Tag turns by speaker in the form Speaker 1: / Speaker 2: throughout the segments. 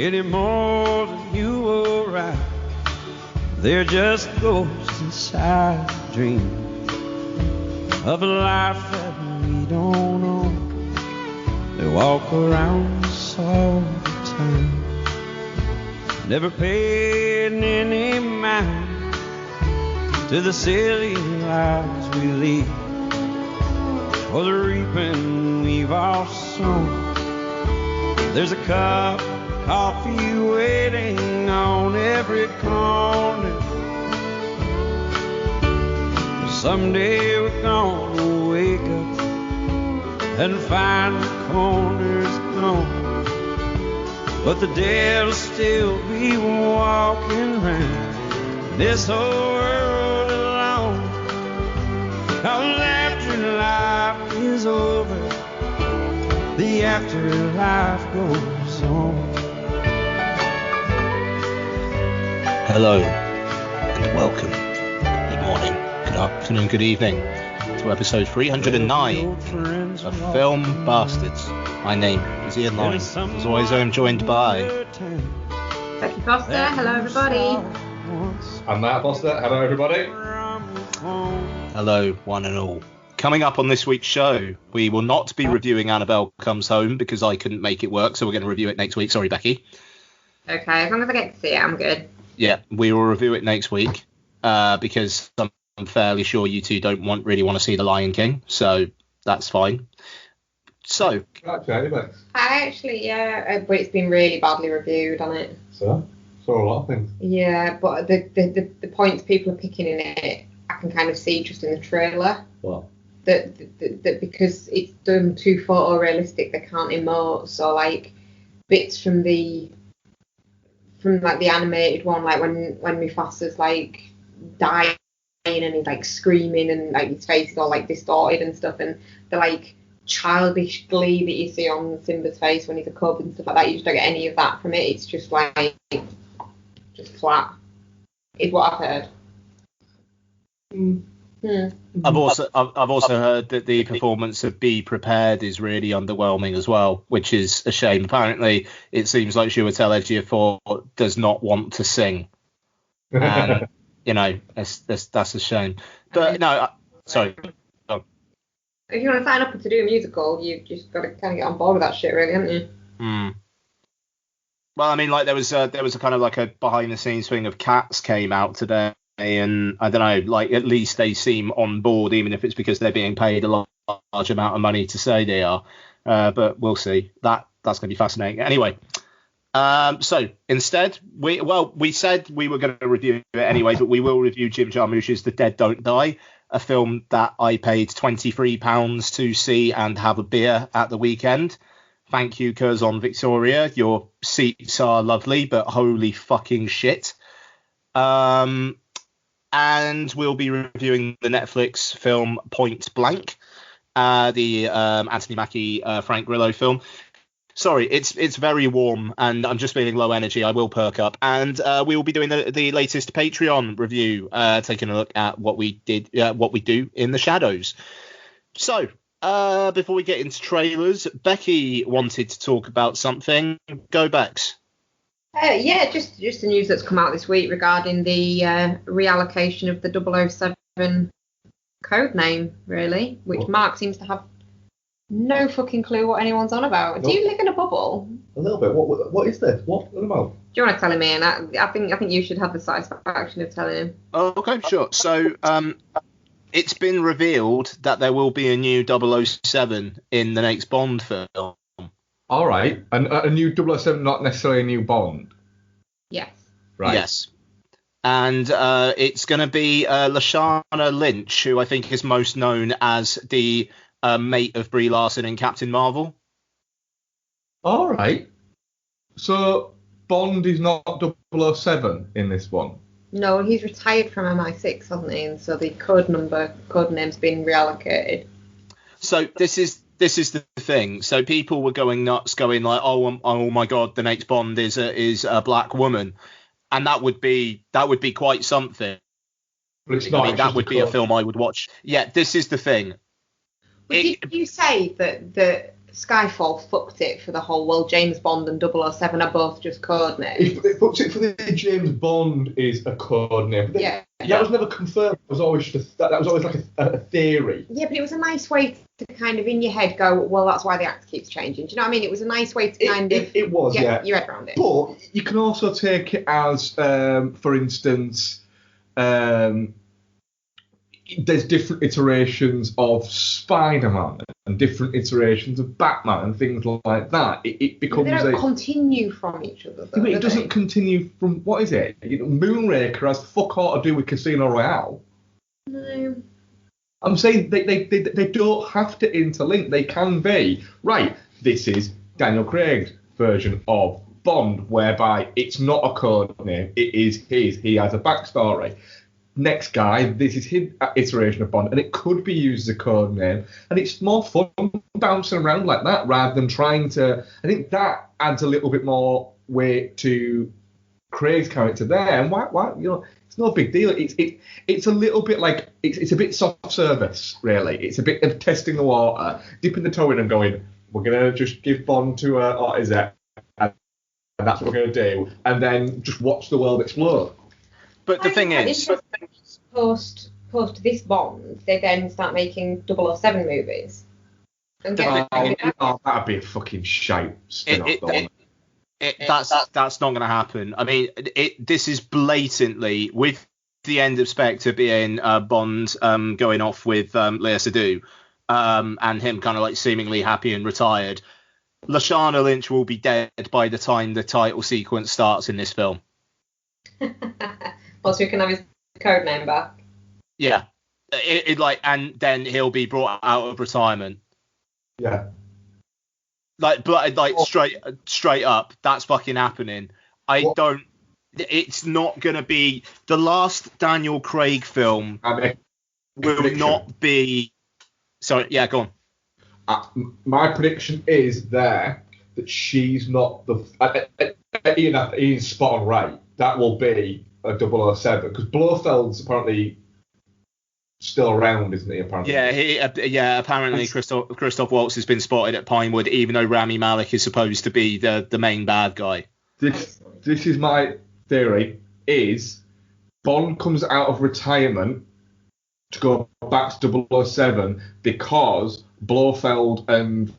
Speaker 1: any more than you were right. They're just ghosts inside the dream of a life that we don't know. They walk around us all the time, never paying any mind to the silly lives we lead, or the reaping we've all sown. There's a cup of coffee waiting on every corner. Someday we're gonna wake up and find the corner's gone, but the dead'll still be walking round this whole world alone. 'Cause after life is over, the afterlife goes on.
Speaker 2: Hello and welcome. Good morning, good afternoon, good evening to episode 309 of Film Bastards. My name is Ian Lyon. As always, I am joined by
Speaker 3: Becky Foster. Hello, everybody.
Speaker 4: I'm Matt Foster. Hello, everybody.
Speaker 2: hello, one and all. Coming up on this week's show, we will not be reviewing Annabelle Comes Home because I couldn't make it work, so we're going to review it next week. Sorry, Becky.
Speaker 3: Okay, as long as I get to see it, I'm good.
Speaker 2: Yeah, we will review it next week because I'm fairly sure you two don't really want to see The Lion King, so that's fine. So,
Speaker 3: I actually, yeah, but it's been really badly reviewed on it.
Speaker 4: So, saw a lot of things.
Speaker 3: Yeah, but the points people are picking in it, I can kind of see just in the trailer.
Speaker 4: What?
Speaker 3: That because it's done too photorealistic, they can't emote. So like bits from the animated one, like when Mufasa's like dying and he's like screaming and like his face is all like distorted and stuff, and the like childish glee that you see on Simba's face when he's a cub and stuff like that, you just don't get any of that from it. It's just like just flat is what I've heard.
Speaker 2: I've also heard that the performance of Be Prepared is really underwhelming as well, which is a shame. Apparently, it seems like Chiwetel Ejiofor does not want to sing, and that's a shame. But no, sorry.
Speaker 3: If you want to sign up to do a musical, you've just got to kind of get on board with that shit, really, haven't you?
Speaker 2: Well, I mean, like there was a kind of like a behind the scenes thing of Cats came out today. And I don't know, like at least they seem on board, even if it's because they're being paid a large amount of money to say they are. But we'll see. That's going to be fascinating. Anyway, so instead, we said we were going to review it anyway, but we will review Jim Jarmusch's The Dead Don't Die, a film that I paid £23 to see and have a beer at the weekend. Thank you, Curzon Victoria. Your seats are lovely, but holy fucking shit. And we'll be reviewing the Netflix film Point Blank, the Anthony Mackie, Frank Grillo film. Sorry, it's very warm and I'm just feeling low energy. I will perk up. And we will be doing the latest Patreon review, taking a look at what we do in the shadows. So, before we get into trailers, Becky wanted to talk about something. Go Bex.
Speaker 3: Yeah, just the news that's come out this week regarding the reallocation of the 007 code name, really, which Mark seems to have no fucking clue what anyone's on about. Nope. Do you live in a bubble?
Speaker 4: A little bit. What is this? What about?
Speaker 3: Do you want to tell him, Ian? I think you should have the satisfaction of telling him.
Speaker 2: Oh, okay, sure. So, it's been revealed that there will be a new 007 in the next Bond film.
Speaker 4: All right, and a new 007, not necessarily a new Bond.
Speaker 3: Yes.
Speaker 4: Right.
Speaker 2: Yes. And it's going to be Lashana Lynch, who I think is most known as the mate of Brie Larson in Captain Marvel.
Speaker 4: All right. So Bond is not 007 in this one?
Speaker 3: No, he's retired from MI6, hasn't he? And so the code name's been reallocated.
Speaker 2: So this is the thing. So people were going nuts, going like, oh my god, the next Bond is a black woman, and that would be quite something.
Speaker 4: But it's not.
Speaker 2: I mean, that would be a film I would watch. Yeah, this is the thing.
Speaker 3: But did you say that Skyfall fucked it for the whole, well, James Bond and 007 are both just code names.
Speaker 4: It fucks it for the James Bond is a code name. But that was never confirmed. It was always just that was always like a theory.
Speaker 3: Yeah, but it was a nice way to kind of in your head go, well, that's why the act keeps changing. Do you know what I mean? It was a nice way to kind of
Speaker 4: it was,
Speaker 3: get your head around it.
Speaker 4: But you can also take it as, for instance, there's different iterations of Spider-Man and different iterations of Batman and things like that. It becomes
Speaker 3: they don't continue from each other. Though,
Speaker 4: it doesn't continue from, what is it? Moonraker has fuck all to do with Casino Royale.
Speaker 3: No.
Speaker 4: I'm saying they don't have to interlink. They can be, right, this is Daniel Craig's version of Bond, whereby it's not a code name, it is his. He has a backstory. Next guy, this is his iteration of Bond, and it could be used as a code name, and it's more fun bouncing around like that rather than trying to. I think that adds a little bit more weight to Craig's character there, and why it's no big deal. It's a little bit like it's a bit soft service, really. It's a bit of testing the water, dipping the toe in, and going, we're gonna just give Bond to what is it, and that's what we're gonna do, and then just watch the world explode.
Speaker 2: But the thing is,
Speaker 3: post this Bond, they then start making 007 movies. And
Speaker 4: that'd be a fucking shite.
Speaker 2: That's not going to happen. I mean, this is blatantly, with the end of Spectre being Bond going off with Lea Seydoux, and him kind of like seemingly happy and retired. Lashana Lynch will be dead by the time the title sequence starts in this film.
Speaker 3: Well, so we can have his code name back.
Speaker 2: Yeah, and then he'll be brought out of retirement.
Speaker 4: Yeah.
Speaker 2: Straight up, that's fucking happening. It's not gonna be the last Daniel Craig film. Will not be. Sorry, yeah, go on.
Speaker 4: My prediction is that she's not the. Ian's spot on right. That will be a 007 because Blofeld's apparently still around, isn't he? Apparently.
Speaker 2: Yeah, apparently Christoph Waltz has been spotted at Pinewood, even though Rami Malek is supposed to be the main bad guy.
Speaker 4: This is my theory: is Bond comes out of retirement to go back to 007 because Blofeld and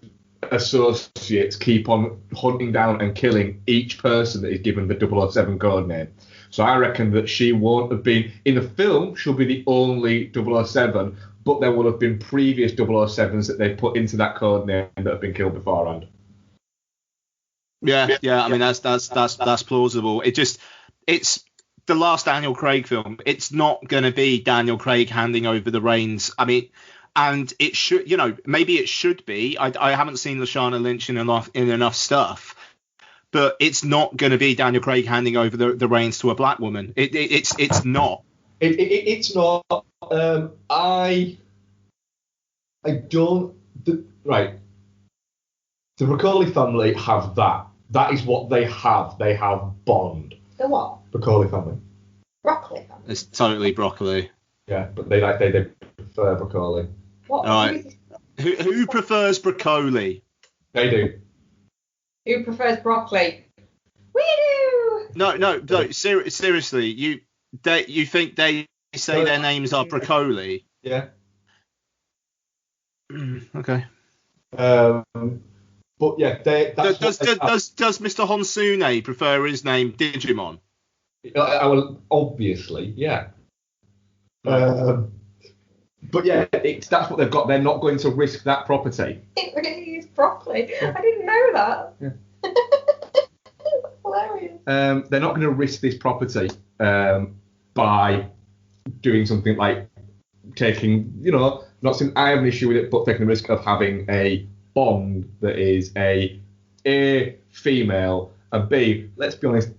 Speaker 4: associates keep on hunting down and killing each person that is given the 007 code name. So I reckon that she won't have been in the film. She'll be the only 007, but there will have been previous 007s that they put into that code name that have been killed beforehand.
Speaker 2: Yeah. I mean that's plausible. It's the last Daniel Craig film. It's not going to be Daniel Craig handing over the reins. I mean, and it should, maybe it should be. I haven't seen Lashana Lynch in enough stuff. But it's not going to be Daniel Craig handing over the reins to a black woman. It's not.
Speaker 4: It's not. I don't. Right. The Broccoli family have that. That is what they have. They have Bond.
Speaker 3: The what?
Speaker 4: Broccoli family.
Speaker 3: Broccoli family.
Speaker 2: It's totally broccoli.
Speaker 4: Yeah, but they prefer broccoli.
Speaker 3: What?
Speaker 2: All right. Who prefers broccoli?
Speaker 4: They do.
Speaker 3: Who prefers broccoli? We do.
Speaker 2: No. Seriously, you think they say their names are broccoli?
Speaker 4: Yeah.
Speaker 2: Okay.
Speaker 4: But yeah, does
Speaker 2: Mr. Honsune prefer his name Digimon?
Speaker 4: I will obviously, yeah. But yeah, that's what they've got. They're not going to risk that property.
Speaker 3: It really is broccoli. I didn't know that.
Speaker 4: Yeah.
Speaker 3: That's hilarious.
Speaker 4: They're not going to risk this property by doing something like taking, not saying I have an issue with it, but taking the risk of having a Bond that is A, female, and B, let's be honest,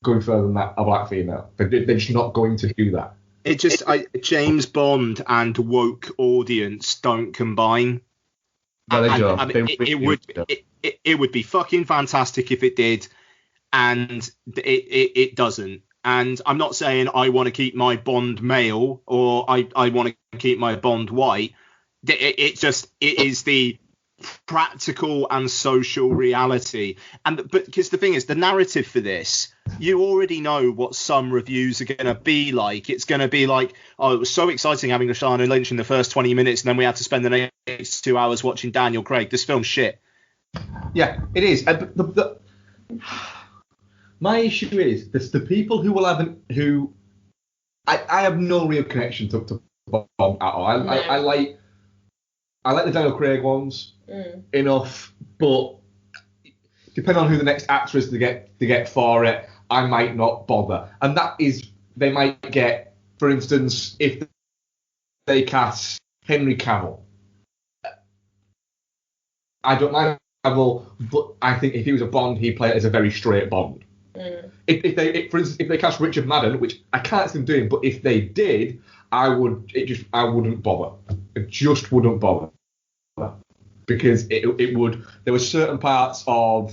Speaker 4: going further than that, a black female. They're just not going to do that.
Speaker 2: It just James Bond and woke audience don't combine.
Speaker 4: No, they don't.
Speaker 2: I mean, it would be fucking fantastic if it did, and it doesn't. And I'm not saying I want to keep my Bond male or I want to keep my Bond white. It is the practical and social reality. But because the thing is, the narrative for this, you already know what some reviews are going to be like. It's going to be like, oh, it was so exciting having Lashana Lynch in the first 20 minutes, and then we had to spend the next 2 hours watching Daniel Craig. This film's shit.
Speaker 4: Yeah, it is. My issue is the people who will have I have no real connection to Bond at all. I like the Daniel Craig ones enough, but depending on who the next actor is to get for it, I might not bother. And that is, they might get, for instance, if they cast Henry Cavill. I don't mind Cavill, but I think if he was a Bond, he'd play it as a very straight Bond. For instance, if they cast Richard Madden, which I can't see them doing, but if they did, I wouldn't bother. It just wouldn't bother. Because it would. There were certain parts of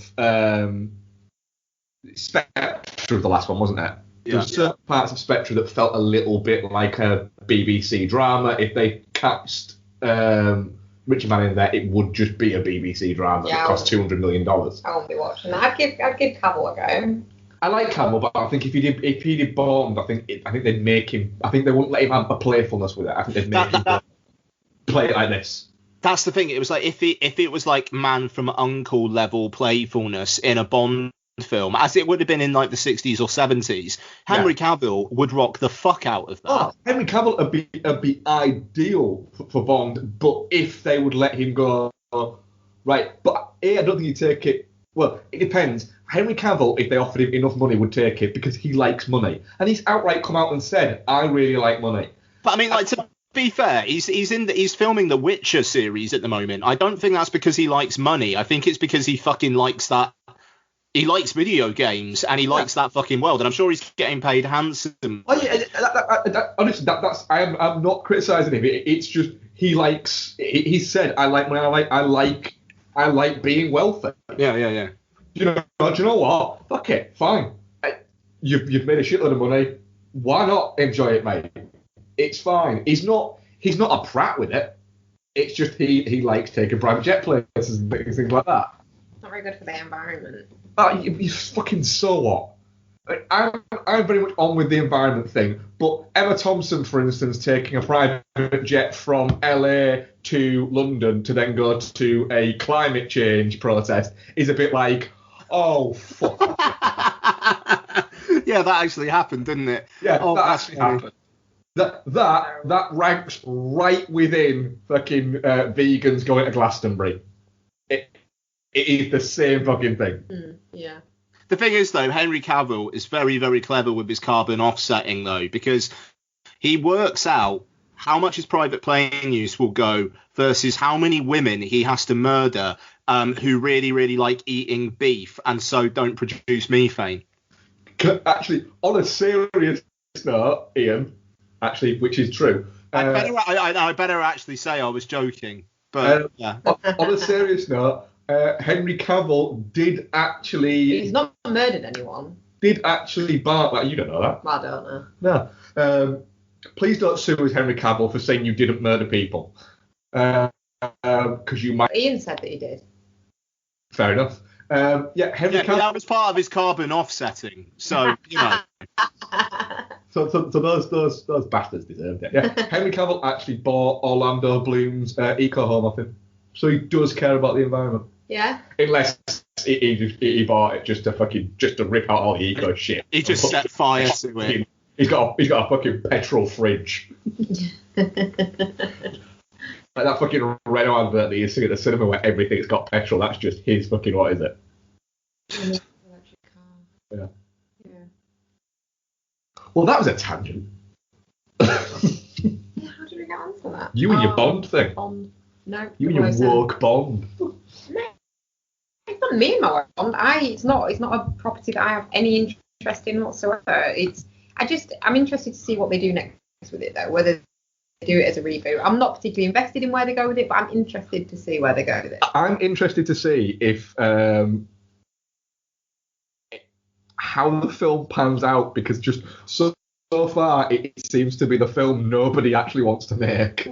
Speaker 4: Spectre of the last one, wasn't there? Yeah. There were certain parts of Spectre that felt a little bit like a BBC drama. If they cast Richard Madden in there, it would just be a BBC drama that cost $200 million. I
Speaker 3: won't be watching that. I'd give Cavill a go.
Speaker 4: I like Cavill, but I think if he did Bond, I think they'd make him. I think they wouldn't let him have a playfulness with it. I think they'd make him play it like this.
Speaker 2: That's the thing. It was like if it was like Man from U.N.C.L.E. level playfulness in a Bond film, as it would have been in like the 60s or 70s, Henry Cavill would rock the fuck out of that.
Speaker 4: Oh, Henry Cavill would be ideal for Bond, but if they would let him go, right. But I don't think he'd take it. Well, it depends. Henry Cavill, if they offered him enough money, would take it because he likes money, and he's outright come out and said, "I really like money."
Speaker 2: But I mean, like to be fair, he's filming the Witcher series at the moment. I don't think that's because he likes money. I think it's because he fucking likes that. He likes video games and he likes that fucking world, and I'm sure he's getting paid handsome.
Speaker 4: Oh yeah, honestly, that's I'm not criticizing him. It's just he likes. He said, "I like money. I like being wealthy."
Speaker 2: Yeah.
Speaker 4: Do you know what? Fuck it, fine. You've made a shitload of money. Why not enjoy it, mate? It's fine. He's not a prat with it. It's just he likes taking private jet places and things like that.
Speaker 3: Not very good for the environment.
Speaker 4: You fucking so what? I'm very much on with the environment thing, but Emma Thompson, for instance, taking a private jet from LA to London to then go to a climate change protest is a bit like, oh fuck.
Speaker 2: Yeah, that actually happened, didn't it?
Speaker 4: Yeah, that actually happened. That ranks right within fucking vegans going to Glastonbury. It is the same fucking thing.
Speaker 3: Yeah.
Speaker 2: The thing is, though, Henry Cavill is very, very clever with his carbon offsetting, though, because he works out how much his private plane use will go versus how many women he has to murder who really, really like eating beef and so don't produce methane.
Speaker 4: Actually, on a serious note, Ian, actually, which is true.
Speaker 2: I better actually say I was joking. But yeah.
Speaker 4: On a serious note, Henry Cavill did actually...
Speaker 3: He's not murdered anyone.
Speaker 4: Did actually bar... Well, you don't know that.
Speaker 3: I don't know.
Speaker 4: No. Please don't sue us, Henry Cavill, for saying you didn't murder people. Because you might...
Speaker 3: Ian said that he did.
Speaker 4: Fair enough. Henry Cavill...
Speaker 2: that was part of his carbon offsetting. So, you know...
Speaker 4: So those bastards deserved it. Yeah. Henry Cavill actually bought Orlando Bloom's eco home off him. So he does care about the environment.
Speaker 3: Yeah.
Speaker 4: Unless he bought it just to rip out all the eco shit.
Speaker 2: He just set fire to it.
Speaker 4: He's got a fucking petrol fridge. Like that fucking Renault advert that you see at the cinema where everything's got petrol. That's just his fucking, what is it?
Speaker 3: Electric car.
Speaker 4: Yeah.
Speaker 3: Yeah.
Speaker 4: Well, that was a tangent.
Speaker 3: Yeah, how did we get onto that?
Speaker 4: You and your Bond thing.
Speaker 3: Bond. No.
Speaker 4: You and your woke Bond.
Speaker 3: No, it's not me and my Bond. It's not a property that I have any interest in whatsoever. I'm interested to see what they do next with it, though. Whether they do it as a reboot. I'm not particularly invested in where they go with it, but I'm interested to see where they go with it.
Speaker 4: I'm interested to see if how the film pans out, because just so far it seems to be the film nobody actually wants to make.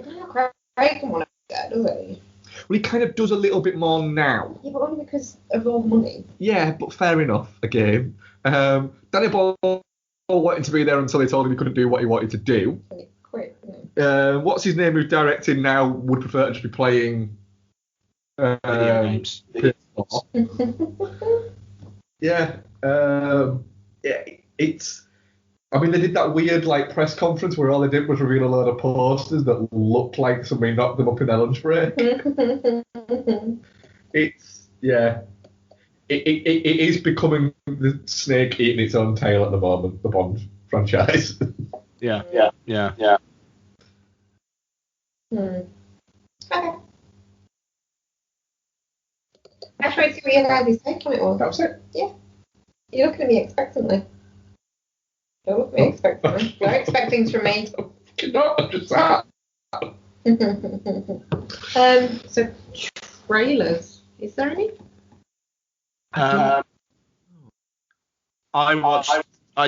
Speaker 3: Craig can want to do that, does he?
Speaker 4: he kind of does a little bit more now.
Speaker 3: Yeah, but only because of all the money.
Speaker 4: Yeah, but fair enough. Again, Danny Boyle wanted to be there until they told him he couldn't do what he wanted to do.
Speaker 3: And he quit.
Speaker 4: What's his name? Who's directing now? Would prefer to just be playing
Speaker 2: Video games.
Speaker 4: Yeah. It's. I mean, they did that weird like press conference where all they did was reveal a load of posters that looked like somebody knocked them up in their lunch break. It's It is becoming the snake eating its own tail at the moment. The Bond franchise.
Speaker 2: Yeah.
Speaker 3: Okay. I tried to see what your guys' take on it was.
Speaker 4: That was it.
Speaker 3: Yeah. You're looking at me expectantly. Don't look at me expectantly. What expecting from me?
Speaker 4: No, I'm just that.
Speaker 3: So trailers. Is there any?
Speaker 2: I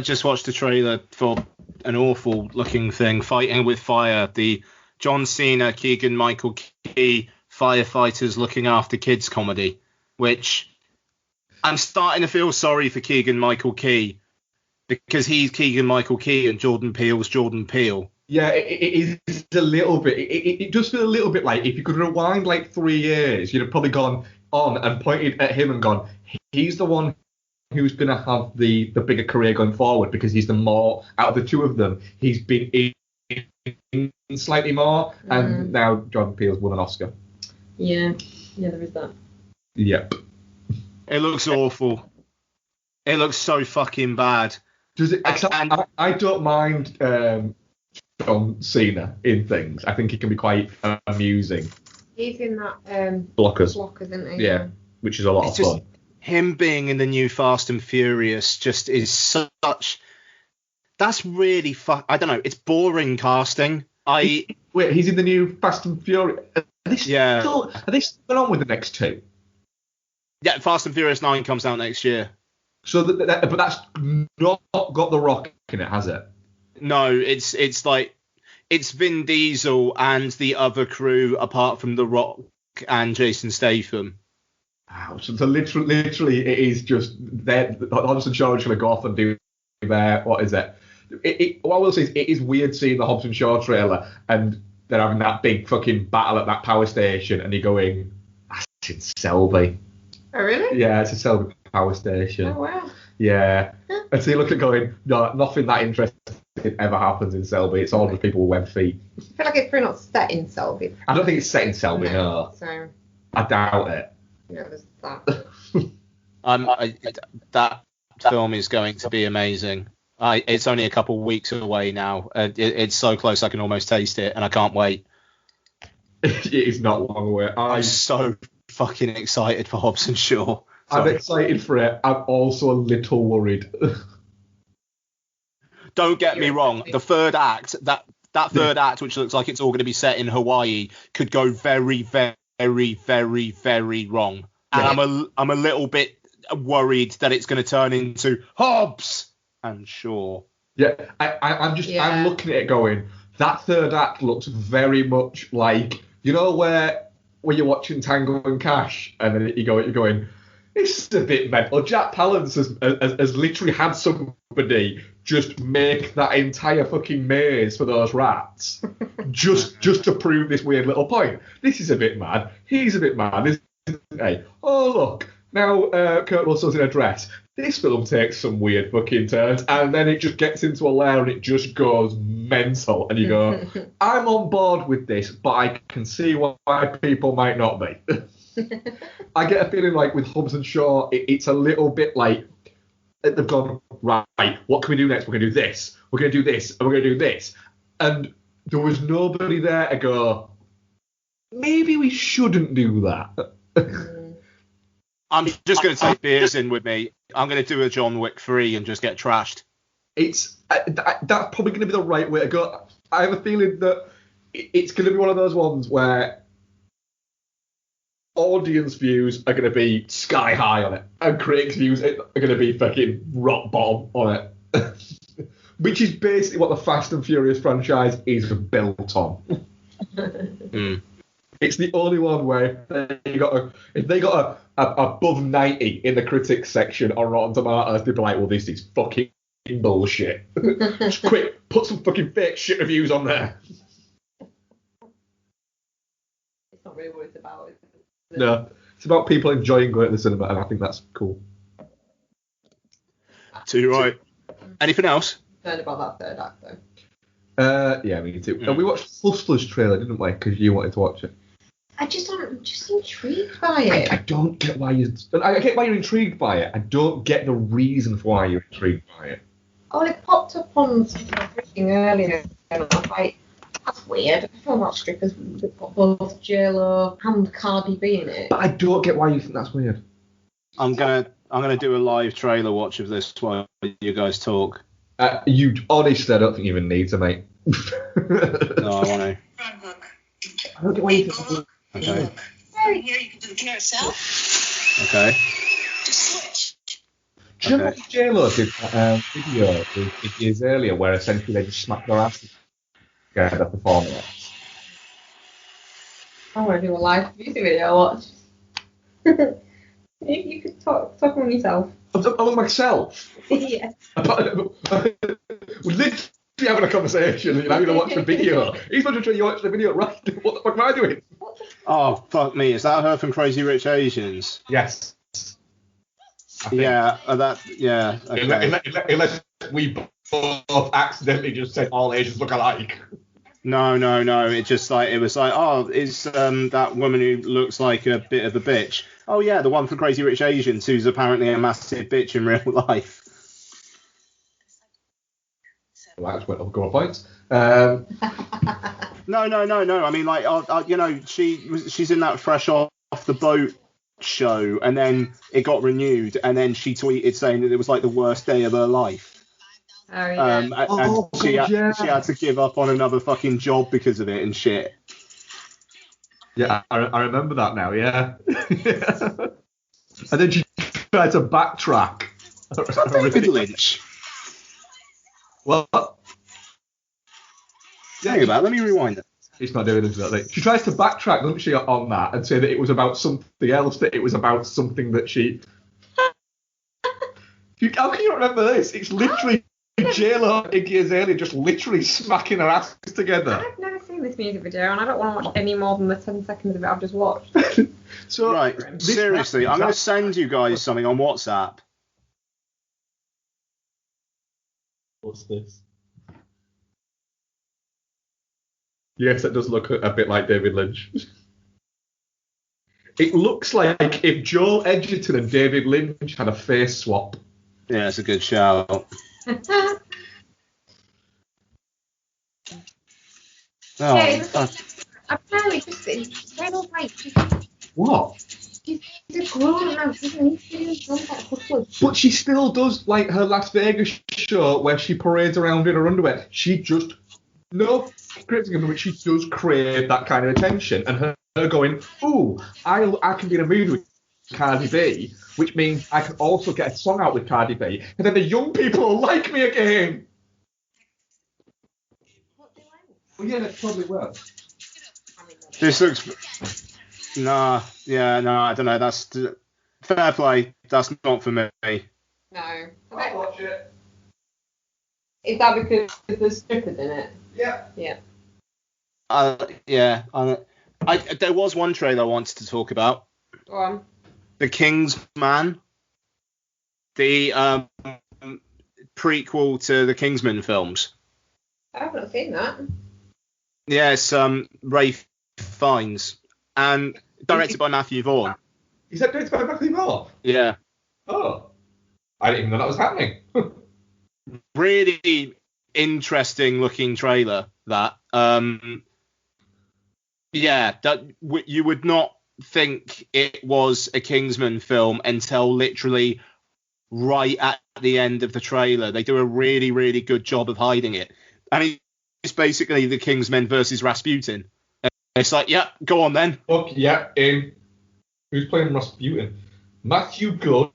Speaker 2: just watched the trailer for an awful looking thing, Fighting with Fire, the John Cena, Keegan-Michael Key firefighters looking after kids comedy, which I'm starting to feel sorry for Keegan-Michael Key because he's Keegan-Michael Key and Jordan Peele's Jordan Peele.
Speaker 4: Yeah, it is a little bit. It does feel a little bit like if you could rewind like 3 years, you'd have probably gone on and pointed at him and gone, he's the one who's going to have the bigger career going forward because he's the more, out of the two of them, he's been in slightly more, and now Jordan Peele's won an Oscar.
Speaker 3: Yeah, there is that.
Speaker 4: Yep.
Speaker 2: It looks awful. It looks so fucking bad.
Speaker 4: Does it? I don't mind John Cena in things. I think he can be quite amusing.
Speaker 3: He's in that
Speaker 4: Blockers,
Speaker 3: isn't he?
Speaker 4: Yeah, which is a lot of fun.
Speaker 2: Him being in the new Fast and Furious just is such. That's really I don't know. It's boring casting.
Speaker 4: Wait, he's in the new Fast and Furious. Are they still on with the next two?
Speaker 2: Yeah, Fast and Furious 9 comes out next year.
Speaker 4: So, but that's not got The Rock in it, has it?
Speaker 2: No, it's like it's Vin Diesel and the other crew apart from The Rock and Jason Statham.
Speaker 4: Wow. So literally, it is just Hobbs and Shaw are going to go off and do their, what is it? What I will say is it is weird seeing the Hobbs and Shaw trailer and they're having that big fucking battle at that power station and you're going, that's in Selby.
Speaker 3: Oh, really?
Speaker 4: Yeah, it's a Selby power station.
Speaker 3: Oh, wow.
Speaker 4: Yeah. And so you look at going, no, nothing that interesting ever happens in Selby. It's all just people with web feet.
Speaker 3: I feel like it's probably not set in Selby.
Speaker 4: I don't think it's set in Selby, no.
Speaker 3: So
Speaker 4: I doubt it.
Speaker 3: Yeah, there's that.
Speaker 2: That film is going to be amazing. It's only a couple of weeks away now. It's so close I can almost taste it, and I can't wait.
Speaker 4: It is not long away.
Speaker 2: I'm so fucking excited for Hobbs and Shaw.
Speaker 4: I'm excited for it. I'm also a little worried.
Speaker 2: Don't get me wrong. The third act, that third act, which looks like it's all going to be set in Hawaii, could go very, very, very, very wrong. And yeah. I'm a little bit worried that it's going to turn into Hobbs and Shaw.
Speaker 4: Yeah, I'm looking at it going, that third act looks very much like, you know, where you're watching Tango and Cash and then you're going, this is a bit mental. Jack Palance has literally had somebody just make that entire fucking maze for those rats just to prove this weird little point. This is a bit mad. He's a bit mad, isn't he? Oh, look. Now Kurt Russell's in a dress. This film takes some weird fucking turns and then it just gets into a lair and it just goes mental. And you go, I'm on board with this, but I can see why people might not be. I get a feeling like with Hobbs and Shaw, it's a little bit like they've gone, right, what can we do next? We're going to do this. We're going to do this. And we're going to do this. And there was nobody there to go, maybe we shouldn't do that.
Speaker 2: I'm just going to take beers in with me. I'm going to do a John Wick 3 and just get trashed.
Speaker 4: It's that's probably going to be the right way to go. I have a feeling that it's going to be one of those ones where audience views are going to be sky high on it, and critics' views are going to be fucking rock bottom on it. Which is basically what the Fast and Furious franchise is built on. It's the only one where if they got a above 90 in the critics section on Rotten Tomatoes, they'd be like, well, this is fucking bullshit. Just quick, put some fucking fake shit reviews on there.
Speaker 3: It's not really what it's about, is it?
Speaker 4: No, it's about people enjoying going to the cinema, and I think that's cool.
Speaker 2: Too right. Anything else?
Speaker 3: Learned about that third act though.
Speaker 4: Yeah, me too. And we watched Hustlers trailer, didn't we? Because you wanted to watch it.
Speaker 3: I'm just intrigued by it.
Speaker 4: I don't get why I get why you're intrigued by it. I don't get the reason for why you're intrigued by it.
Speaker 3: Oh, it popped up on something I was reading earlier, and I was like, that's weird. I don't watch strippers with both JLo and Cardi B in it.
Speaker 4: But I don't get why you think that's weird.
Speaker 2: I'm gonna do a live trailer watch of this while you guys talk.
Speaker 4: You honestly, I don't think you even need to, mate.
Speaker 2: No, I want to.
Speaker 4: I don't get why you think.
Speaker 2: Okay.
Speaker 5: Right here, you can do the carousel.
Speaker 2: Okay.
Speaker 5: Just switch.
Speaker 4: Do you remember J-Lo did that video years earlier where essentially they just smacked their ass together performing it?
Speaker 3: I want to do a live music video watch. You could talk on yourself.
Speaker 4: Among myself?
Speaker 3: Yeah.
Speaker 4: We're literally having a conversation and you're going to watch the video. He's not just trying to watch the video, right? What the fuck am I doing?
Speaker 2: Oh, fuck me. Is that her from Crazy Rich Asians?
Speaker 4: Yes.
Speaker 2: Yeah, yeah, okay.
Speaker 4: Unless we both accidentally just said all Asians look alike.
Speaker 2: No. It just like, it was like, oh, is that woman who looks like a bit of a bitch? Oh yeah, the one from Crazy Rich Asians who's apparently a massive bitch in real life.
Speaker 4: Well, that just went up a couple of points.
Speaker 2: No. I mean, like, you know, she's in that Fresh Off the Boat show, and then it got renewed, and then she tweeted saying that it was like the worst day of her life.
Speaker 3: Oh, yeah.
Speaker 2: And she had to give up on another fucking job because of it and shit.
Speaker 4: Yeah, I remember that now, yeah. And then she tried to backtrack.
Speaker 2: Is that David Lynch?
Speaker 4: What?
Speaker 2: Hang about, let me rewind it.
Speaker 4: It's not doing anything. She tries to backtrack, doesn't she, on that and say that it was about something else, that it was about something that she... How can you not remember this? It's literally J-Lo Iggy Azalea just literally smacking her ass together.
Speaker 3: I've never seen this music video, and I don't want to watch any more than the 10 seconds of it I've just watched.
Speaker 4: So,
Speaker 2: right, seriously, I'm going to send you guys something on WhatsApp.
Speaker 4: What's this? Yes, it does look a bit like David Lynch. It looks like if Joel Edgerton and David Lynch had a face swap.
Speaker 2: Yeah, it's a good shout.
Speaker 3: Apparently, just kind of like.
Speaker 4: What?
Speaker 3: She's a grown now. She doesn't need to do something like Hustlers.
Speaker 4: But she still does like her Las Vegas show where she parades around in her underwear. She just criticism, but she does crave that kind of attention, and her going, ooh, I can be in a movie with Cardi B, which means I can also get a song out with Cardi B, and then the young people will like me again. Well, yeah, they probably will.
Speaker 2: This looks... I don't know. That's... Fair play. That's not for me.
Speaker 3: No.
Speaker 4: I'll watch it.
Speaker 3: Is that because there's strippers in it?
Speaker 4: Yeah.
Speaker 3: Yeah.
Speaker 2: There was one trailer I wanted to talk about.
Speaker 3: Go on.
Speaker 2: The King's Man. The prequel to the Kingsman films.
Speaker 3: I haven't seen that.
Speaker 2: Yes, Ralph Fiennes. And directed by Matthew Vaughn.
Speaker 4: Is that directed by Matthew Vaughn?
Speaker 2: Yeah.
Speaker 4: Oh. I didn't even know that was happening.
Speaker 2: Really interesting looking trailer, that. You would not think it was a Kingsman film until literally right at the end of the trailer. They do a really, really good job of hiding it. And it's basically the Kingsmen versus Rasputin. It's like, yeah, go on then.
Speaker 4: Look, yeah, who's playing Rasputin? Matthew Good,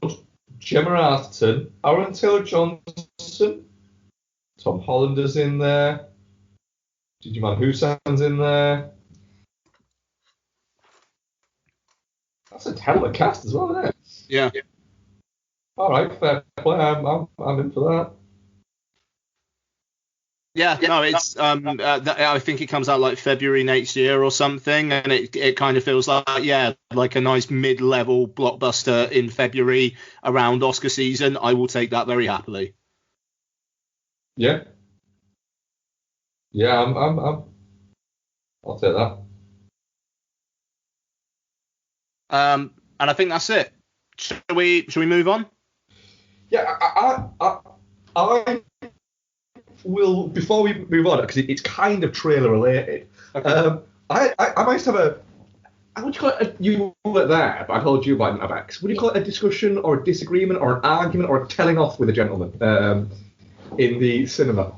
Speaker 4: Gemma Arterton, Aaron Taylor-Johnson, Tom Hollander's in there, Djimon Housam's in there. That's a hell of a cast as well, isn't it?
Speaker 2: Yeah.
Speaker 4: All right, fair play. I'm in for that.
Speaker 2: Yeah, no, it's I think it comes out like February next year or something, and it kind of feels like like a nice mid-level blockbuster in February around Oscar season. I will take that very happily.
Speaker 4: Yeah. Yeah, I'll take that.
Speaker 2: And I think that's it. Shall we move on?
Speaker 4: Yeah, I will, before we move on, because it's kind of trailer related.
Speaker 2: Okay.
Speaker 4: I might have a. Would you call it? You weren't there, but I told you about Max. Would you call it a discussion or a disagreement or an argument or a telling off with a gentleman in the cinema?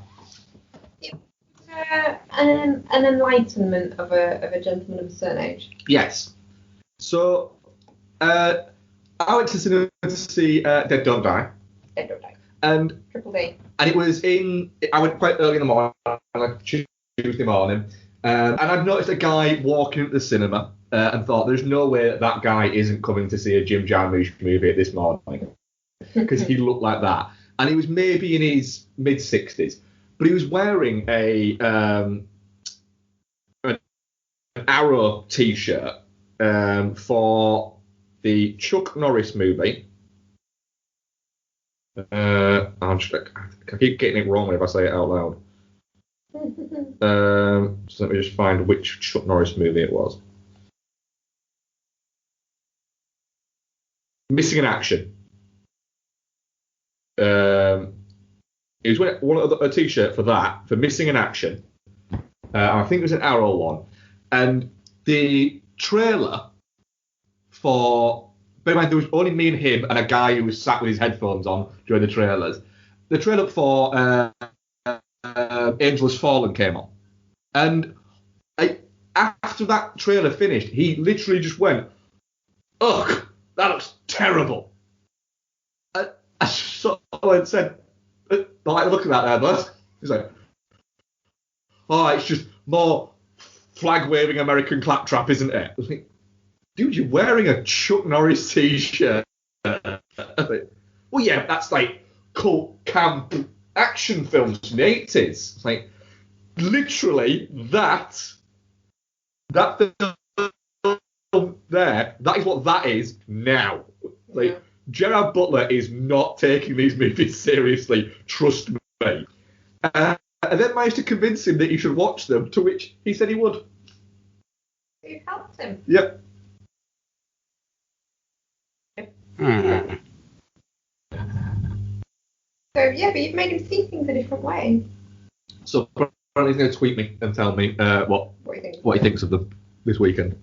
Speaker 3: An enlightenment of a gentleman of a certain age.
Speaker 4: Yes. So, I went to cinema to see Dead Don't Die.
Speaker 3: Dead Don't Die.
Speaker 4: And
Speaker 3: Triple D.
Speaker 4: And it was I went quite early in the morning, like Tuesday morning, and I'd noticed a guy walking into the cinema and thought, there's no way that guy isn't coming to see a Jim Jarmusch movie this morning, because he looked like that. And he was maybe in his mid-60s, but he was wearing an Arrow T-shirt for the Chuck Norris movie. I keep getting it wrong if I say it out loud. So let me just find which Chuck Norris movie it was. Missing in Action. He was wearing a T-shirt for that, for Missing in Action. I think it was an Arrow one. And the trailer for... Bear in mind, there was only me and him and a guy who was sat with his headphones on during the trailers. The trailer for Angel Has Fallen came on. And after that trailer finished, he literally just went, ugh, that looks terrible. I sort of said, like, look at that there, bud. He's like, oh, it's just more flag-waving American claptrap, isn't it? I was like, dude, you're wearing a Chuck Norris T-shirt. Like, well, yeah, that's like cult camp action films from the 80s. It's like, literally, that film there, that is what that is now. Like, Gerard Butler is not taking these movies seriously, trust me. And then managed to convince him that he should watch them, to which he said he would.
Speaker 3: You helped him.
Speaker 4: Yep.
Speaker 3: So yeah, but you've made him see things a different way.
Speaker 4: So apparently he's going to tweet me and tell me what he thinks of them this weekend.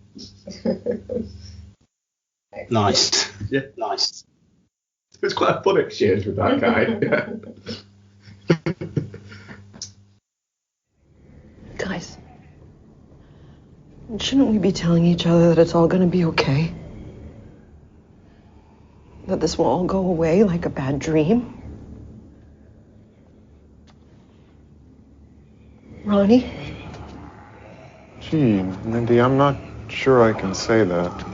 Speaker 2: Nice.
Speaker 4: Yeah.
Speaker 2: Nice.
Speaker 4: It's quite a fun exchange with that guy.
Speaker 6: Guys, shouldn't we be telling each other that it's all going to be okay? That this will all go away like a bad dream? Ronnie?
Speaker 7: Gee, Mindy, I'm not sure I can say that.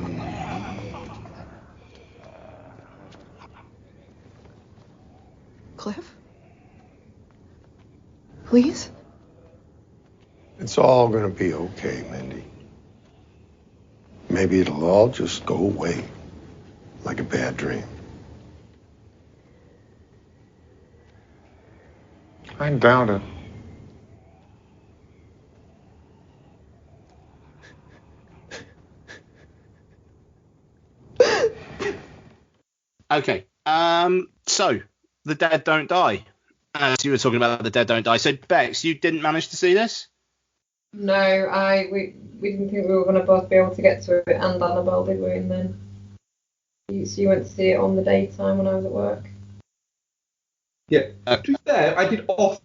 Speaker 6: Cliff? Please?
Speaker 7: It's all gonna be okay, Mindy. Maybe it'll all just go away like a bad dream. I doubt it.
Speaker 2: Okay. So The Dead Don't Die. As you were talking about The Dead Don't Die. So Bex, you didn't manage to see this?
Speaker 3: No, we didn't think we were going to both be able to get to it, and Annabelle did we? And then so you went to see it on the daytime when I was at work.
Speaker 4: Yeah. To be fair, I did offer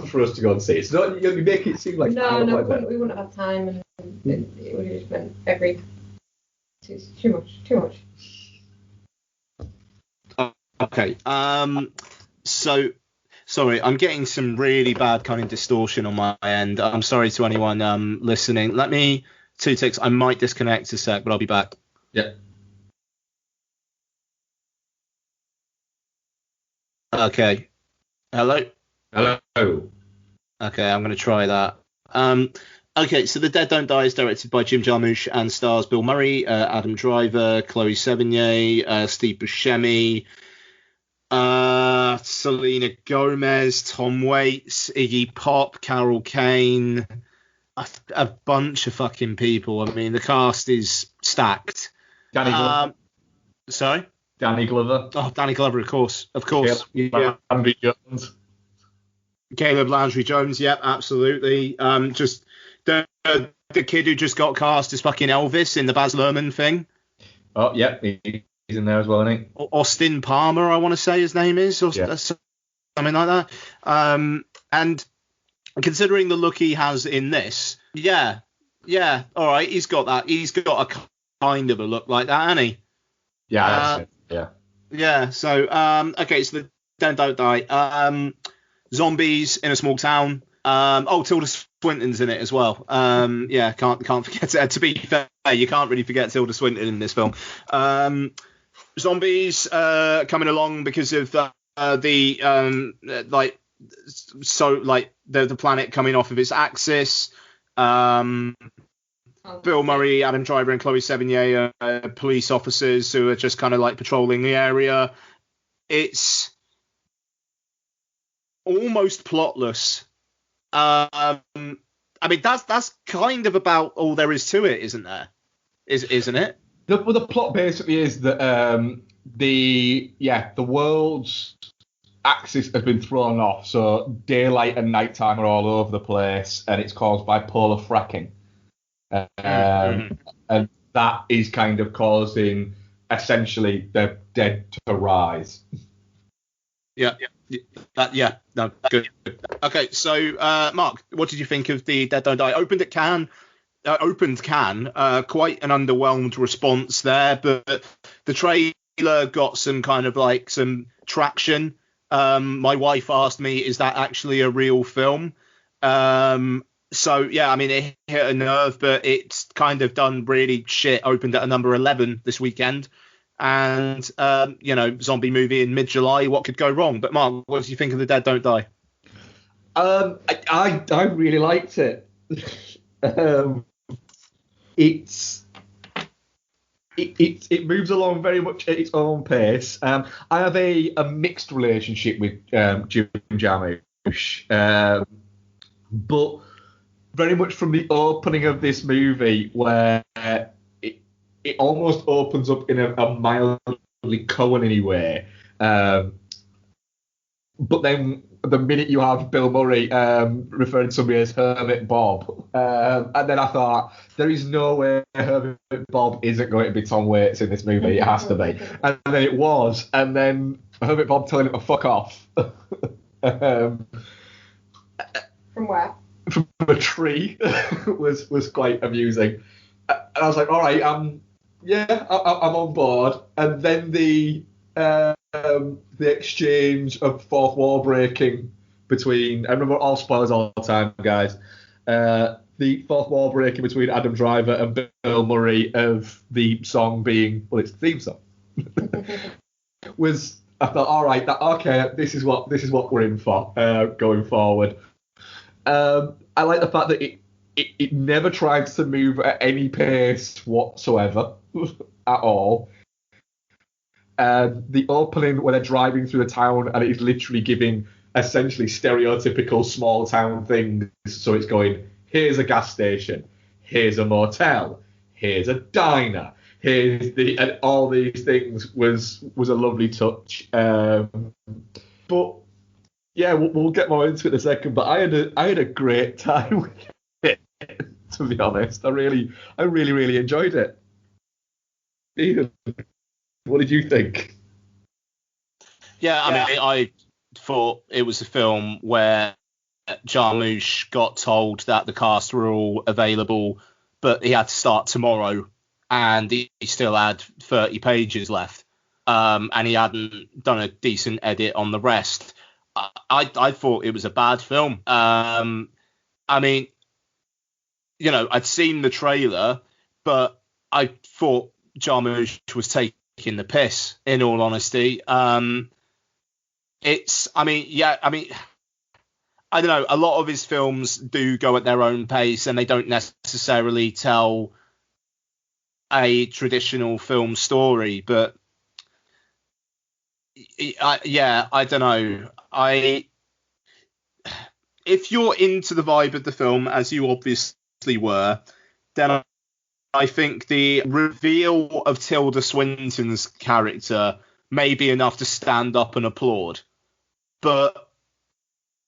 Speaker 4: for us to go and see it. So you make it seem like
Speaker 3: No, we wouldn't have had time, and it would have just meant too much.
Speaker 2: Okay. So sorry, I'm getting some really bad kind of distortion on my end. I'm sorry to anyone listening. Let me 2 ticks. I might disconnect a sec, but I'll be back.
Speaker 4: Yeah.
Speaker 2: Okay. Hello?
Speaker 4: Hello.
Speaker 2: Okay, I'm going to try that. Okay, so The Dead Don't Die is directed by Jim Jarmusch and stars Bill Murray, Adam Driver, Chloe Sevigny, Steve Buscemi, Selena Gomez, Tom Waits, Iggy Pop, Carol Kane, a bunch of fucking people. I mean, the cast is stacked.
Speaker 4: Danny Glover.
Speaker 2: Sorry?
Speaker 4: Danny Glover.
Speaker 2: Oh, Danny Glover, of course. Yeah.
Speaker 4: Andy Jones.
Speaker 2: Caleb Landry Jones, yep, absolutely. Just the kid who just got cast as fucking Elvis in the Baz Luhrmann thing.
Speaker 4: Oh, yeah, he's in there as well, isn't he?
Speaker 2: Austin Palmer, I want to say his name is, or
Speaker 4: Yeah.
Speaker 2: something like that. And considering the look he has in this, yeah, all right, he's got that. He's got a kind of a look like that, hasn't he?
Speaker 4: Yeah, that's it. Yeah.
Speaker 2: Yeah. So, okay, so the Don't Die. Zombies in a small town. Tilda Swinton's in it as well. Yeah, can't forget it. To be fair, you can't really forget Tilda Swinton in this film. Zombies coming along because of the planet coming off of its axis. Bill Murray, Adam Driver, and Chloe Sevigny are police officers who are just kind of like patrolling the area. It's almost plotless. I mean, that's kind of about all there is to it, isn't there? Isn't it?
Speaker 4: The plot basically is that the world's axis has been thrown off, so daylight and nighttime are all over the place, and it's caused by polar fracking. And that is kind of causing essentially the dead to rise.
Speaker 2: No, good. Okay, so Mark, what did you think of The Dead Don't Die? Opened Cannes, quite an underwhelmed response there, but the trailer got some kind of like some traction. My wife asked me, is that actually a real film? So yeah, I mean, it hit a nerve, but it's kind of done really shit. Opened at a number 11 this weekend. And, zombie movie in mid-July, what could go wrong? But Mark, what do you think of The Dead Don't Die?
Speaker 4: I really liked it. It moves along very much at its own pace. I have a mixed relationship with Jim Jarmusch, but very much from the opening of this movie where it almost opens up in a mildly Coen-y way. But then the minute you have Bill Murray referring to somebody as Hermit Bob, and then I thought, there is no way Hermit Bob isn't going to be Tom Waits in this movie. It has to be. And then it was. And then Hermit Bob telling him to fuck off.
Speaker 3: From where?
Speaker 4: From a tree was quite amusing. And I was like, all right, I'm on board. And then the exchange of fourth wall breaking between, I remember all spoilers all the time, guys. The fourth wall breaking between Adam Driver and Bill Murray of the song being, well, it's the theme song. I thought, all right, this is what we're in for going forward. I like the fact that it never tries to move at any pace whatsoever at all. The opening where they're driving through the town and it is literally giving essentially stereotypical small town things. So it's going, here's a gas station, here's a motel, here's a diner, and all these things was a lovely touch. But yeah, we'll get more into it in a second. But I had a great time with it, to be honest. I really enjoyed it. Ian, what did you think?
Speaker 2: Yeah, I mean, I thought it was a film where Jarmusch got told that the cast were all available, but he had to start tomorrow, and he still had 30 pages left, and he hadn't done a decent edit on the rest. I thought it was a bad film. I mean, I'd seen the trailer, but I thought Jarmusch was taking the piss, in all honesty. I mean, I don't know. A lot of his films do go at their own pace, and they don't necessarily tell a traditional film story. But I don't know. If you're into the vibe of the film, as you obviously were, then I think the reveal of Tilda Swinton's character may be enough to stand up and applaud. But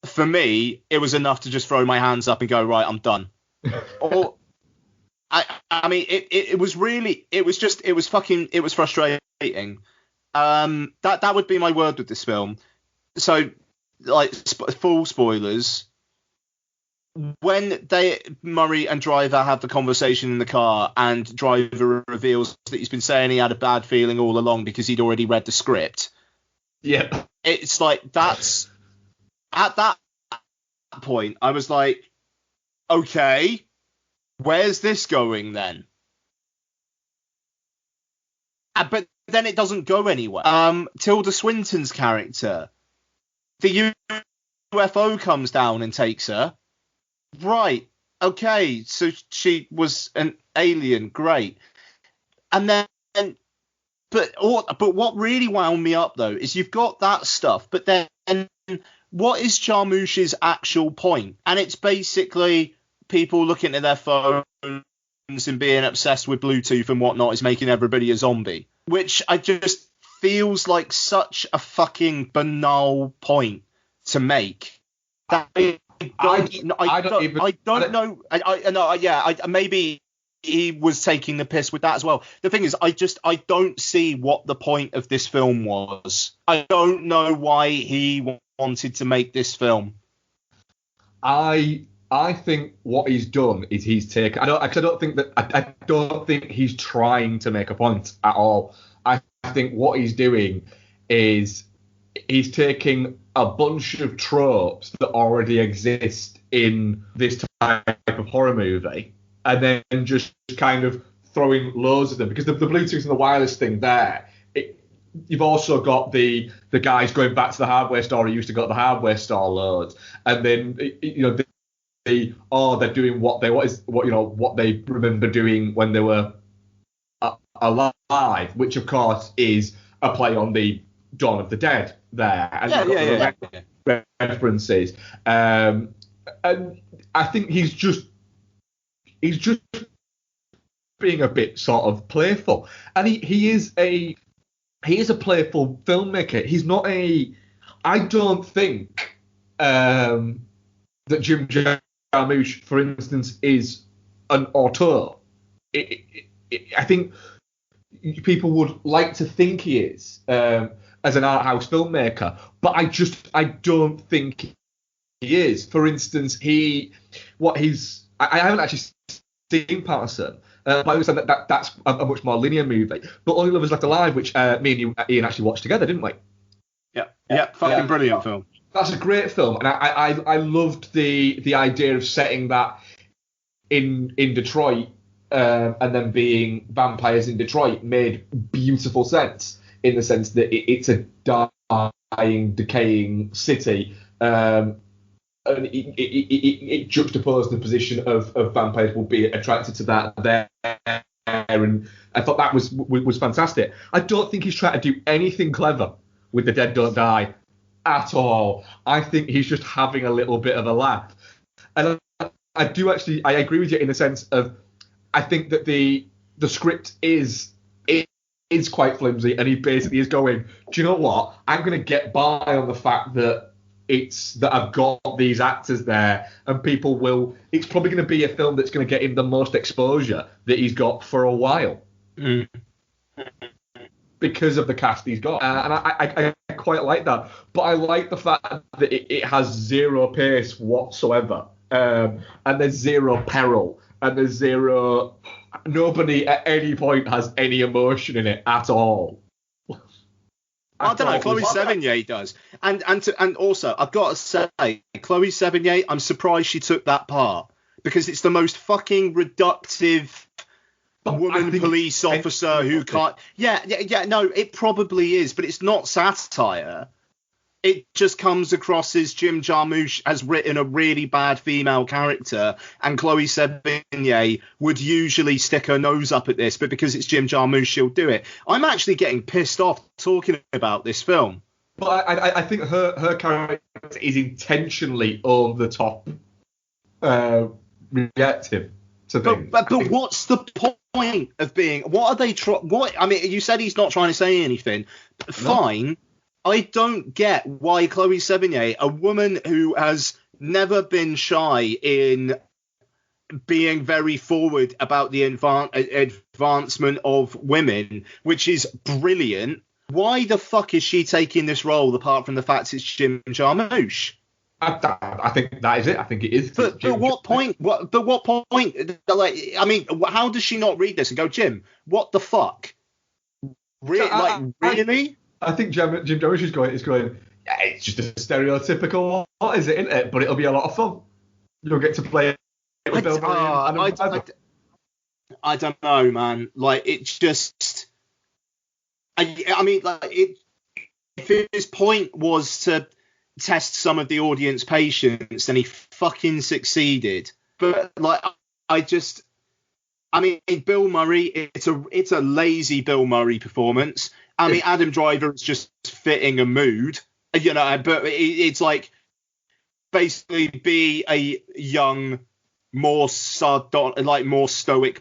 Speaker 2: for me, it was enough to just throw my hands up and go, right, I'm done. Or, I mean, it was frustrating. That would be my word with this film. So, like, full spoilers. When Murray and Driver have the conversation in the car, and Driver reveals that he's been saying he had a bad feeling all along because he'd already read the script.
Speaker 4: Yeah.
Speaker 2: It's like, that's at that point, I was like, okay, where's this going then? But then it doesn't go anywhere. Tilda Swinton's character, the UFO comes down and takes her. Right, okay, so she was an alien, great. And then, but what really wound me up though is you've got that stuff, but then what is Jarmusch's actual point? And it's basically people looking at their phones and being obsessed with Bluetooth and whatnot is making everybody a zombie, which I just feels like such a fucking banal point to make. Maybe he was taking the piss with that as well. The thing is, I don't see what the point of this film was. I don't know why he wanted to make this film.
Speaker 4: I think what he's done is he's taken. I don't think he's trying to make a point at all. I think what he's doing is he's taking a bunch of tropes that already exist in this type of horror movie, and then just kind of throwing loads of them, because the Bluetooth and the wireless thing there, you've also got the guys going back to the hardware store who used to go to the hardware store loads, and then they're doing what they remember doing when they were alive, which of course is a play on the Dawn of the Dead there, and references. And I think he's just being a bit sort of playful, and he is a playful filmmaker. He's not I don't think that Jim Jarmusch, for instance, is an auteur. I think people would like to think he is as an art house filmmaker, but I don't think he is. For instance, I haven't actually seen Patterson, but I understand that's a much more linear movie. But Only Lovers Left Alive, which me and you, Ian, actually watched together, didn't we?
Speaker 2: Fucking brilliant film.
Speaker 4: That's a great film, and I loved the idea of setting that in Detroit, and then being vampires in Detroit made beautiful sense, in the sense that it's a dying, decaying city, and it juxtaposed the position of vampires will be attracted to that there, and I thought that was fantastic. I don't think he's trying to do anything clever with The Dead Don't Die at all. I think he's just having a little bit of a laugh, and I agree with you in the sense of, I think that the script is quite flimsy, and he basically is going, do you know what? I'm going to get by on the fact that I've got these actors there, and people will. It's probably going to be a film that's going to get him the most exposure that he's got for a while, because of the cast he's got, and I quite like that. But I like the fact that it has zero pace whatsoever, and there's zero peril. And there's nobody at any point has any emotion in it at all.
Speaker 2: I don't know, Chloe Sevigny does. And also, I've got to say, Chloe Sevigny, I'm surprised she took that part, because it's the most fucking reductive woman police officer who can't... Yeah, no, it probably is, but it's not satire. it just comes across as Jim Jarmusch has written a really bad female character, and Chloe Sevigny would usually stick her nose up at this, but because it's Jim Jarmusch, she'll do it. I'm actually getting pissed off talking about this film.
Speaker 4: But I think her character is intentionally over the top reactive to things.
Speaker 2: But what's the point of being? What are they what? I mean, you said he's not trying to say anything. Fine. No. I don't get why Chloe Sevigny, a woman who has never been shy in being very forward about the advancement of women, which is brilliant. Why the fuck is she taking this role apart from the fact it's Jim Jarmusch?
Speaker 4: I think that is it. I think it is.
Speaker 2: But what point? But what point? Like, I mean, how does she not read this and go, Jim, what the fuck? Really?
Speaker 4: I think Jim Jarmusch is going. Yeah, it's just a stereotypical. What is it? Isn't it? But it'll be a lot of fun. You'll get to play it with Bill Murray.
Speaker 2: I don't know, man. Like, it's just. I mean, like, if his point was to test some of the audience patience, then he fucking succeeded. But like, I mean, Bill Murray, it's a lazy Bill Murray performance. I mean, Adam Driver is just fitting a mood, you know, but it's like basically be a young, more stoic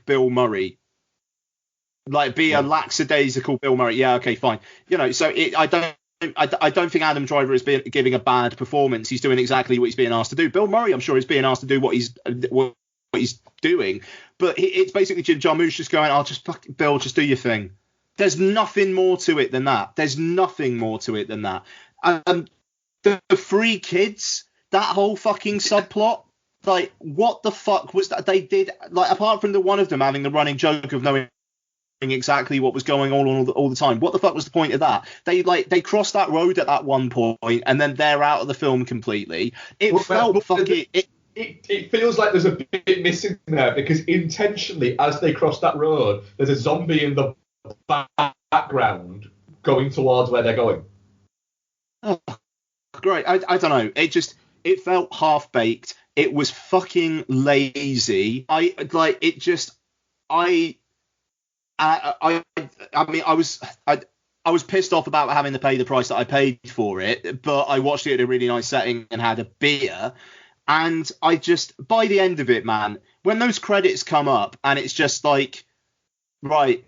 Speaker 2: Bill Murray. Like, be a lackadaisical Bill Murray. Yeah, okay, fine. You know, so I don't think Adam Driver is giving a bad performance. He's doing exactly what he's being asked to do. Bill Murray, I'm sure, is being asked to do what he's doing. But it's basically Jim Jarmusch just going, "I'll just Bill, just do your thing." There's nothing more to it than that. The three kids, that whole fucking subplot, like, what the fuck was that they did? Like, apart from the one of them having the running joke of knowing exactly what was going on all the time, what the fuck was the point of that? They crossed that road at that one point, and then they're out of the film completely. It
Speaker 4: feels like there's a bit missing there, because intentionally, as they cross that road, there's a zombie in the background going towards where they're going.
Speaker 2: Oh, great. I don't know. It felt half baked. It was fucking lazy. I mean, I was pissed off about having to pay the price that I paid for it, but I watched it in a really nice setting and had a beer. And by the end of it, man, when those credits come up and it's just like, right,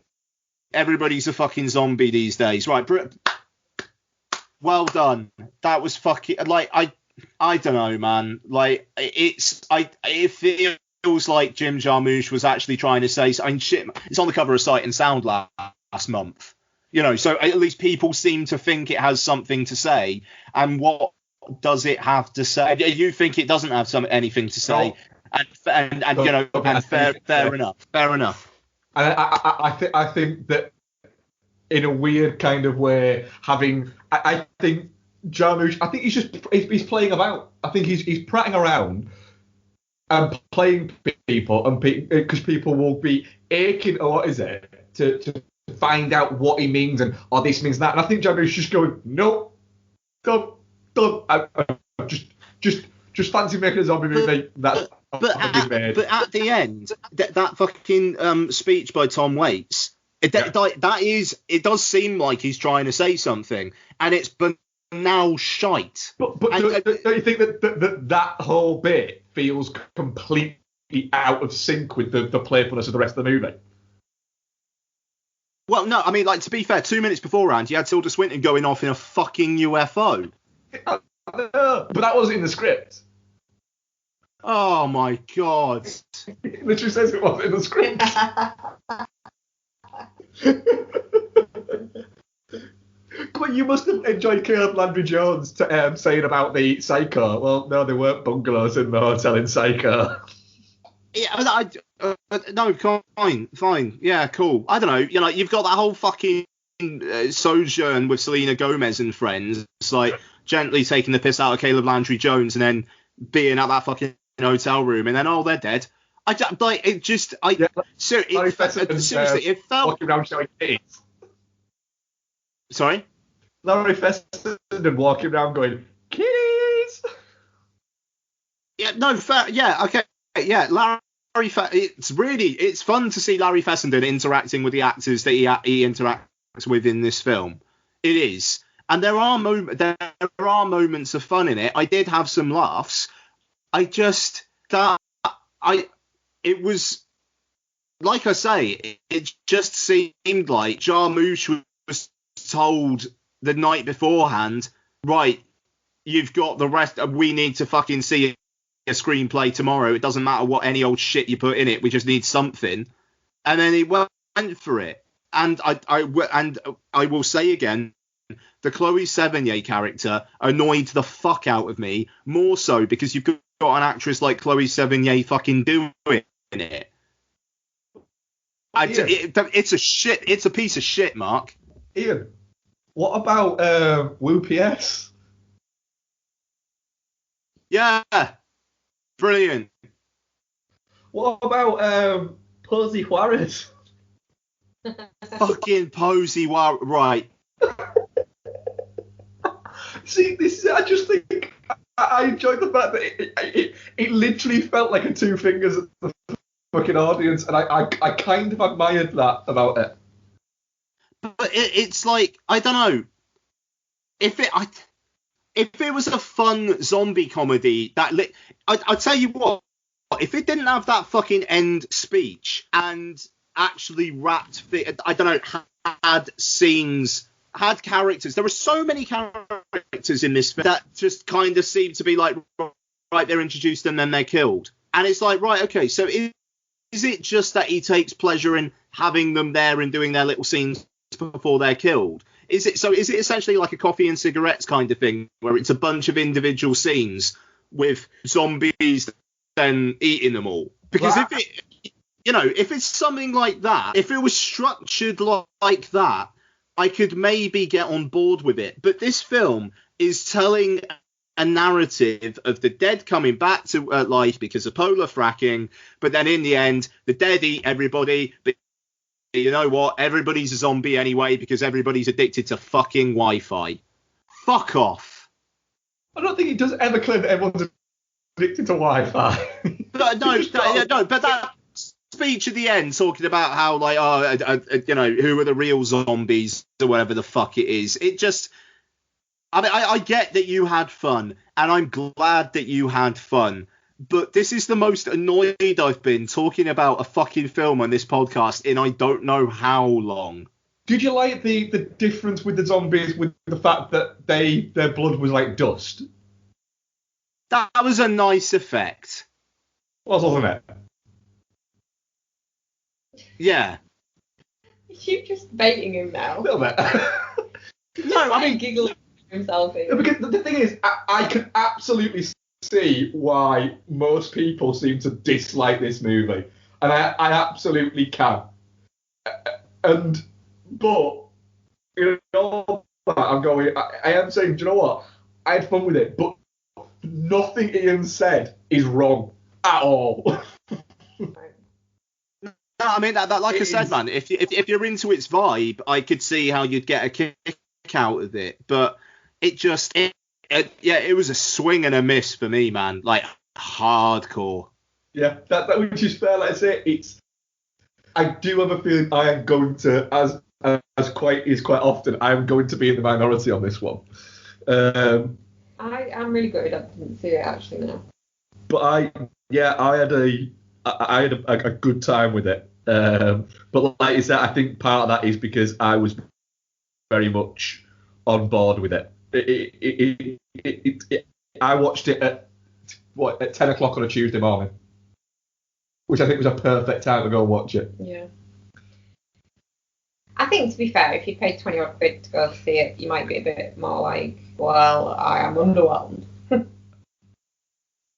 Speaker 2: everybody's a fucking zombie these days, right? Well done. That was fucking, like, I don't know, man. Like, it feels like Jim Jarmusch was actually trying to say, I mean, shit, it's on the cover of Sight and Sound last month, you know, so at least people seem to think it has something to say. And what does it have to say? You think it doesn't have anything to say? No. And you know, and fair enough.
Speaker 4: And I think that in a weird kind of way, I think Jarmusch, I think he's playing about. I think he's prattling around and playing people, and because people will be aching, or what is it, to find out what he means, and this means that. And I think Jarmusch is just going, nope, don't. Just fancy making a zombie movie. But
Speaker 2: at the end, that fucking speech by Tom Waits, it does seem like he's trying to say something, and it's banal shite.
Speaker 4: But don't you think that whole bit feels completely out of sync with the playfulness of the rest of the movie?
Speaker 2: Well, no, I mean, like, to be fair, 2 minutes beforehand, you had Tilda Swinton going off in a fucking UFO.
Speaker 4: But that wasn't in the script.
Speaker 2: Oh my god!
Speaker 4: It literally says it wasn't in the script. But you must have enjoyed Caleb Landry Jones saying about the Psycho. Well, no, there weren't bungalows in the hotel in Psycho.
Speaker 2: Yeah, no, fine, yeah, cool. I don't know, you know, you've got that whole fucking sojourn with Selena Gomez and friends. It's like gently taking the piss out of Caleb Landry Jones, and then being at that fucking hotel room, and then they're dead.
Speaker 4: Seriously,
Speaker 2: it felt.
Speaker 4: Sorry. Larry Fessenden walking around going, "Kitties."
Speaker 2: Yeah, no, fair. Yeah, okay, yeah. It's fun to see Larry Fessenden interacting with the actors that he interacts with in this film. It is, and there are moments of fun in it. I did have some laughs. It was like I say, it just seemed like Jarmusch was told the night beforehand, right, you've got the rest, we need to fucking see a screenplay tomorrow. It doesn't matter what any old shit you put in it, we just need something. And then he went for it. And I will say again, the Chloe Sevigny character annoyed the fuck out of me, more so because you've got an actress like Chloe Sevigny fucking doing it. It's a piece of shit, Mark.
Speaker 4: Ian, what about Wu PS?
Speaker 2: Yeah, brilliant.
Speaker 4: What about Posey Juarez?
Speaker 2: Fucking Posey Juarez, right.
Speaker 4: See, I just think I enjoyed the fact that it literally felt like a two fingers at the fucking audience, and I kind of admired that about it.
Speaker 2: But it's like, I don't know, if it was a fun zombie comedy, I tell you what, if it didn't have that fucking end speech and actually I don't know, had scenes, had characters, there were so many characters in this film that just kind of seemed to be like, right, they're introduced and then they're killed. And it's like, right, okay, so is it just that he takes pleasure in having them there and doing their little scenes before they're killed? Is it essentially like a coffee and cigarettes kind of thing, where it's a bunch of individual scenes with zombies then eating them all? Because if it's something like that, if it was structured like that, I could maybe get on board with it. But this film is telling a narrative of the dead coming back to life because of polar fracking, but then in the end, the dead eat everybody. But you know what? Everybody's a zombie anyway because everybody's addicted to fucking Wi-Fi. Fuck off.
Speaker 4: I don't think he does ever claim that everyone's addicted to Wi-Fi.
Speaker 2: But but that speech at the end talking about how, like, who are the real zombies or whatever the fuck it is. It just, I mean, I get that you had fun, and I'm glad that you had fun. But this is the most annoyed I've been talking about a fucking film on this podcast in I don't know how long.
Speaker 4: Did you like the difference with the zombies, with the fact that their blood was like dust?
Speaker 2: That was a nice effect.
Speaker 4: Wasn't it?
Speaker 2: Yeah.
Speaker 3: You're just baiting him now.
Speaker 4: A little bit.
Speaker 3: No, I mean giggling himself in.
Speaker 4: Because the thing is, I can absolutely see why most people seem to dislike this movie, and I absolutely can. But you know, I'm going. I am saying, do you know what? I had fun with it, but nothing Ian said is wrong at all.
Speaker 2: No, I mean that like I said, man. If you're into its vibe, I could see how you'd get a kick out of it. But it was a swing and a miss for me, man. Like hardcore.
Speaker 4: Yeah, that which is fair. Like I say, I do have a feeling I am going to, as quite often, I am going to be in the minority on this one.
Speaker 3: I am really good. I didn't see it actually now.
Speaker 4: But I had a good time with it. But like you said, I think part of that is because I was very much on board with it. I watched it at 10 o'clock on a Tuesday morning, which I think was a perfect time to go and watch it.
Speaker 3: Yeah. I think, to be fair, if you paid 20 odd quid to go see it, you might be a bit more like, well, I am underwhelmed.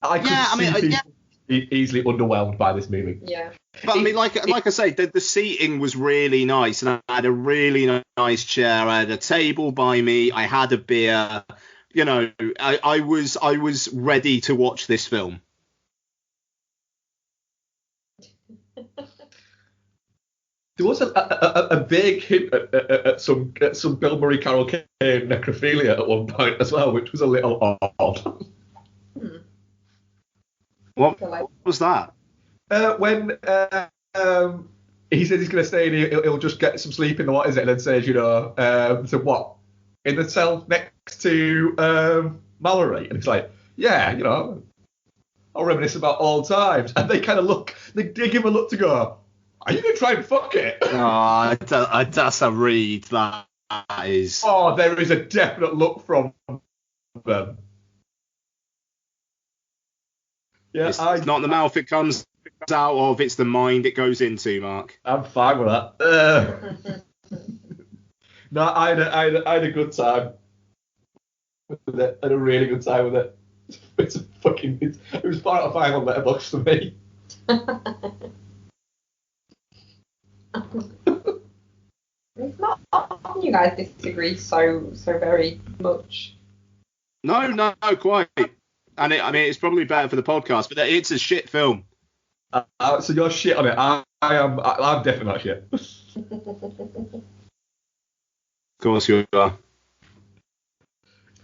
Speaker 4: I could see people easily underwhelmed by this movie.
Speaker 3: Yeah.
Speaker 2: But I mean, like I say, the seating was really nice, and I had a really nice chair. I had a table by me. I had a beer. You know, I was ready to watch this film.
Speaker 4: There was a big hint at some Bill Murray, Carol Kane necrophilia at one point as well, which was a little odd.
Speaker 2: What was that?
Speaker 4: When he says he's going to stay and he'll just get some sleep in the, what is it, and then says, so what? In the cell next to Mallory? And he's like, yeah, I'll reminisce about old times. And they kind of look, they give him a look to go, are you going to try and fuck it?
Speaker 2: Oh, that's a read. That is.
Speaker 4: Oh, there is a definite look from them. Yeah,
Speaker 2: It's not the mouth it comes out of, it's the mind it goes into, Mark.
Speaker 4: I'm fine with that. No, I had a good time with it. I had a really good time with it. It was 4 out of 5 on Letterboxd for me.
Speaker 3: It's not often you guys disagree so very much.
Speaker 2: No, quite. And it's probably better for the podcast, but it's a shit film.
Speaker 4: So you're shit on it. I'm definitely not shit.
Speaker 2: Of course you are.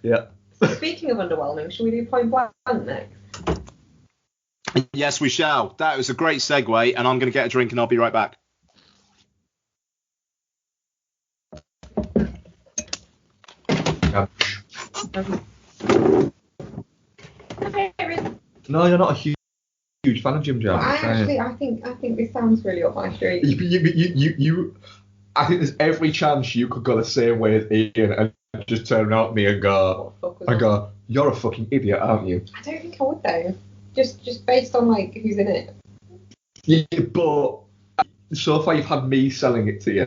Speaker 4: Yeah.
Speaker 3: Speaking of underwhelming, shall we do Point Blank next?
Speaker 2: Yes, we shall. That was a great segue, and I'm going to get a drink and I'll be right back.
Speaker 4: No, you're not a huge fan of Jim Jam.
Speaker 3: I think this sounds really up my street.
Speaker 4: I think there's every chance you could go the same way as Ian and just turn around at me and go, you're a fucking idiot, aren't you?
Speaker 3: I don't think I would though. Just based on like who's in it.
Speaker 4: Yeah, but so far you've had me selling it to you.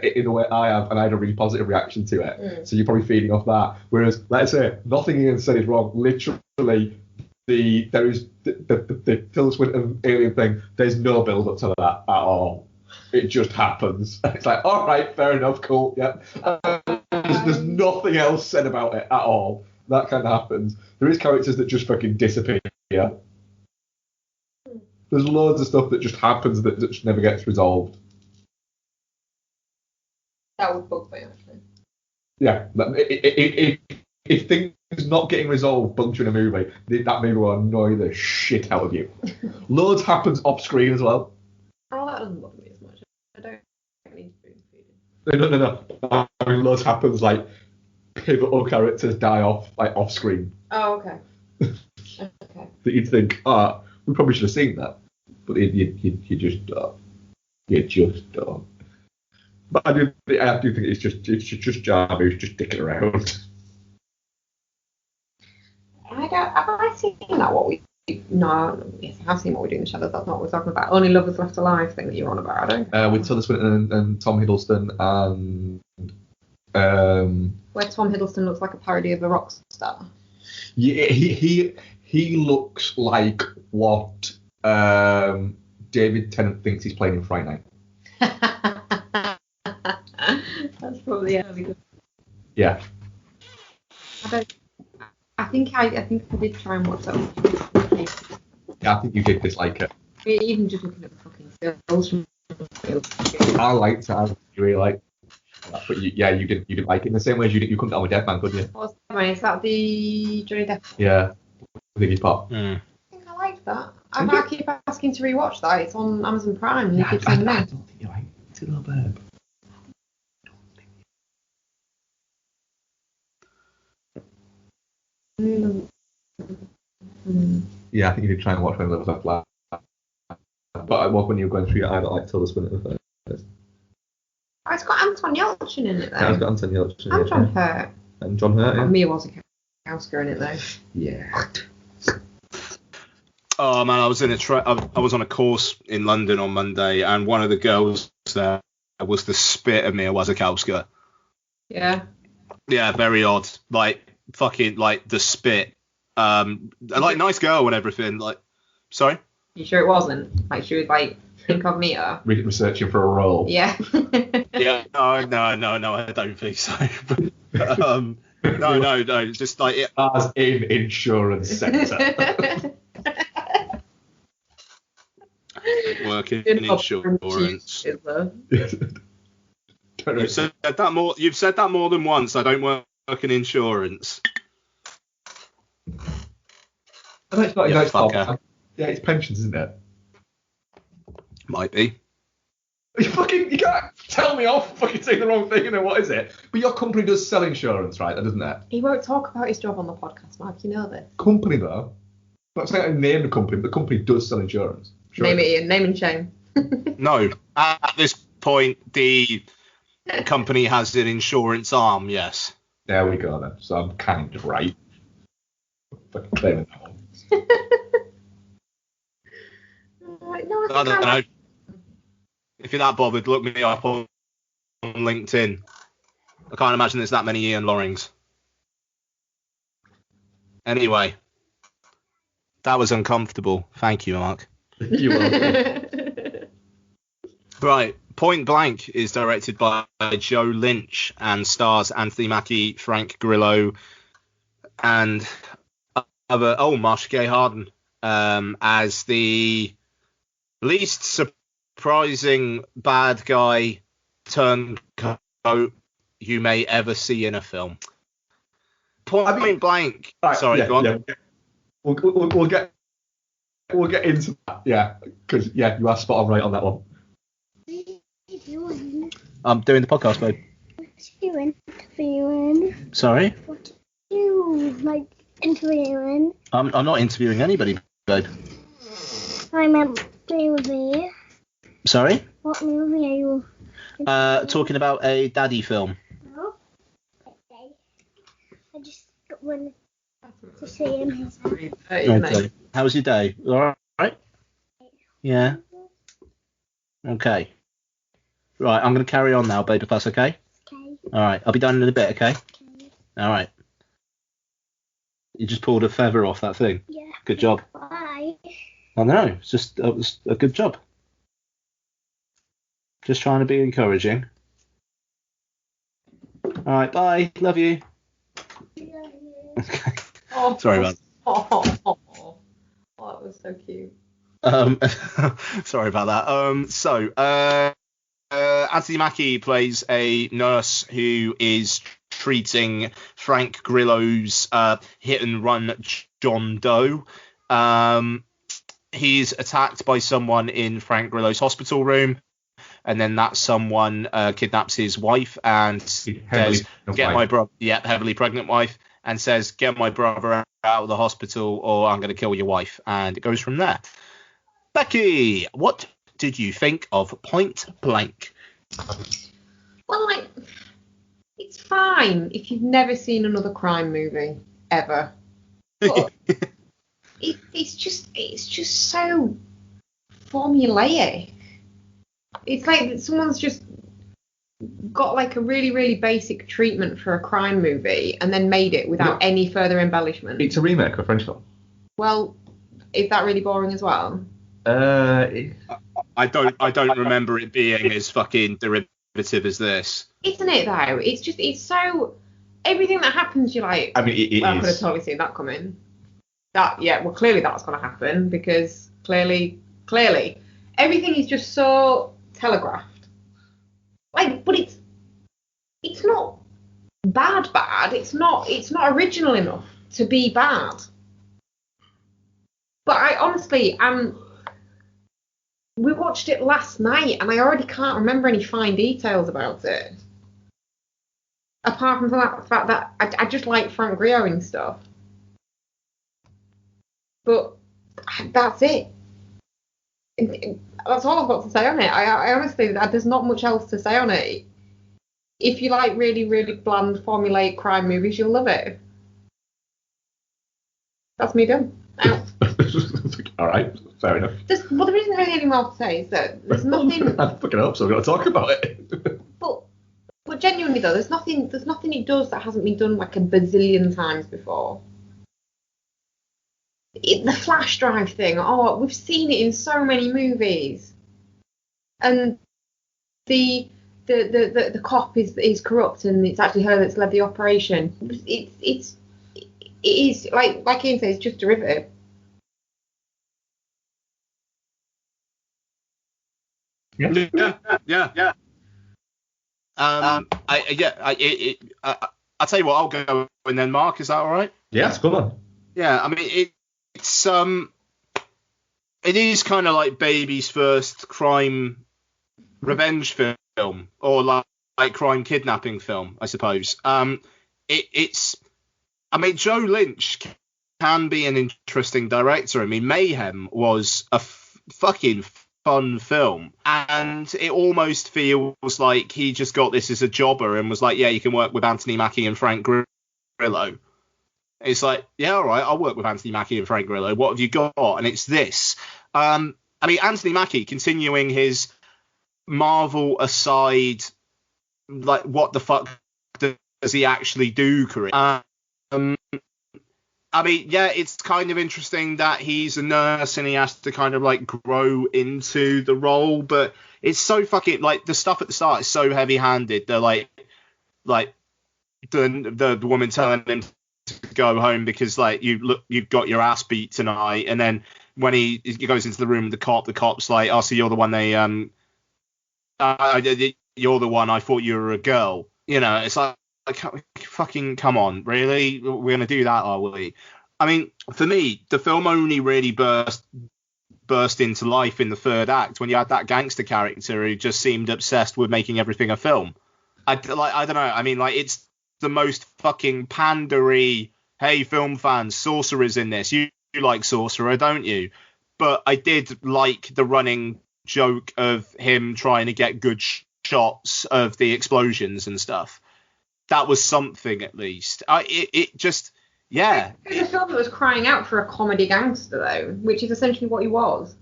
Speaker 4: In the way I have, and I had a really positive reaction to it. So you're probably feeding off that. Whereas, let's say, nothing Ian said is wrong. Literally, there is the Tilda Swinton alien thing. There's no build up to that at all. It just happens. It's like, all right, fair enough, cool, yeah. There's nothing else said about it at all. That kind of happens. There is characters that just fucking disappear. There's loads of stuff that just happens that just never gets resolved.
Speaker 3: That would bug me, actually.
Speaker 4: Yeah, if things not getting resolved bunch in a movie, that movie will annoy the shit out of you. Loads happens off screen as well.
Speaker 3: Oh, that doesn't bother me as much. I don't need to be feeding.
Speaker 4: No. I mean, loads happens like pivotal characters die off like off screen.
Speaker 3: Oh, okay. Okay.
Speaker 4: That you'd think, we probably should have seen that, but you just don't. You just don't. But I do think it's just Jar who's just dicking around.
Speaker 3: Have I seen that? No, yes, I have seen What We Do in the Shadows. That's not what we're talking about. Only Lovers Left Alive thing that you're on about, I don't.
Speaker 4: With Tilda Swinton and Tom Hiddleston and
Speaker 3: where Tom Hiddleston looks like a parody of a rock star.
Speaker 4: Yeah, he looks like what David Tennant thinks he's playing in Fright Night.
Speaker 3: That's probably good.
Speaker 4: Yeah.
Speaker 3: I think I did try and watch that.
Speaker 4: Yeah, I think you did dislike it.
Speaker 3: Even just looking at the fucking stills.
Speaker 4: I liked it. I really liked it. But you didn't like it in the same way as you couldn't tell with Dead Man, could you?
Speaker 3: What's that one? Is that the Johnny Depp?
Speaker 4: Yeah. Iggy Pop.
Speaker 3: I think I liked that. I keep asking to rewatch that. It's on Amazon Prime. And you keep saying no.
Speaker 4: I don't think you liked it, little babe. Yeah, I think you did try and watch When Lovers Left Alive. But when you were going through it, I don't like Tilda Swinton first.
Speaker 3: It's got Anton Yelchin in it though.
Speaker 4: Yeah, it's got Anton Yelchin.
Speaker 3: And John Hurt.
Speaker 4: And John Hurt, yeah.
Speaker 3: Mia Wasikowska in it though.
Speaker 4: Yeah.
Speaker 2: Oh man, I was on a course in London on Monday, and one of the girls there was the spit of Mia Wasikowska.
Speaker 3: Yeah.
Speaker 2: Yeah, very odd. Like fucking like the spit. Like nice girl and everything. Like, sorry. You
Speaker 3: sure it wasn't? Like she was like incognito.
Speaker 4: Researching for a role.
Speaker 3: Yeah.
Speaker 2: Yeah. No, I don't think so. No. Just like it.
Speaker 4: As in insurance sector.
Speaker 2: don't work in insurance. You've said that more than once. I don't work in insurance.
Speaker 4: I know it's not.
Speaker 2: Yeah,
Speaker 4: Fucker. Yeah, it's pensions, isn't it?
Speaker 2: Might be.
Speaker 4: You can't tell me off fucking saying the wrong thing, what is it? But your company does sell insurance, right? Doesn't it?
Speaker 3: He won't talk about his job on the podcast, Mark. You know this.
Speaker 4: Company, though. I'm not saying I name the company, but the company does sell insurance. Sure.
Speaker 3: Name it, Ian. Name and shame.
Speaker 2: No. At this point, the company has an insurance arm, yes.
Speaker 4: There we go, then. So I'm kind of right. Fucking claiming that one.
Speaker 3: No,
Speaker 2: I don't know. If you're that bothered, look me up on LinkedIn. I can't imagine there's that many Ian Lorings. Anyway, that was uncomfortable. Thank you, Mark.
Speaker 4: You're welcome.
Speaker 2: Right, Point Blank is directed by Joe Lynch and stars Anthony Mackie, Frank Grillo, and Marcia Gay Harden as the least surprising bad guy turncoat you may ever see in a film. Point Blank.
Speaker 4: Right,
Speaker 2: Sorry,
Speaker 4: yeah,
Speaker 2: go on.
Speaker 4: Yeah. We'll get into that. Yeah, because you are spot on right on that one.
Speaker 8: What are you doing?
Speaker 2: I'm doing the podcast, babe.
Speaker 8: What are you interviewing?
Speaker 2: Sorry?
Speaker 8: What are you, interviewing?
Speaker 2: I'm not interviewing anybody, babe.
Speaker 8: I meant movie.
Speaker 2: Sorry?
Speaker 8: What movie are you
Speaker 2: Talking about a daddy film.
Speaker 8: Oh, okay. I just wanted to see him.
Speaker 2: Okay. How was your day? All right? Yeah. Okay. Right, I'm going to carry on now, babe, if that's okay?
Speaker 8: Okay.
Speaker 2: All right, I'll be done in a bit, okay?
Speaker 8: Okay.
Speaker 2: All right. You just pulled a feather off that thing.
Speaker 8: Yeah.
Speaker 2: Good job.
Speaker 8: Bye.
Speaker 2: I know, it was a good job. Just trying to be encouraging. All right, bye. Love you. Okay.
Speaker 3: Oh,
Speaker 2: Sorry about
Speaker 3: that. Oh, that was so cute.
Speaker 2: Sorry about that. Anthony Mackie plays a nurse who is treating Frank Grillo's hit and run John Doe. He's attacked by someone in Frank Grillo's hospital room, and then that someone kidnaps his wife and says, heavily pregnant wife, and says, get my brother out of the hospital or I'm going to kill your wife. And it goes from there. Becky, what did you think of Point Blank?
Speaker 3: Well, it's fine if you've never seen another crime movie ever. But it's just so formulaic. It's like someone's just got a really, really basic treatment for a crime movie and then made it without any further embellishment.
Speaker 4: It's a remake of a French film.
Speaker 3: Well, is that really boring as well?
Speaker 2: I don't remember it being as fucking derivative as this.
Speaker 3: Isn't it though? It's so everything that happens you're like,
Speaker 4: I mean, it
Speaker 3: I
Speaker 4: is.
Speaker 3: could have totally seen that coming. Clearly that's going to happen because clearly everything is just so telegraphed. But it's not bad. It's not original enough to be bad. But I honestly we watched it last night and I already can't remember any fine details about it. Apart from the fact that I just like Frank Grillo and stuff. But that's it. That's all I've got to say on it. I honestly, there's not much else to say on it. If you like really, really bland, formulaic crime movies, you'll love it. That's me done. Out.
Speaker 4: All right, fair enough.
Speaker 3: There isn't really any more to say, is there? There's nothing.
Speaker 4: I fucking hope so. I've got to talk about it.
Speaker 3: But genuinely though, there's nothing it does that hasn't been done a bazillion times before. The flash drive thing, we've seen it in so many movies. And the cop is corrupt and it's actually her that's led the operation. It is like Ian says, it's just derivative.
Speaker 2: Yeah. I'll tell you what, I'll go and then Mark, is that all right?
Speaker 4: Yeah, it's good on.
Speaker 2: Yeah, I mean it is kind of like Baby's first crime revenge film, or like crime kidnapping film, I suppose. It's I mean, Joe Lynch can be an interesting director. I mean, Mayhem was a fucking fun film, and it almost feels like he just got this as a jobber and was like, yeah, you can work with Anthony Mackie and Frank Grillo. It's like, yeah, all right, I'll work with Anthony Mackie and Frank Grillo. What have you got? And it's this. I mean, Anthony Mackie continuing his Marvel aside, like, what the fuck does he actually do career? I mean, yeah, it's kind of interesting that he's a nurse and he has to kind of like grow into the role, but it's so fucking, like, the stuff at the start is so heavy-handed. They're like the woman telling him to go home because, like, you've got your ass beat tonight, and then when he goes into the room with the cop's like, oh, so you're the one you're the one, I thought you were a girl. You know, it's like fucking come on, really? We're gonna do that, are we? I mean, for me, the film only really burst into life in the third act when you had that gangster character who just seemed obsessed with making everything a film. I don't know. I mean, like, it's the most fucking pandery. Hey, film fans, Sorcerer's in this. You like Sorcerer, don't you? But I did like the running joke of him trying to get good shots of the explosions and stuff. That was something, at least. It just, yeah.
Speaker 3: It was a film that was crying out for a comedy gangster, though, which is essentially what he was.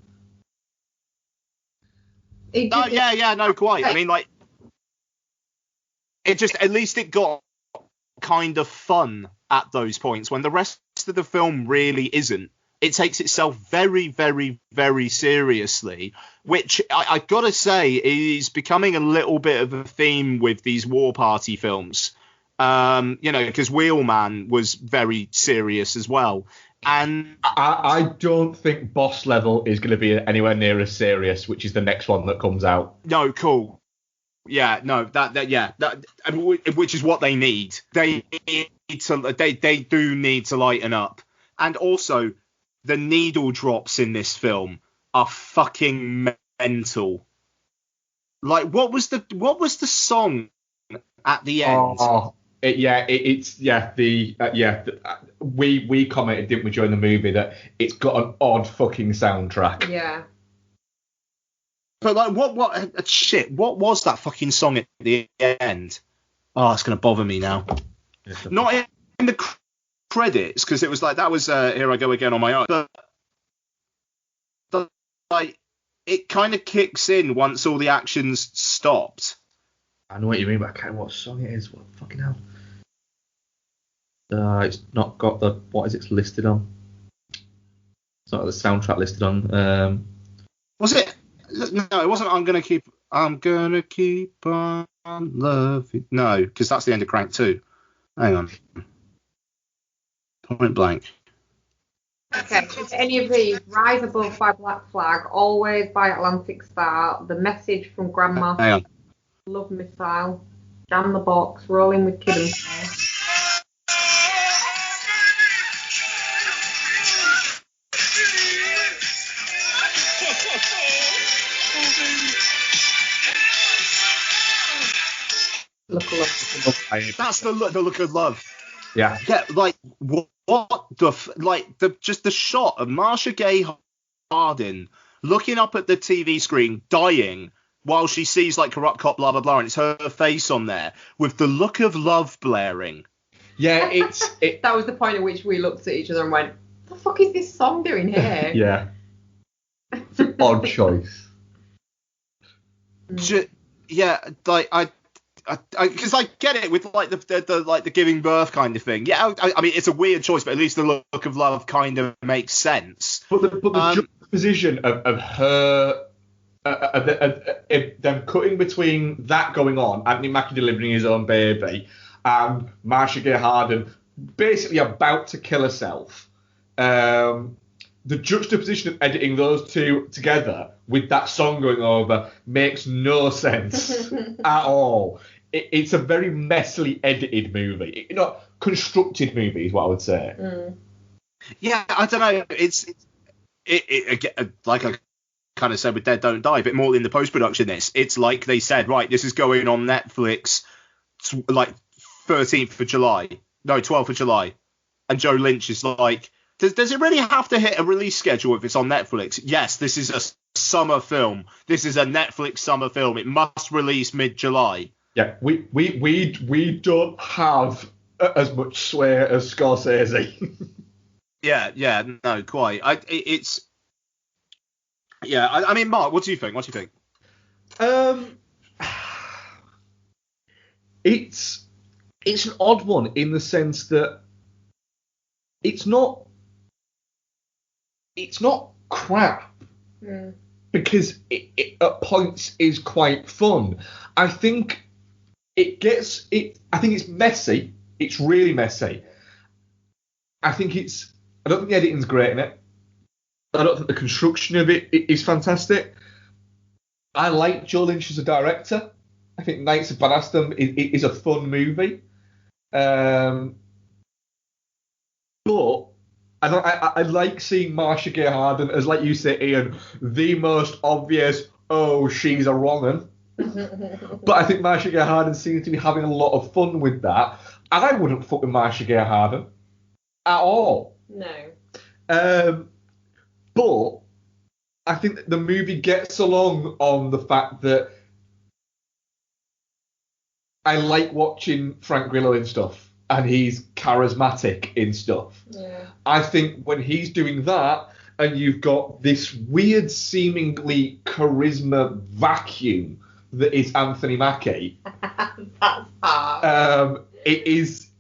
Speaker 2: No, quite. I mean, like, it just, at least it got kind of fun at those points when the rest of the film really isn't. It takes itself very, very, very seriously, which I gotta say is becoming a little bit of a theme with these war party films. Because Wheelman was very serious as well. And
Speaker 4: I don't think Boss Level is going to be anywhere near as serious, which is the next one that comes out.
Speaker 2: No, cool. Yeah, no, which is what they need. They do need to lighten up. And also, the needle drops in this film are fucking mental. Like, what was the song at the end? We commented, didn't we, during the movie, that it's got an odd fucking soundtrack.
Speaker 3: Yeah.
Speaker 2: But like, what was that fucking song at the end? Oh, it's gonna bother me now. Not in the credits, because it was like, that was Here I Go Again on My Own. But like, it kind of kicks in once all the action's stopped.
Speaker 4: I know what you mean, but I can't remember what song it is. What fucking hell? It's not got the, what is it listed on? It's not got the soundtrack listed on.
Speaker 2: Was it? No, it wasn't. I'm gonna keep on loving. No, because that's the end of Crank 2. Hang on. Point blank.
Speaker 3: Okay, any of these? Rise Above by Black Flag, Always by Atlantic Star, The Message from Grandma,
Speaker 2: Hang on.
Speaker 3: Love Missile, Jam the Box, Rolling with Kid and Play. Look of Love.
Speaker 2: That's the look of love.
Speaker 4: Yeah.
Speaker 2: Yeah, like, what the shot of Marcia Gay Harden looking up at the TV screen, dying, while she sees, like, Corrupt Cop, blah, blah, blah, and it's her face on there with the look of love blaring.
Speaker 4: Yeah,
Speaker 3: That was the point at which we looked at each other and went, what the fuck is this song doing here?
Speaker 4: Yeah. It's an odd choice.
Speaker 2: Yeah, like, because I get it with, like, the giving birth kind of thing. Yeah, I mean, it's a weird choice, but at least the look of love kind of makes sense.
Speaker 4: But the juxtaposition of her, them cutting between that going on, Anthony Mackie delivering his own baby, and Marcia Gay Harden basically about to kill herself, the juxtaposition of editing those two together with that song going over makes no sense at all. It's a very messily edited movie. Constructed movie is what I would say.
Speaker 2: Yeah, I don't know. It's like I kind of said with Dead Don't Die, but more in the post-production. It's like they said, right, this is going on Netflix, like 13th of July, no, 12th of July, and Joe Lynch is like, does it really have to hit a release schedule if it's on Netflix? Yes, this is a summer film. This is a Netflix summer film. It must release mid-July.
Speaker 4: Yeah, we don't have as much sway as Scorsese.
Speaker 2: Yeah, no, quite. I mean, Mark, what do you think?
Speaker 4: It's an odd one in the sense that it's not crap because it at points is quite fun. I think I think it's messy. It's really messy. I don't think the editing's great in it. I don't think the construction of it is fantastic. I like Joe Lynch as a director. I think Knights of Badassdom is a fun movie. But I like seeing Marcia Gay Harden as, like you say, Ian, the most obvious, oh, she's a wrong 'un. But I think Marcia Gay Harden seems to be having a lot of fun with that. I wouldn't fuck with Marcia Gay Harden at all.
Speaker 3: No.
Speaker 4: But I think that the movie gets along on the fact that I like watching Frank Grillo in stuff, and he's charismatic in stuff.
Speaker 3: Yeah.
Speaker 4: I think when he's doing that, and you've got this weird, seemingly charisma vacuum that is Anthony Mackie.
Speaker 3: That's hard.
Speaker 4: It is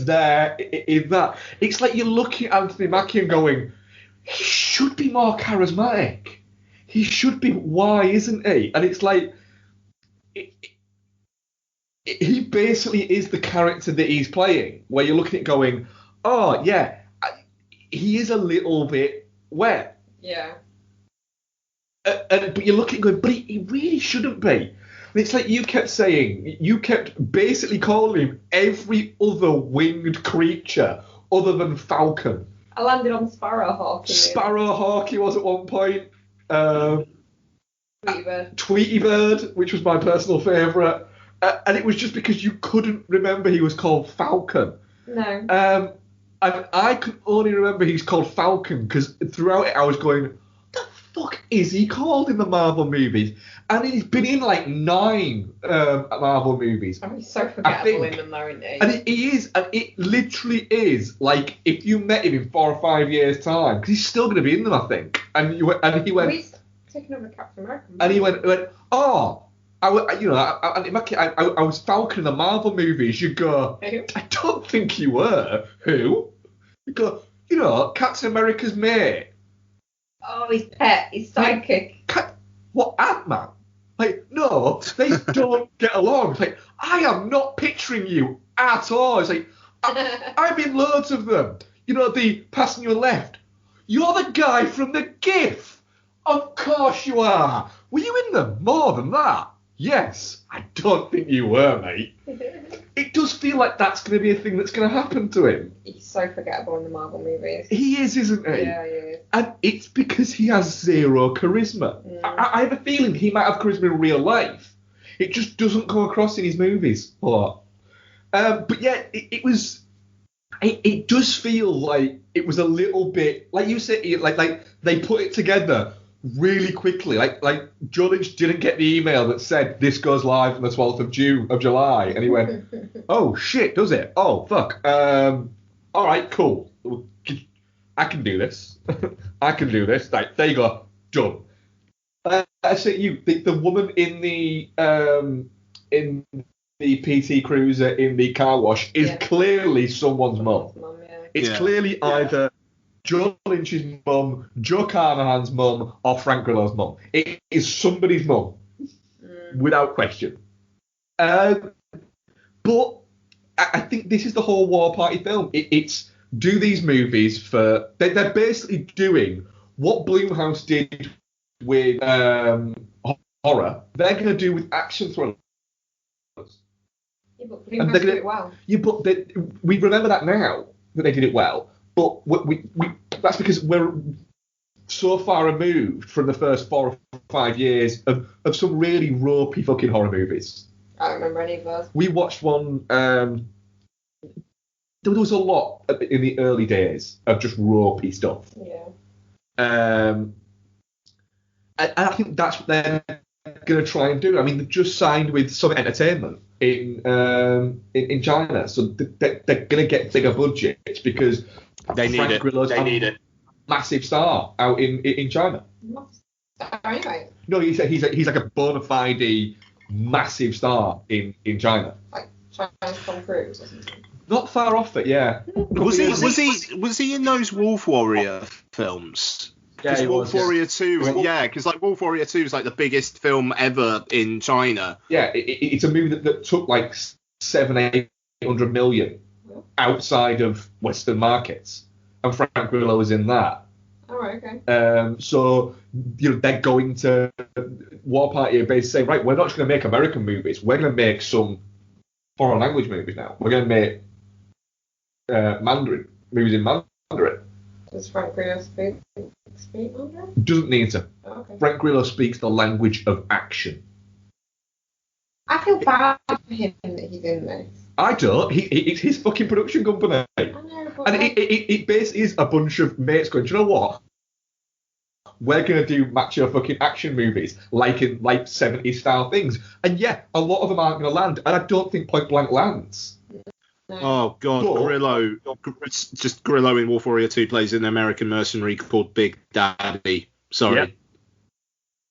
Speaker 4: there in that. It's like you're looking at Anthony Mackie and going, he should be more charismatic. He should be. Why isn't he? And it's like, he basically is the character that he's playing, where you're looking at it going, oh, yeah, he is a little bit wet.
Speaker 3: Yeah.
Speaker 4: But you're looking going, but he really shouldn't be. And it's like you kept basically calling him every other winged creature other than Falcon.
Speaker 3: I landed on Sparrowhawk.
Speaker 4: Sparrowhawk he was at one point.
Speaker 3: Tweety
Speaker 4: Tweety Bird, which was my personal favourite. And it was just because you couldn't remember he was called Falcon.
Speaker 3: No.
Speaker 4: And I could only remember he's called Falcon because throughout it I was going, the fuck is he called in the Marvel movies? And he's been in like 9 Marvel movies.
Speaker 3: Oh, he's so forgettable in them though, isn't he?
Speaker 4: And he is, and it literally is like if you met him in 4 or 5 years' time, because he's still going to be in them, I think. And he went.
Speaker 3: He's taking over Captain America.
Speaker 4: And he went, oh, I was Falcon in the Marvel movies. You go,
Speaker 3: Who?
Speaker 4: I don't think you were. Who? You go, Captain America's mate.
Speaker 3: Oh, his pet, his sidekick.
Speaker 4: What, Ant-Man? Like, no, they don't get along. It's like, I am not picturing you at all. It's like, I'm in loads of them. The passing you left. You're the guy from the GIF. Of course you are. Were you in them more than that? Yes. I don't think you were, mate. It does feel like that's going to be a thing that's going to happen to him.
Speaker 3: He's so forgettable in the Marvel movies.
Speaker 4: He is, isn't he?
Speaker 3: Yeah, he is.
Speaker 4: And it's because he has zero charisma. I have a feeling he might have charisma in real life. It just doesn't come across in his movies a lot. But yeah, it does feel like it was a little bit, like you said, like they put it together really quickly. Like Joe Lynch didn't get the email that said this goes live on the 12th of July, and he went, oh shit, does it? Oh fuck. All right, cool. I can do this. I can do this. Like, there you go, done. I say the woman in the PT Cruiser in the car wash is clearly someone's mum.
Speaker 3: Yeah.
Speaker 4: It's clearly either Joe Lynch's mum, Joe Carnahan's mum, or Frank Grillo's mum. It is somebody's mum, without question. But I think this is the whole War Party film. It's do these movies for... They're basically doing what Blumhouse did with horror. They're going to do with action thrillers.
Speaker 3: Yeah, but Blumhouse did it well.
Speaker 4: Yeah, but we remember that now, that they did it well. But we that's because we're so far removed from the first 4 or 5 years of some really ropey fucking horror movies.
Speaker 3: I don't remember any of those.
Speaker 4: We watched one... there was a lot in the early days of just ropey stuff.
Speaker 3: Yeah.
Speaker 4: And I think that's what they're going to try and do. I mean, they've just signed with Summit Entertainment in China, so they're going to get bigger budgets because
Speaker 2: they need it. They need it.
Speaker 4: Massive star out in China.
Speaker 3: Anyway.
Speaker 4: No, he's like a bona fide massive star in China.
Speaker 3: Like China's Tom Cruise or something.
Speaker 4: Not far off it, yeah.
Speaker 2: Was he in those Wolf Warrior films?
Speaker 4: Yeah, he
Speaker 2: Wolf
Speaker 4: was,
Speaker 2: Warrior 2, yeah, because like Wolf Warrior 2 is like the biggest film ever in China.
Speaker 4: Yeah, it's a movie that took like 700-800 million outside of Western markets, and Frank Grillo was in that.
Speaker 3: Oh, okay.
Speaker 4: So they're going to War Party are basically saying, right, we're not just going to make American movies, we're going to make some foreign language movies now. We're going to make Mandarin movies in Mandarin.
Speaker 3: Does Frank Grillo speak Mandarin?
Speaker 4: Doesn't need to.
Speaker 3: Oh, okay.
Speaker 4: Frank Grillo speaks the language of action.
Speaker 3: I feel bad for him that he's in this.
Speaker 4: I don't. It's his fucking production company.
Speaker 3: I know, but
Speaker 4: And it basically is a bunch of mates going, do you know what? We're going to do macho fucking action movies, like in 70s style things. And yeah, a lot of them aren't going to land. And I don't think Point Blank lands.
Speaker 3: No.
Speaker 2: Oh, God,
Speaker 4: But-
Speaker 2: Grillo. Just Grillo in Wolf Warrior 2 plays an American mercenary called Big Daddy. Sorry.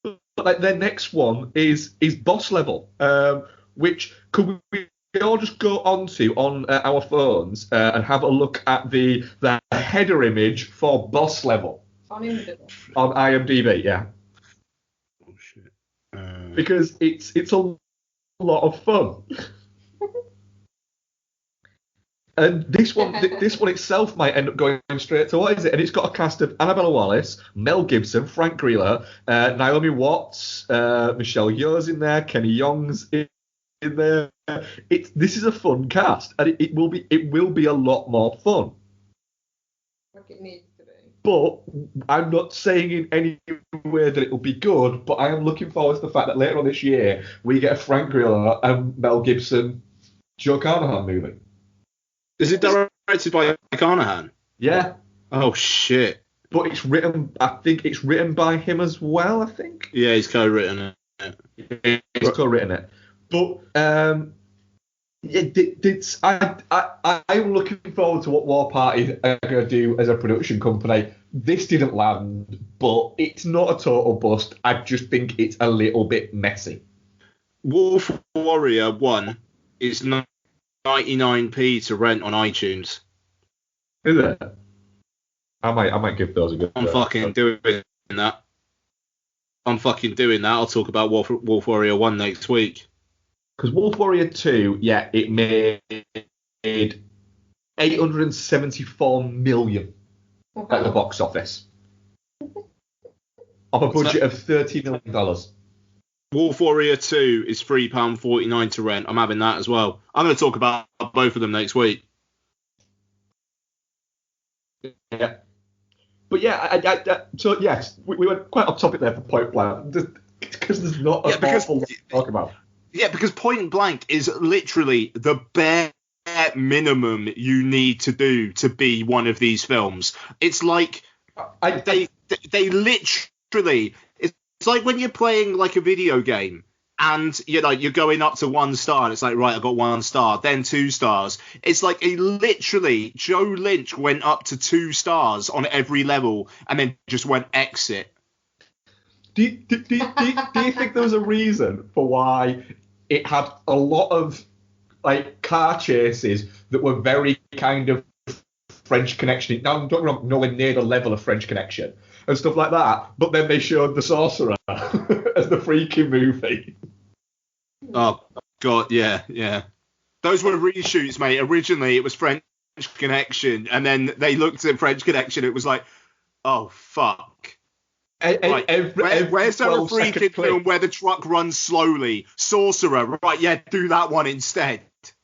Speaker 4: Yeah. But like, their next one is Boss Level, which could we all just go onto on our phones and have a look at the header image for Boss Level
Speaker 3: On IMDb.
Speaker 4: on IMDb, yeah.
Speaker 2: Oh, shit.
Speaker 4: Because it's a lot of fun. And this one itself might end up going straight to what is it? And it's got a cast of Annabella Wallace, Mel Gibson, Frank Grillo, Naomi Watts, Michelle Yeoh's in there, Kenny Young's in there. This is a fun cast, and it will be a lot more fun.
Speaker 3: Like it needs to be.
Speaker 4: But I'm not saying in any way that it will be good, but I am looking forward to the fact that later on this year we get a Frank Grillo and Mel Gibson Joe Carnahan movie.
Speaker 2: Is it directed by Carnahan?
Speaker 4: Yeah.
Speaker 2: Oh, shit.
Speaker 4: But I think it's written by him as well, I think.
Speaker 2: Yeah, he's co-written it.
Speaker 4: He's co-written it. But I'm looking forward to what War Party are going to do as a production company. This didn't land, but it's not a total bust. I just think it's a little bit messy.
Speaker 2: Wolf Warrior 1 is 99p to rent on iTunes.
Speaker 4: Is it? I might give those a go.
Speaker 2: I'm fucking doing that. I'll talk about Wolf Warrior 1 next week.
Speaker 4: Because Wolf Warrior 2, yeah, it made 874 million at the box office. Of a budget of $30 million.
Speaker 2: Wolf Warrior 2 is £3.49 to rent. I'm having that as well. I'm going to talk about both of them next week.
Speaker 4: Yeah. But yeah, so yes, we went quite off topic there for Point Blank. Because there's not an awful lot to talk about.
Speaker 2: Yeah, because Point Blank is literally the bare minimum you need to do to be one of these films. It's like they literally... It's like when you're playing like a video game and you're going up to 1 star and it's like, right, I got 1 star, then 2 stars. It's like literally Joe Lynch went up to 2 stars on every level and then just went exit.
Speaker 4: Do you think there was a reason for why it had a lot of like car chases that were very kind of French Connection? Now, don't get me wrong, nowhere near the level of French Connection and stuff like that, but then they showed The Sorcerer as the freaking movie.
Speaker 2: Oh, God, yeah. Those were reshoots, mate. Originally, it was French Connection, and then they looked at French Connection. It was like, oh fuck. Right. Where's there a free kid film where the truck runs slowly? Sorcerer, right? Yeah, do that one instead.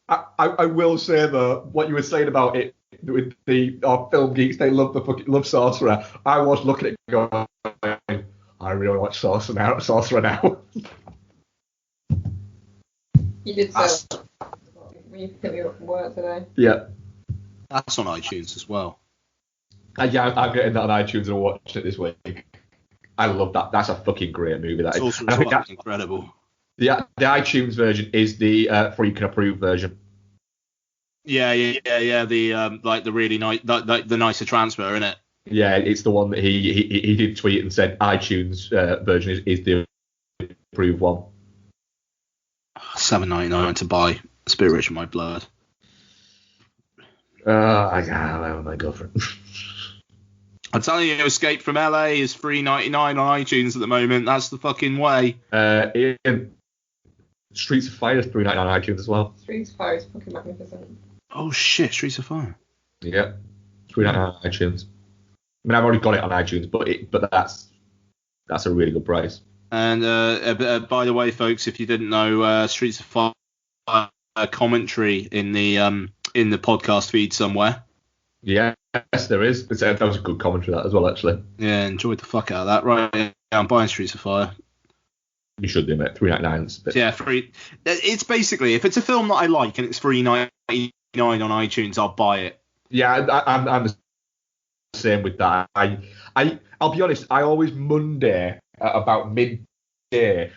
Speaker 4: I will say though, what you were saying about it with our film geeks, they love Sorcerer. I was looking at it going, I really watch Sorcerer now.
Speaker 3: You did say when you picked me up from work today.
Speaker 4: Yeah.
Speaker 2: That's on iTunes as well.
Speaker 4: Yeah, I'm getting that on iTunes and watching it this week. I love that. That's a fucking great movie. That is.
Speaker 2: I think that's incredible.
Speaker 4: The iTunes version is the free can approve version.
Speaker 2: Yeah. The like the really nice, the nicer transfer, isn't it?
Speaker 4: Yeah, it's the one that he did tweet and said iTunes version is the approved one.
Speaker 2: $7.99 to buy. Spirit Rich in My Blood.
Speaker 4: I can't my girlfriend.
Speaker 2: I'm telling you, Escape from LA is $3.99 on iTunes at the moment. That's the fucking way.
Speaker 4: Ian, Streets of Fire is $3.99 on iTunes as well.
Speaker 3: Streets of Fire is fucking magnificent.
Speaker 2: Oh shit, Streets of Fire.
Speaker 4: Yeah, $3.99 on iTunes. I mean, I've already got it on iTunes, but that's a really good price.
Speaker 2: And by the way, folks, if you didn't know, Streets of Fire commentary in the podcast feed somewhere.
Speaker 4: Yes, there is. That was a good commentary, that as well, actually.
Speaker 2: Yeah, enjoyed the fuck out of that. Right, yeah, I'm buying Streets of Fire.
Speaker 4: You should do, mate. $3.99.
Speaker 2: Yeah, free. It's basically, if it's a film that I like and it's $3.99 on iTunes, I'll buy it.
Speaker 4: Yeah, I'm the same with that. I'll be honest. I always Monday about midday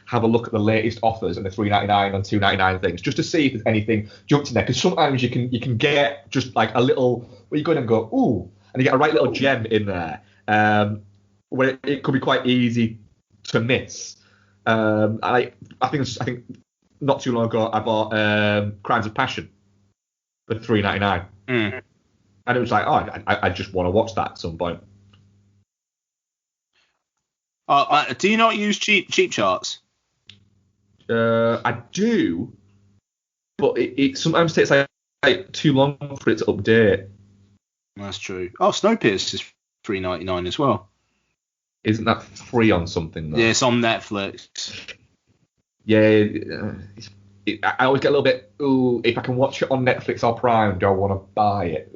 Speaker 4: have a look at the latest offers and the $3.99 and $2.99 things, just to see if there's anything jumped in there. Because sometimes you can get just like a little where you go in and go ooh, and you get a right little gem in there, where it could be quite easy to miss. I think not too long ago I bought Crimes of Passion for $3.99, and it was like, oh, I just want to watch that at some point.
Speaker 2: Do you not use cheap charts?
Speaker 4: I do, but it sometimes takes like too long for it to update.
Speaker 2: That's true. Oh, Snowpiercer is $3.99 as well.
Speaker 4: Isn't that free on something though?
Speaker 2: Yeah, it's on Netflix.
Speaker 4: Yeah, I always get a little bit, ooh, if I can watch it on Netflix or Prime, do I want to buy it?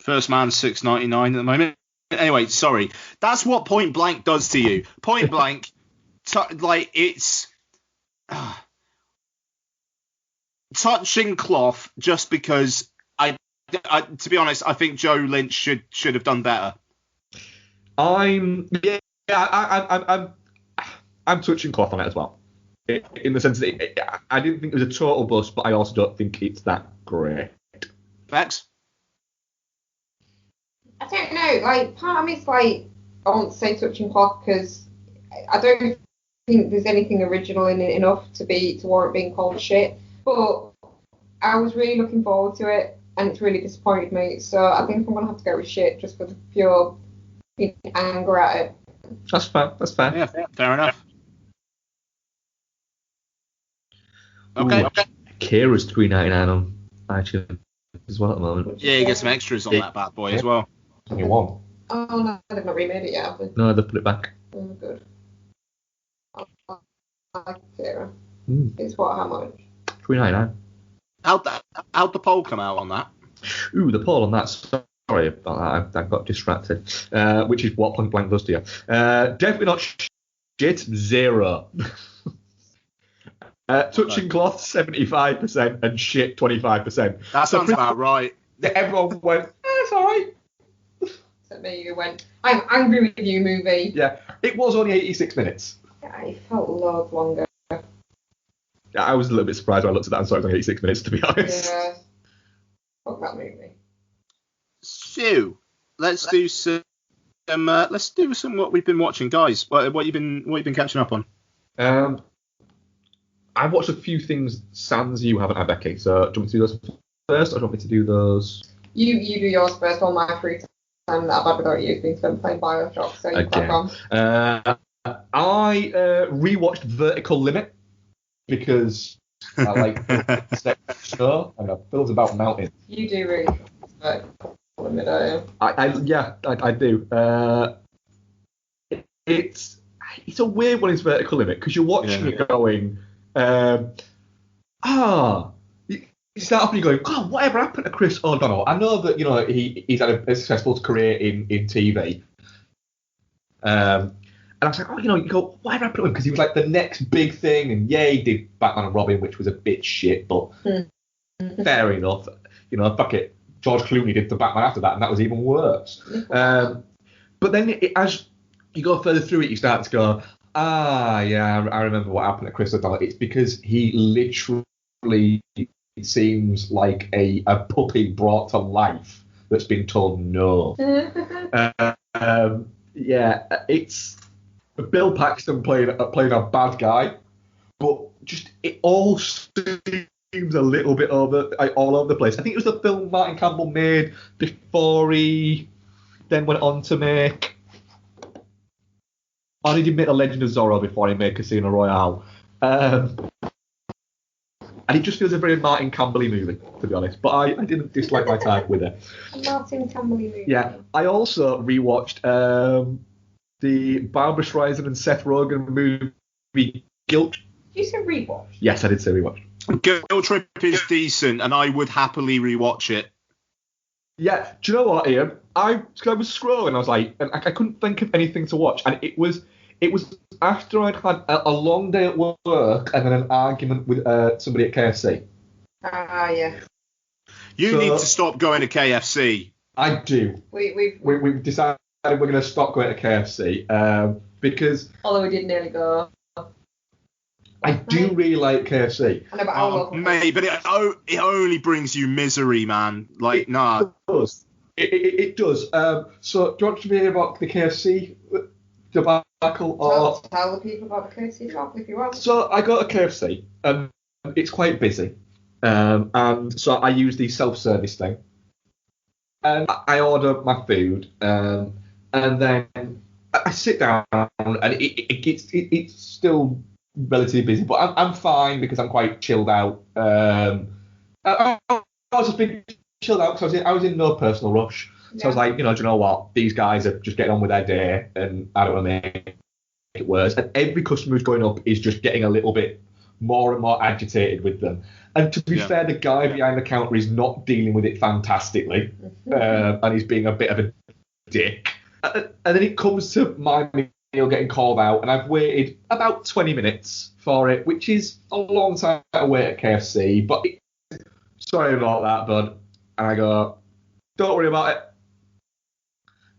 Speaker 2: First Man $6.99 at the moment. Anyway, sorry. That's what Point Blank does to you. Point Blank, like it's touching cloth just because I, to be honest, I think Joe Lynch should have done better.
Speaker 4: I'm touching cloth on it as well, in the sense that I didn't think it was a total bust, but I also don't think it's that great.
Speaker 2: Vex?
Speaker 3: I don't know. Like, part of me's like, I want to say touching cloth because I don't think there's anything original in it enough to warrant being called shit. But I was really looking forward to it, and it's really disappointed me. So I think I'm gonna have to go with shit just for the pure anger at it.
Speaker 4: That's fair.
Speaker 2: Yeah, fair enough. Okay.
Speaker 4: Kira's $3.99 on iTunes as well at the moment.
Speaker 2: Yeah, you get some extras on that bad boy as well.
Speaker 4: Only one.
Speaker 3: Oh no, they've not remade it yet, have they?
Speaker 4: No, they've put it back.
Speaker 3: Oh, good. I like Kira. It's how much?
Speaker 4: $3.99.
Speaker 2: How'd the poll come out on that?
Speaker 4: Ooh, the poll on that. Sorry about that. I got distracted. Which is what Point Blank does to you. Definitely not shit. 0. Touching cloth 75% and shit 25%.
Speaker 2: That sounds about right.
Speaker 4: Everyone went, it's all right.
Speaker 3: So there you went. I'm angry with you, movie.
Speaker 4: Yeah, it was only 86 minutes.
Speaker 3: Yeah, it felt loads longer.
Speaker 4: I was a little bit surprised when I looked at that and saw it was only 86 minutes, to be honest.
Speaker 3: Yeah. Fuck that movie.
Speaker 2: So let's do some what we've been watching, guys. What you've been catching up on?
Speaker 4: I've watched a few things sans you haven't had, Becky. So do you want me to do those first, or do you want me to do those?
Speaker 3: You do yours first. All my free time that I've had without you has been spent playing Bioshock. So you crack on.
Speaker 4: I rewatched Vertical Limit because I like snow, and films about mountains.
Speaker 3: You do really vertical comedy, don't you?
Speaker 4: I do. It's a weird one. It's vertical limit because you're watching it going, you start off and you're going, God, whatever happened to Chris O'Donnell? I know that he's had a successful career in TV. And I was like, you go, whatever happened to him? Because he was like the next big thing, and he did Batman and Robin, which was a bit shit, but fair enough. Fuck it. George Clooney did the Batman after that, and that was even worse. But then as you go further through it, you start to go, I remember what happened to Chris O'Donnell. It's because he literally seems like a puppy brought to life that's been told no. It's Bill Paxton playing a bad guy, but just it all seems a little bit all over the place. I think it was the film Martin Campbell made before he then went on to make. Or did he make The Legend of Zorro before he made Casino Royale? And it just feels a very Martin Campbell-y movie, to be honest. But I didn't dislike my time with it.
Speaker 3: Martin Campbell-y movie.
Speaker 4: Yeah. I also rewatched the Barbra Streisand and Seth Rogen movie Guilt.
Speaker 3: Did you say rewatch?
Speaker 4: Yes, I did say rewatch.
Speaker 2: Guilt Trip is decent, and I would happily rewatch it.
Speaker 4: Yeah. Do you know what, Ian? I was scrolling, I was like, and I couldn't think of anything to watch, and it was after I'd had a long day at work and then an argument with somebody at KFC.
Speaker 3: Yeah.
Speaker 2: You need to stop going to KFC.
Speaker 4: I do. We've decided we're going to stop going to KFC because.
Speaker 3: Although we did nearly go.
Speaker 4: I do really like KFC.
Speaker 3: I know, but I love
Speaker 2: mate, but it only brings you misery, man. Like, nah.
Speaker 4: It does. It does. So, do you want to hear about the KFC debacle?
Speaker 3: Tell the people about the KFC debacle if you want.
Speaker 4: So, I go to KFC, and it's quite busy. And so, I use the self-service thing. And I order my food, and then I sit down, and it's still relatively busy, but I'm fine because I'm quite chilled out. I was just being chilled out because I was in no personal rush. So I was like, do you know what? These guys are just getting on with their day, and I don't want to make it worse. And every customer who's going up is just getting a little bit more and more agitated with them. And to be fair, the guy behind the counter is not dealing with it fantastically, and he's being a bit of a dick. And then it comes to my meal getting called out, and I've waited about 20 minutes for it, which is a long time to wait at KFC, but sorry about that, bud. And I go, don't worry about it.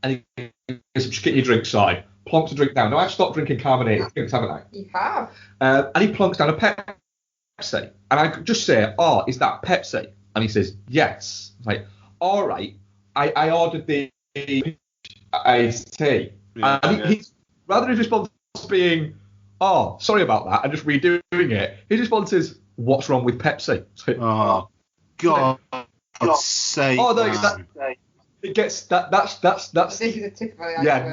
Speaker 4: And he goes, just get your drink side. Plonks a drink down. Now, I've stopped drinking carbonated drinks, haven't I?
Speaker 3: You have.
Speaker 4: And he plonks down a Pepsi. And I just say, oh, is that Pepsi? And he says, yes. I'm like, all right. I ordered the iced tea. And he's, rather than his response being, oh, sorry about that, and just redoing it, his response is, what's wrong with Pepsi? So,
Speaker 2: oh, God. God's sake.
Speaker 4: Oh, no, it gets that's
Speaker 3: This is a tickle.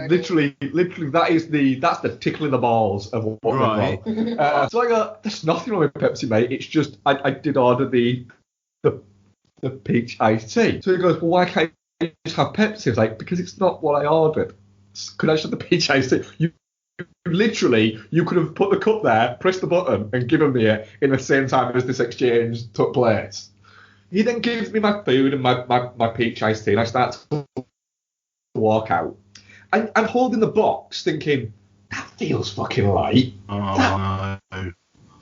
Speaker 4: literally that's the tickle in the balls of what
Speaker 2: right.
Speaker 4: So I go, there's nothing wrong with Pepsi, mate. It's just I did order the peach iced tea. So he goes, well, why can't you just have Pepsi? I was like, because it's not what I ordered. Could I just have the peach iced tea? You could have put the cup there, pressed the button, and given me it in the same time as this exchange took place. He then gives me my food and my peach iced tea, and I start to walk out. And I'm holding the box thinking, that feels fucking light.
Speaker 2: Oh, no.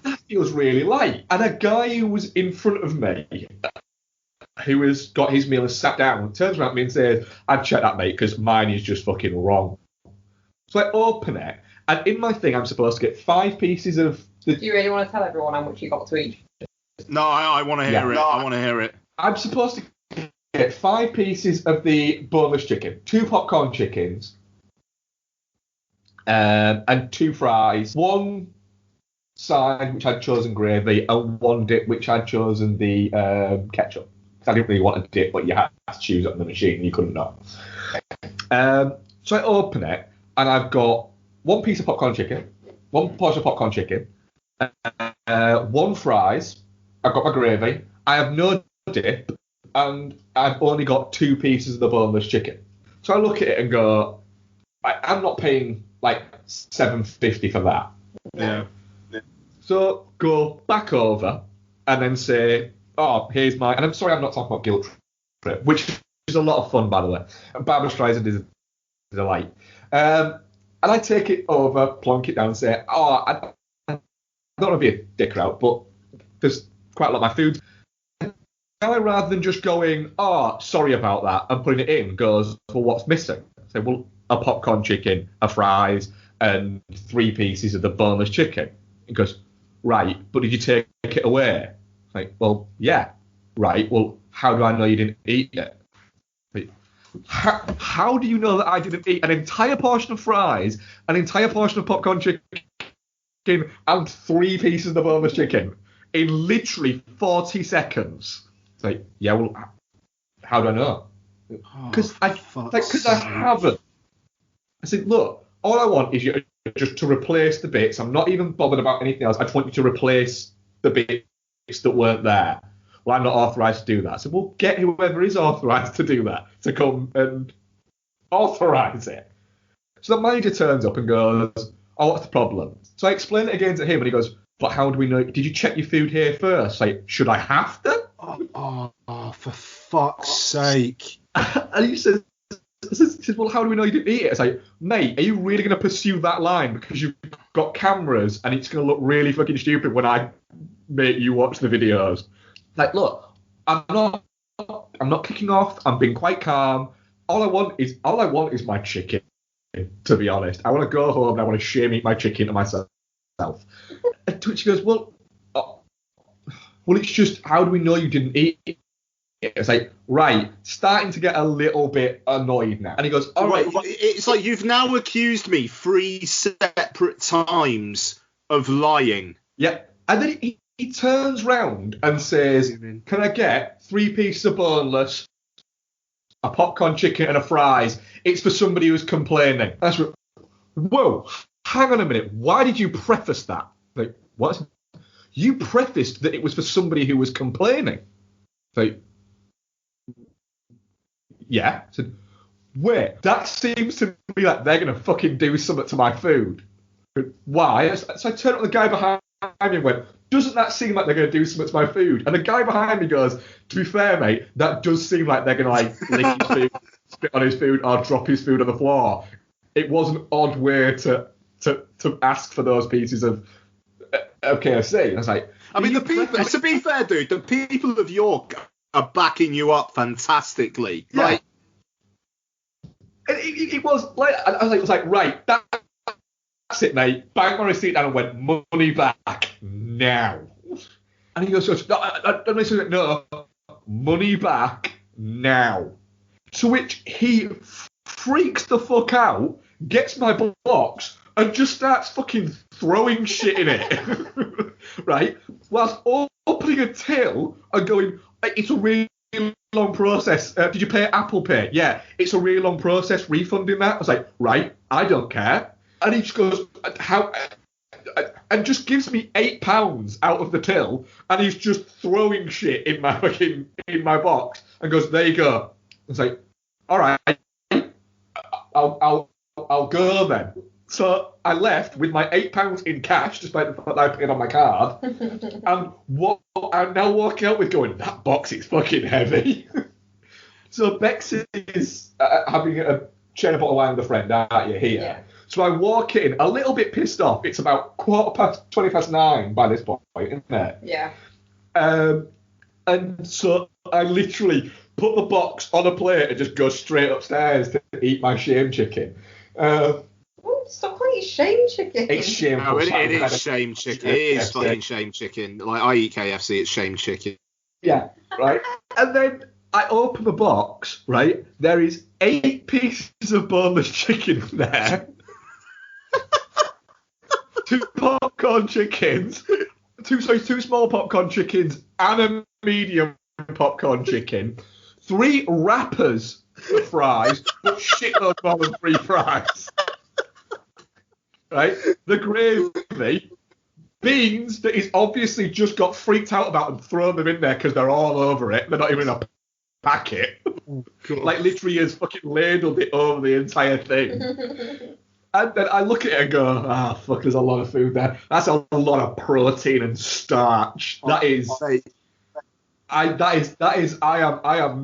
Speaker 4: That feels really light. And a guy who was in front of me, who has got his meal and sat down, turns around to me and says, I've checked that, mate, because mine is just fucking wrong. So I open it, and in my thing, I'm supposed to get 5 pieces of...
Speaker 3: Do you really want to tell everyone how much you got to each?
Speaker 2: No, I want to hear it. I want to hear it.
Speaker 4: I'm supposed to get 5 pieces of the boneless chicken, 2 popcorn chickens, and 2 fries, 1 side which I'd chosen gravy, and 1 dip which I'd chosen the ketchup. Because I didn't really want a dip, but you had to choose it on the machine, and you couldn't not. So I open it, and I've got 1 piece of popcorn chicken, 1 portion of popcorn chicken, one fries. I've got my gravy. I have no dip, and I've only got 2 pieces of the boneless chicken. So I look at it and go, I'm not paying like $7.50 for that.
Speaker 2: Yeah.
Speaker 4: So go back over and then say, oh, here's my, and I'm sorry, I'm not talking about guilt trip, which is a lot of fun, by the way. And Barbara Streisand is a delight. And I take it over, plonk it down, and say, oh, I don't want to be a dick out, but there's quite a lot of my food. Now, rather than just going, oh, sorry about that, and putting it in, goes, well, what's missing? Say, well, a popcorn chicken, a fries, and 3 pieces of the boneless chicken. It goes, right, but did you take it away? Like, well, yeah. Right, well, how do I know you didn't eat it? Like, how do you know that I didn't eat an entire portion of fries, an entire portion of popcorn chicken, and 3 pieces of the boneless chicken in literally 40 seconds? It's like, yeah, well, how do I know? Because I haven't. I said, look, all I want is you just to replace the bits. I'm not even bothered about anything else. I just want you to replace the bits that weren't there. Well, I'm not authorised to do that. So we'll get whoever is authorised to do that to come and authorise it. So the manager turns up and goes, oh, what's the problem? So I explain it again to him, and he goes, but how do we know? Did you check your food here first? Like, should I have to?
Speaker 2: Oh, for fuck's sake.
Speaker 4: And he says, well, how do we know you didn't eat it? It's like, mate, are you really going to pursue that line because you've got cameras and it's going to look really fucking stupid when I make you watch the videos? Like, look, I'm not kicking off. I'm being quite calm. All I want is my chicken, to be honest. I want to go home and I want to shame eat my chicken to myself. And to which he goes, well, it's just, how do we know you didn't eat it? It's like, right, starting to get a little bit annoyed now. And he goes, all right.
Speaker 2: It's like you've now accused me 3 separate times of lying.
Speaker 4: Yeah. And then he turns round and says, can I get 3 pieces of boneless, a popcorn chicken and a fries? It's for somebody who's complaining. That's what, whoa, hang on a minute. Why did you preface that? Like, what? You prefaced that it was for somebody who was complaining. Like, yeah. I said, wait, that seems to me like they're going to fucking do something to my food. Why? So I turned to the guy behind me and went, doesn't that seem like they're going to do something to my food? And the guy behind me goes, to be fair, mate, that does seem like they're going to like lick his food, spit on his food, or drop his food on the floor. It was an odd way to ask for those pieces of KFC. And I was like,
Speaker 2: I mean, the people, to be fair, dude, the people of York are backing you up fantastically.
Speaker 4: Yeah.
Speaker 2: Like,
Speaker 4: it was like, it was like, right, that's it, mate. Banged my receipt down and went, money back now. And he goes, no, money back now. To which he freaks the fuck out, gets my box, and just starts fucking throwing shit in it. Right? Whilst opening a till and going, it's a really long process. Did you pay Apple Pay? Yeah, it's a really long process refunding that. I was like, right, I don't care. And he just goes, how? And just gives me £8 out of the till, and he's just throwing shit in my box, and goes, there you go. I was like, all right, I'll go then. So I left with my £8 in cash, despite the fact that I paid on my card, and what I'm now walking out with going, that box is fucking heavy. So Bex is having a sharing a bottle of wine with a friend, aren't you, here? Yeah. So I walk in, a little bit pissed off. It's about 9:15 by this point, isn't it?
Speaker 3: Yeah.
Speaker 4: And so I literally put the box on a plate and just go straight upstairs to eat my shame chicken.
Speaker 3: Stop calling it shame chicken.
Speaker 4: It's shameful.
Speaker 2: No, it is shame chicken. It is fucking shame chicken. Like, I eat KFC, it's shame chicken.
Speaker 4: Yeah, right. And then I open the box, right? There is 8 pieces of boneless chicken there. 2 popcorn chickens. Two small popcorn chickens and a medium popcorn chicken. 3 wrappers of fries, but shitloads more than 3 fries. Right? The gravy, beans that he's obviously just got freaked out about and thrown them in there because they're all over it. They're not even in a packet. Like literally has fucking ladled it over the entire thing. And then I look at it and go, fuck, there's a lot of food there. That's a lot of protein and starch. I am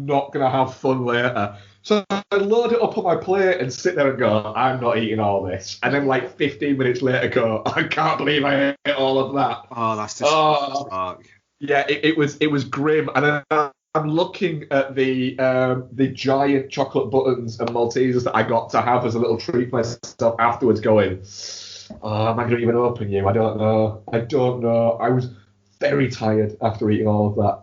Speaker 4: not gonna have fun later. So I load it up on my plate and sit there and go, I'm not eating all this. And then like 15 minutes later go, I can't believe I ate all of that.
Speaker 2: Oh, that's disgusting, Mark.
Speaker 4: Yeah, it was grim. And then I'm looking at the giant chocolate buttons and Maltesers that I got to have as a little treat for myself afterwards going, am I going to even open you? I don't know. I was very tired after eating all of that.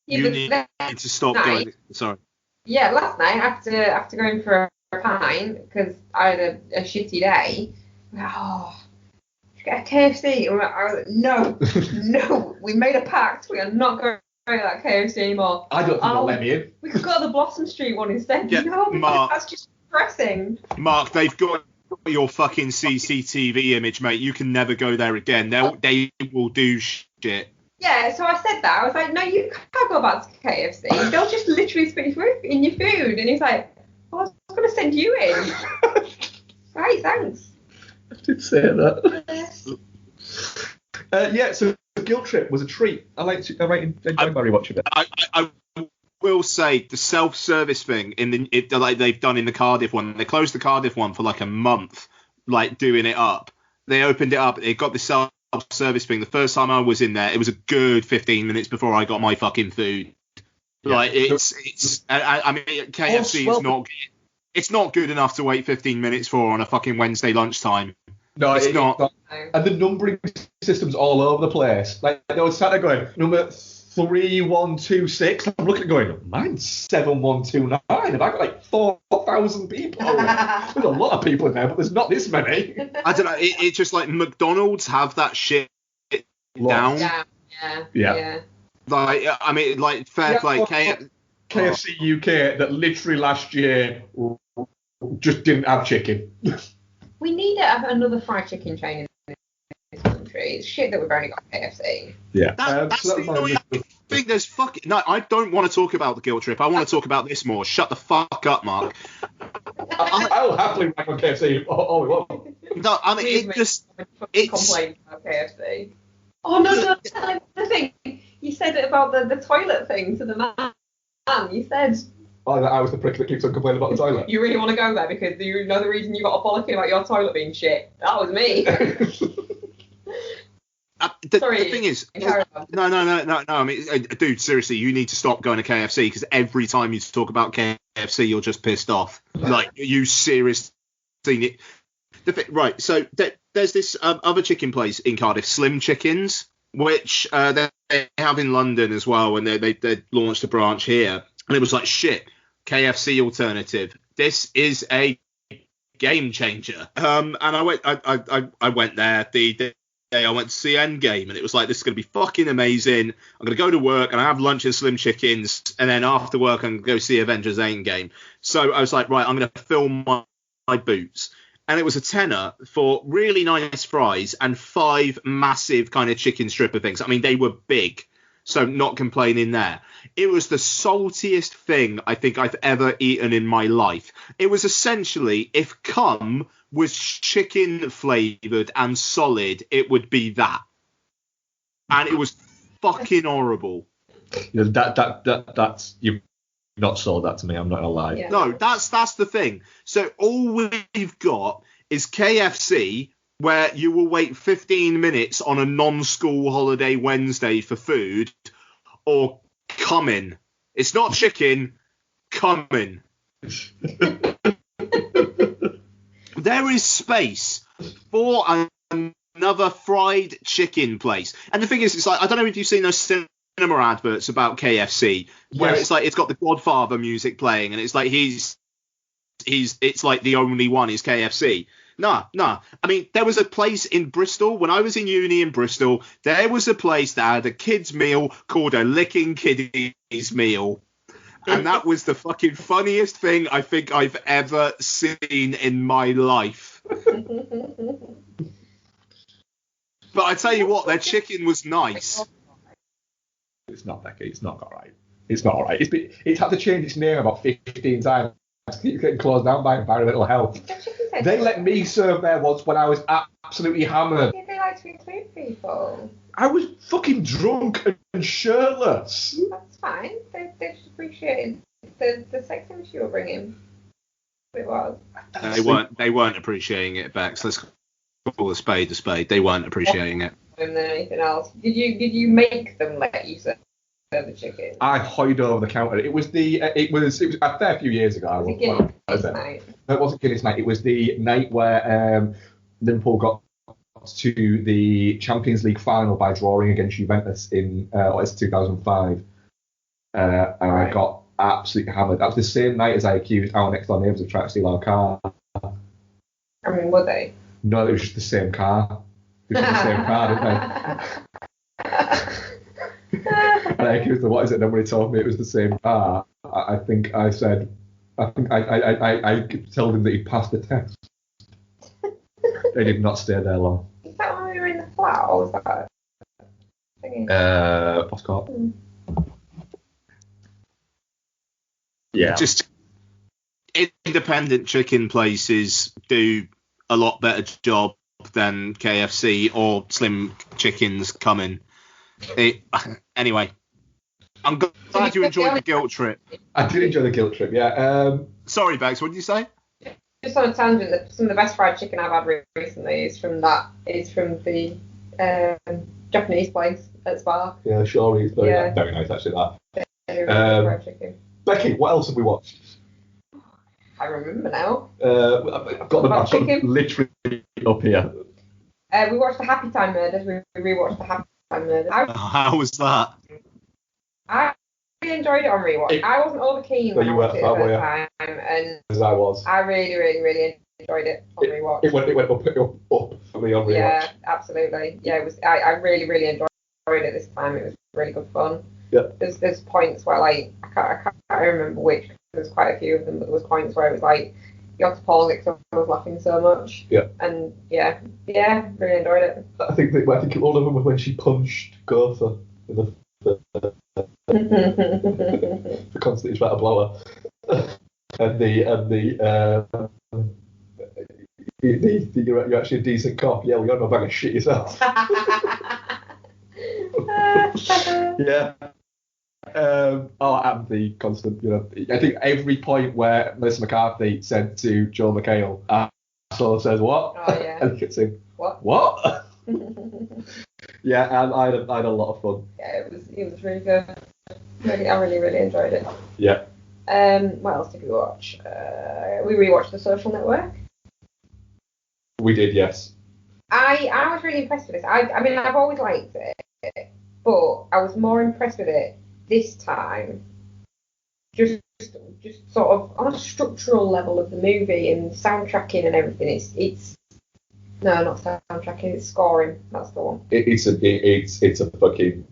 Speaker 2: You need to stop going. Sorry.
Speaker 3: Yeah, last night after going for a pint because I had a shitty day. Get a KFC. And I was like, no, we made a pact. We are not going to that KFC anymore.
Speaker 4: I don't think they'll let me in.
Speaker 3: We could go to the Blossom Street one instead.
Speaker 2: Yeah, Mark,
Speaker 3: that's just depressing.
Speaker 2: Mark, they've got your fucking CCTV image, mate. You can never go there again. They will do shit.
Speaker 3: Yeah, so I said that. I was like, no, you can't go back to KFC. They'll just literally spit in your food. And he's like, well, I was going to send you in. Right, thanks.
Speaker 4: I did say that.
Speaker 3: Yes.
Speaker 4: So the Guilt Trip was a treat. I enjoy Barry watching it.
Speaker 2: I will say the self-service thing like they've done in the Cardiff one. They closed the Cardiff one for like a month, like doing it up. They opened it up. It got the self-service thing. The first time I was in there, it was a good 15 minutes before I got my fucking food. Yeah. Like I mean, KFC is not. It's not good enough to wait 15 minutes for on a fucking Wednesday lunchtime.
Speaker 4: No, it's not. And the numbering system's all over the place. Like I was sat there going, number 3126. I'm looking at going, mine's 7129. Have I got like 4,000 people? There's a lot of people in there, but there's not this many.
Speaker 2: I don't know. It's just like McDonald's have that shit down.
Speaker 3: Yeah.
Speaker 2: Like I mean, like fair play.
Speaker 4: KFC UK that literally last year just didn't have chicken.
Speaker 3: We need to have another fried chicken chain in this country. It's shit that we've only got KFC.
Speaker 4: Yeah.
Speaker 2: That's the annoying thing. There's fucking... No, I don't want to talk about the Guilt Trip. I want to talk about this more. Shut the fuck up, Mark.
Speaker 4: I'll happily back on KFC all we want.
Speaker 2: No, I mean, it just... It's...
Speaker 3: Complain about KFC. Oh, no, the thing. You said it about the toilet thing to the man. You said...
Speaker 4: Oh, that I was the prick that keeps on complaining about the toilet.
Speaker 3: You really want to go there because you know the reason you got a bollocking about your toilet being shit? That was me.
Speaker 2: The thing is... No. I mean, dude, seriously, you need to stop going to KFC because every time you talk about KFC, you're just pissed off. Like, you seriously... Right, so there's this other chicken place in Cardiff, Slim Chickens, which they have in London as well, and they launched a branch here. And it was like, shit, KFC alternative. This is a game changer. And I went there the day I went to see Endgame, and it was like, this is going to be fucking amazing. I'm going to go to work and I have lunch at Slim Chickens, and then after work I'm going to go see Avengers Endgame. So I was like, right, I'm going to fill my boots. And it was a tenner for really nice fries and 5 massive kind of chicken stripper things. I mean, they were big. So not complaining there. It was the saltiest thing I think I've ever eaten in my life. It was essentially, if cum was chicken flavoured and solid, it would be that. And it was fucking horrible.
Speaker 4: Yeah, that's you've not sold that to me. I'm not gonna lie.
Speaker 3: Yeah.
Speaker 2: No, that's the thing. So all we've got is KFC, where you will wait 15 minutes on a non-school holiday Wednesday for food, or coming. It's not chicken, coming. There is space for another fried chicken place. And the thing is, it's like, I don't know if you've seen those cinema adverts about KFC, where it's like, it's got the Godfather music playing, and it's like, it's like the only one is KFC. Nah. I mean, there was a place in Bristol, when I was in uni in Bristol, there was a place that had a kid's meal called a Licking Kiddies meal. And that was the fucking funniest thing I think I've ever seen in my life. But I tell you what, their chicken was nice.
Speaker 4: It's not, Becky. It's not all right. It's not all right. It's had to change its name about 15 times. It's getting closed down by environmental health. They let me serve there once when I was absolutely hammered.
Speaker 3: Did they like to include people?
Speaker 4: I was fucking drunk and shirtless.
Speaker 3: That's fine. They just appreciated the sex image you were bringing. It was.
Speaker 2: They weren't appreciating it, Bex. Let's call a spade a spade. They weren't appreciating it.
Speaker 3: Than anything else. Did you make them let you serve the chicken?
Speaker 4: I hoid over the counter. It was a fair few years ago.
Speaker 3: Was it Guinness night?
Speaker 4: No, it wasn't Guinness night. It was the night where Liverpool got to the Champions League final by drawing against Juventus in 2005. And I got absolutely hammered. That was the same night as I accused our next door neighbours of trying to steal our car.
Speaker 3: I mean, were they?
Speaker 4: No, it was just the same car. It was the same car, didn't they? And I accused them, what is it? And then when he told me it was the same car, I told him that he passed the test. They did not stay there long.
Speaker 3: Is that when we were in the flat, or was that thingy?
Speaker 4: Postcard. Yeah.
Speaker 2: Just independent chicken places do a lot better job than KFC or Slim Chickens coming. Anyway, I'm glad you enjoyed the guilt trip.
Speaker 4: I did enjoy the guilt trip, yeah.
Speaker 2: Sorry, Bags, what did you say?
Speaker 3: Just on a tangent, some of the best fried chicken I've had recently is from the Japanese place at Spa.
Speaker 4: Yeah, sure, it's very nice actually, that.
Speaker 3: Fried chicken.
Speaker 4: Becky, what else have we watched?
Speaker 3: I remember now.
Speaker 4: I've got them literally up here.
Speaker 3: We watched the Happy Time Murders. We rewatched the Happy Time Murders.
Speaker 2: How was that?
Speaker 3: I really enjoyed it on rewatch. I wasn't over keen when I watched it the first time, and
Speaker 4: as I was.
Speaker 3: I really, really, really enjoyed it on rewatch.
Speaker 4: It went up for me on rewatch.
Speaker 3: Yeah, absolutely. Yeah, it was. I really, really enjoyed it this time. It was really good fun.
Speaker 4: Yeah.
Speaker 3: There's points where I can't remember which. There's quite a few of them, but there was points where it was like you had to pause it because I was laughing so much.
Speaker 4: Yeah.
Speaker 3: And yeah, really enjoyed it.
Speaker 4: I think all of them were when she punched Gotha in the constantly trying to blow her. and you're actually a decent cop. Yeah, well, you're not a bag of shit yourself. Yeah. And the constant, I think every point where Melissa McCarthy said to Joel McHale, so says what?
Speaker 3: Oh, yeah.
Speaker 4: And he kept saying,
Speaker 3: what?
Speaker 4: Yeah, and I had a lot of fun.
Speaker 3: Yeah, it was really good. I really, really enjoyed it.
Speaker 4: Yeah.
Speaker 3: What else did we watch? We rewatched The Social Network.
Speaker 4: We did, yes.
Speaker 3: I was really impressed with this. I mean, I've always liked it, but I was more impressed with it this time, just sort of on a structural level of the movie and soundtracking and everything. It's no, not soundtracking. It's scoring. That's the one. It's a
Speaker 4: fucking.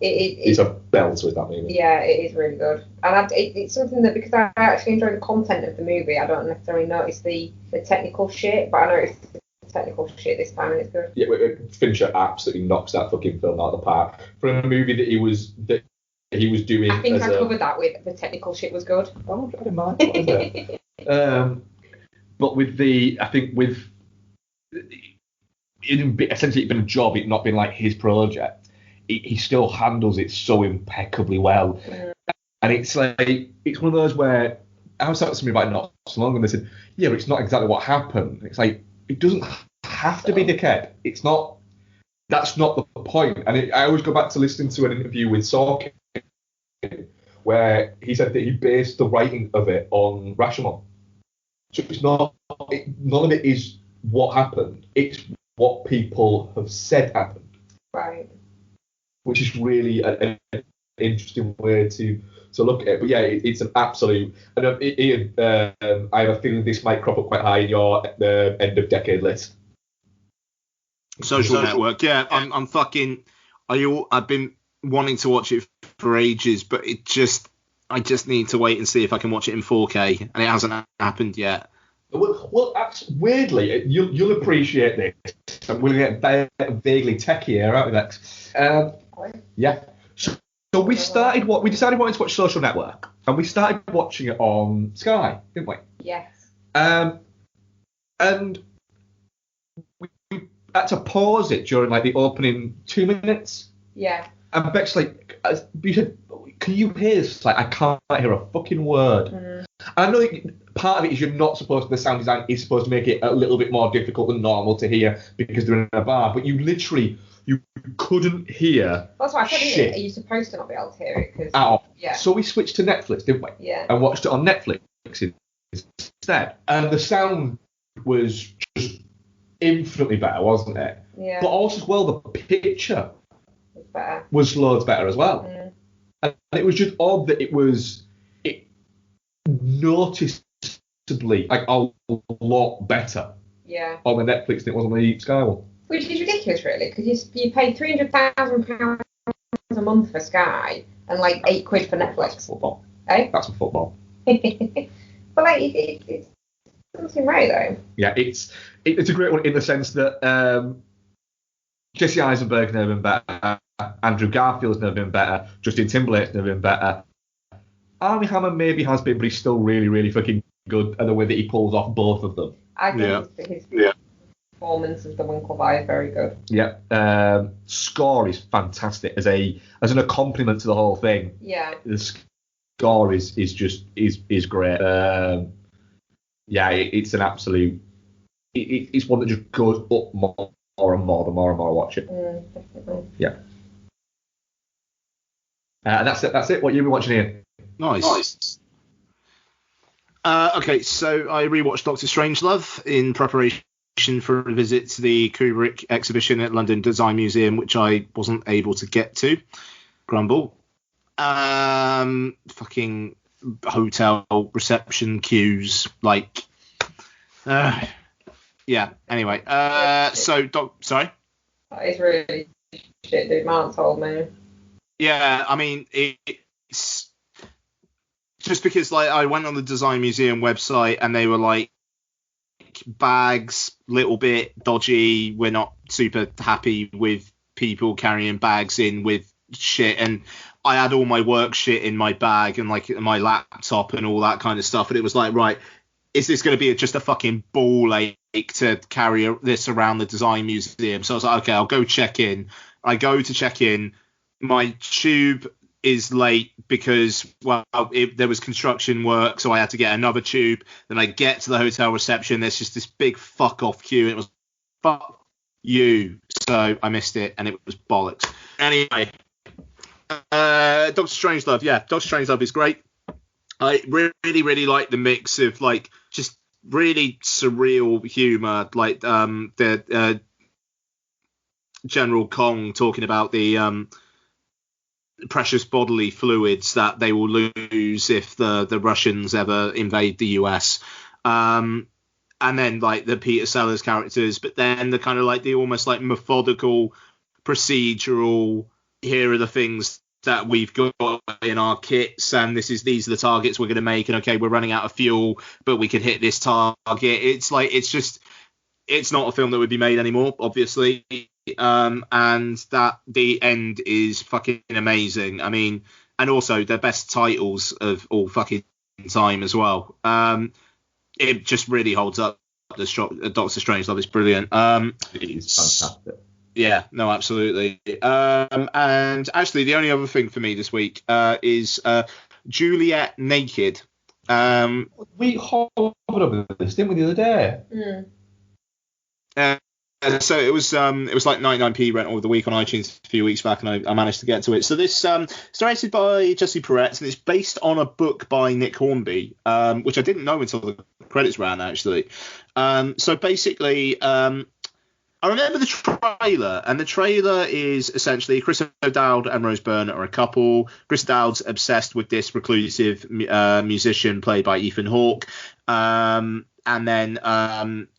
Speaker 4: It's a belter, that movie.
Speaker 3: Yeah, it is really good, and it's something that, because I actually enjoy the content of the movie, I don't necessarily notice the technical shit, but I noticed the technical shit this time, and it's good.
Speaker 4: Yeah, Fincher absolutely knocks that fucking film out of the park for a movie that he was doing.
Speaker 3: I think I covered that with the technical shit was good.
Speaker 4: Oh, I didn't mind. But with it essentially been a job, it not been like his project. He still handles it so impeccably well, and it's one of those where I was talking to somebody about it not so long, and they said, yeah, but it's not exactly what happened. It's like, it doesn't have to be dickhead. It's not. That's not the point. And I always go back to listening to an interview with Sorkin, where he said that he based the writing of it on Rashomon. So it's not. None of it is what happened. It's what people have said happened.
Speaker 3: Right.
Speaker 4: Which is really an interesting way to look at it. But yeah, it's an absolute. And Ian, I have a feeling this might crop up quite high in your end of decade list.
Speaker 2: Social Network, yeah. I'm fucking. I've been wanting to watch it for ages, but I just need to wait and see if I can watch it in 4K, and it hasn't happened yet.
Speaker 4: Well, weirdly, you'll appreciate this. I'm going to get vaguely techie here, aren't we, Lex? Yeah. So we decided wanting to watch Social Network, and we started watching it on Sky, didn't we?
Speaker 3: Yes.
Speaker 4: And we had to pause it during like the opening 2 minutes.
Speaker 3: Yeah.
Speaker 4: And Beck's like, you said, can you hear this? Like, I can't hear a fucking word. And I know part of it is you're not supposed to, the sound design is supposed to make it a little bit more difficult than normal to hear because they're in a bar, but you literally, you couldn't hear.
Speaker 3: That's why I said,
Speaker 4: shit
Speaker 3: are you supposed to not be able to hear it? Cause,
Speaker 4: at all.
Speaker 3: Yeah.
Speaker 4: So we switched to Netflix, didn't we?
Speaker 3: Yeah.
Speaker 4: And watched it on Netflix instead. And the sound was just infinitely better, wasn't it?
Speaker 3: Yeah.
Speaker 4: But also as well, the picture
Speaker 3: It's better.
Speaker 4: was loads better as well. And it was just odd that it noticeably like a lot better on the Netflix than it was on the Sky one.
Speaker 3: Which is ridiculous, really, because you pay £300,000 a month for Sky and like £8 for Netflix.
Speaker 4: That's football.
Speaker 3: Eh?
Speaker 4: That's for football.
Speaker 3: But like, it's something right though.
Speaker 4: Yeah, it's a great one in the sense that Jesse Eisenberg's never been better, Andrew Garfield's never been better, Justin Timberlake's never been better. Armie Hammer maybe has been, but he's still really, really fucking good at the way that he pulls off both of them.
Speaker 3: I think his performance of the Winklevi is very good.
Speaker 4: Yeah, score is fantastic as an accompaniment to the whole thing.
Speaker 3: Yeah,
Speaker 4: the score is great. It's an absolute. It's one that just goes up more and more the more and more I watch it.
Speaker 3: Definitely.
Speaker 4: Yeah. That's it. That's it. What you've been watching, Ian?
Speaker 2: Nice. Okay, so I rewatched Doctor Strangelove in preparation for a visit to the Kubrick exhibition at London Design Museum, which I wasn't able to get to. Grumble. Fucking hotel reception queues, like. Yeah. Anyway, sorry.
Speaker 3: That is really shit, dude. Mark told me.
Speaker 2: Yeah, I mean, it's just because like I went on the Design Museum website and they were like, bags little bit dodgy. We're not super happy with people carrying bags in with shit, and I had all my work shit in my bag and like my laptop and all that kind of stuff, and it was like, right, is this going to be just a fucking ball ache to carry this around the Design Museum? So I was like, okay, I'll go check in. I go to check in. My tube is late because, there was construction work, so I had to get another tube. Then I get to the hotel reception. There's just this big fuck off queue, and it was fuck you. So I missed it, and it was bollocks. Anyway, Doctor Strangelove. Yeah, Doctor Strangelove is great. I really, really like the mix of like just really surreal humor, like the General Kong talking about the precious bodily fluids that they will lose if the Russians ever invade the US, and then like the Peter Sellers characters, but then the kind of like the almost like methodical procedural, here are the things that we've got in our kits, and these are the targets we're going to make, and okay, we're running out of fuel, but we could hit this target. It's like, it's not a film that would be made anymore, obviously, and that the end is fucking amazing. I mean, and also the best titles of all fucking time as well. It just really holds up. Doctor Strangelove is brilliant.
Speaker 4: It is fantastic.
Speaker 2: Yeah, no, absolutely. And actually, the only other thing for me this week is Juliet Naked.
Speaker 4: We hovered over this, didn't we, the other day?
Speaker 2: So it was like 99p rental of the week on iTunes a few weeks back, and I managed to get to it. So this directed by Jesse Peretz, and it's based on a book by Nick Hornby, which I didn't know until the credits ran, actually. So basically, I remember the trailer, and the trailer is essentially Chris O'Dowd and Rose Byrne are a couple. Chris O'Dowd's obsessed with this reclusive musician played by Ethan Hawke, and then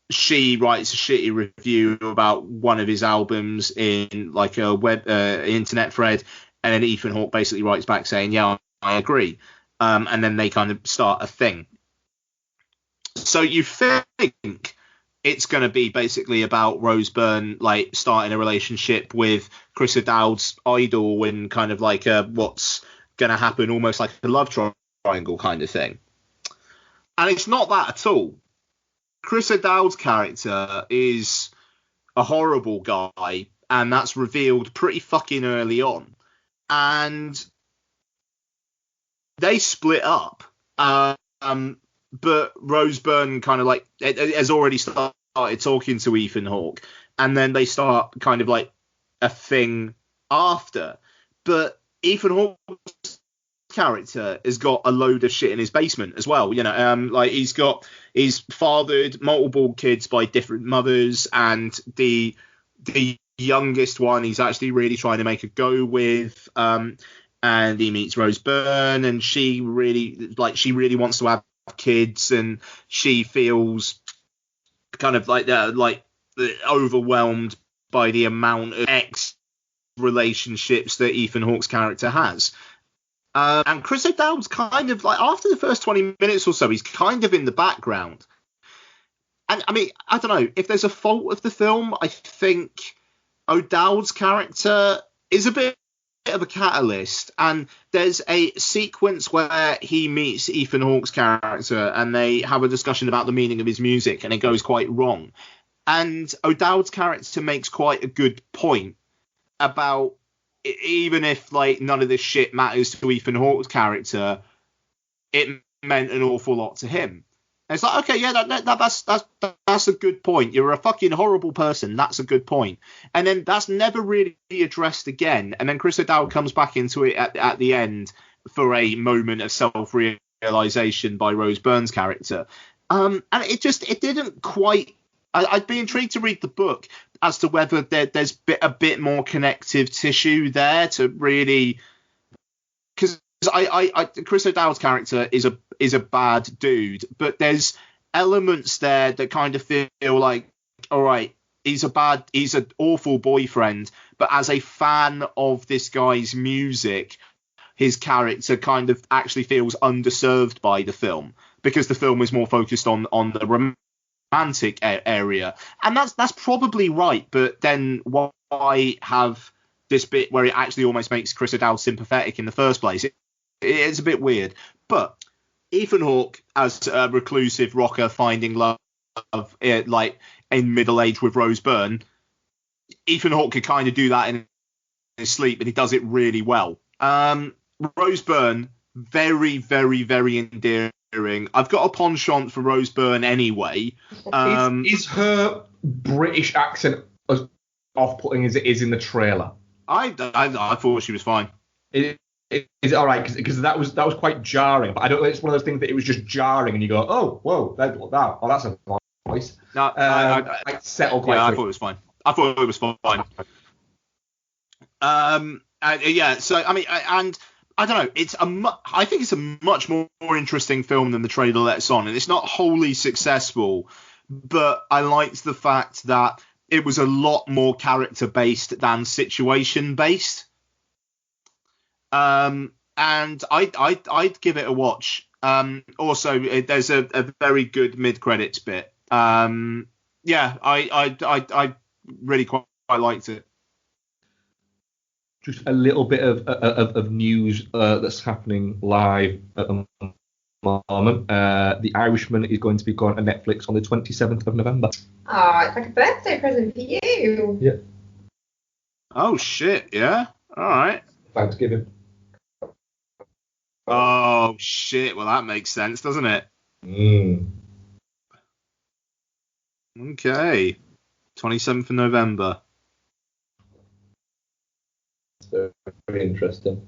Speaker 2: she writes a shitty review about one of his albums in like a web internet thread, and then Ethan Hawke basically writes back saying, yeah, I agree, and then they kind of start a thing. So you think it's going to be basically about Rose Byrne like starting a relationship with Chris O'Dowd's idol and kind of like what's going to happen, almost like a love triangle kind of thing. And it's not that at all. Chris O'Dowd's character is a horrible guy, and that's revealed pretty fucking early on. And they split up. But Rose Byrne kind of like has already started talking to Ethan Hawke, and then they start kind of like a thing after. But Ethan Hawke's character has got a load of shit in his basement as well. Like he's fathered multiple kids by different mothers, and the youngest one he's actually really trying to make a go with. And he meets Rose Byrne, and she really wants to have kids, and she feels kind of like overwhelmed by the amount of ex relationships that Ethan Hawke's character has. And Chris O'Dowd's kind of like, after the first 20 minutes or so, he's kind of in the background. And I mean, I don't know if there's a fault of the film. I think O'Dowd's character is a bit of a catalyst, and there's a sequence where he meets Ethan Hawke's character and they have a discussion about the meaning of his music, and it goes quite wrong. And O'Dowd's character makes quite a good point about, even if like none of this shit matters to Ethan Hawke's character, it meant an awful lot to him. And it's like, okay, yeah, that's a good point. You're a fucking horrible person. That's a good point. And then that's never really addressed again. And then Chris O'Dowd comes back into it at the end for a moment of self-realization by Rose Byrne's character. And it didn't quite. I'd be intrigued to read the book as to whether there's a bit more connective tissue there to really, because Chris O'Dowd's character is a bad dude, but there's elements there that kind of feel like, all right, he's an awful boyfriend, but as a fan of this guy's music, his character kind of actually feels underserved by the film, because the film is more focused on the romantic area. And that's probably right, but then why have this bit where it actually almost makes Chris O'Dowd sympathetic in the first place? It's a bit weird. But Ethan Hawke, as a reclusive rocker finding love like in middle age with Rose Byrne, Ethan Hawke could kind of do that in his sleep, and he does it really well. Rose Byrne, very, very, very endearing. I've got a penchant for Rose Byrne anyway.
Speaker 4: Is her British accent as off-putting as it is in the trailer?
Speaker 2: I thought she was fine.
Speaker 4: Is it all right? Because that was quite jarring. But I don't know. It's one of those things that it was just jarring, and you go, oh, whoa, that's a voice.
Speaker 2: No,
Speaker 4: I settled quite.
Speaker 2: Yeah, I thought it was fine. Yeah. So I mean, and I don't know. I think it's a much more interesting film than the trailer lets on, and it's not wholly successful. But I liked the fact that it was a lot more character based than situation based. And I'd give it a watch. Also, there's a very good mid-credits bit. Yeah, I really quite liked it.
Speaker 4: Just a little bit of news that's happening live at the moment. The Irishman is going to be going to Netflix on the 27th of November.
Speaker 3: Oh, it's like a birthday present for you.
Speaker 4: Yeah.
Speaker 2: Oh shit! Yeah. All right.
Speaker 4: Thanksgiving.
Speaker 2: Oh shit! Well, that makes sense, doesn't it? Okay. 27th of November.
Speaker 4: Very interesting.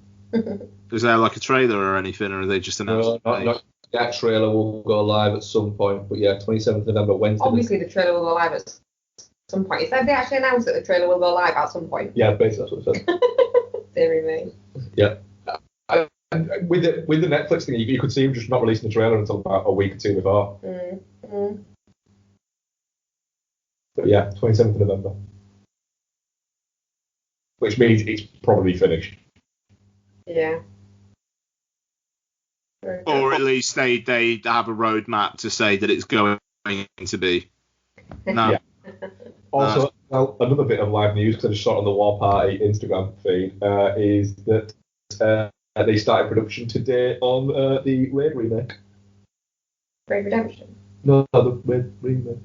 Speaker 2: Is there like a trailer or anything, or are they just announced?
Speaker 4: No, not that trailer will go live at some point, but yeah, 27th of November, Wednesday.
Speaker 3: Obviously, the trailer will go live at some point. Is that they actually announced that the trailer will go live at some point?
Speaker 4: Yeah, basically that's what it said.
Speaker 3: Deary me.
Speaker 4: Yeah. With the Netflix thing, you could see him just not releasing the trailer until about a week or two before. But yeah, 27th of November. Which means it's probably finished.
Speaker 3: Yeah.
Speaker 2: Or at least they have a roadmap to say that it's going to be. No.
Speaker 4: Yeah. Also, well, another bit of live news, because I just saw it on the War Party Instagram feed, is that they started production today on the Raid remake.
Speaker 3: Raid Redemption.
Speaker 4: No, the Raid remake.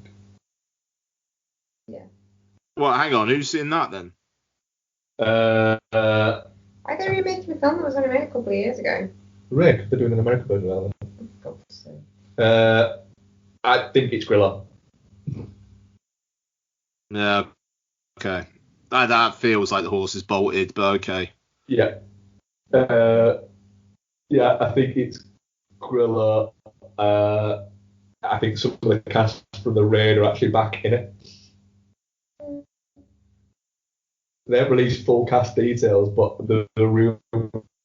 Speaker 3: Yeah.
Speaker 2: Well, hang on. Who's in that then?
Speaker 3: I thought they were remaking a film that was only made a couple of years ago.
Speaker 4: Raid, they're doing an American version of that.
Speaker 3: For God's sake.
Speaker 4: I think it's Grilla.
Speaker 2: Yeah. Okay. That feels like the horse is bolted, but okay.
Speaker 4: Yeah. Yeah, I think it's Grilla. I think some of the cast from the Raid are actually back in it. They haven't released full cast details, but the rumor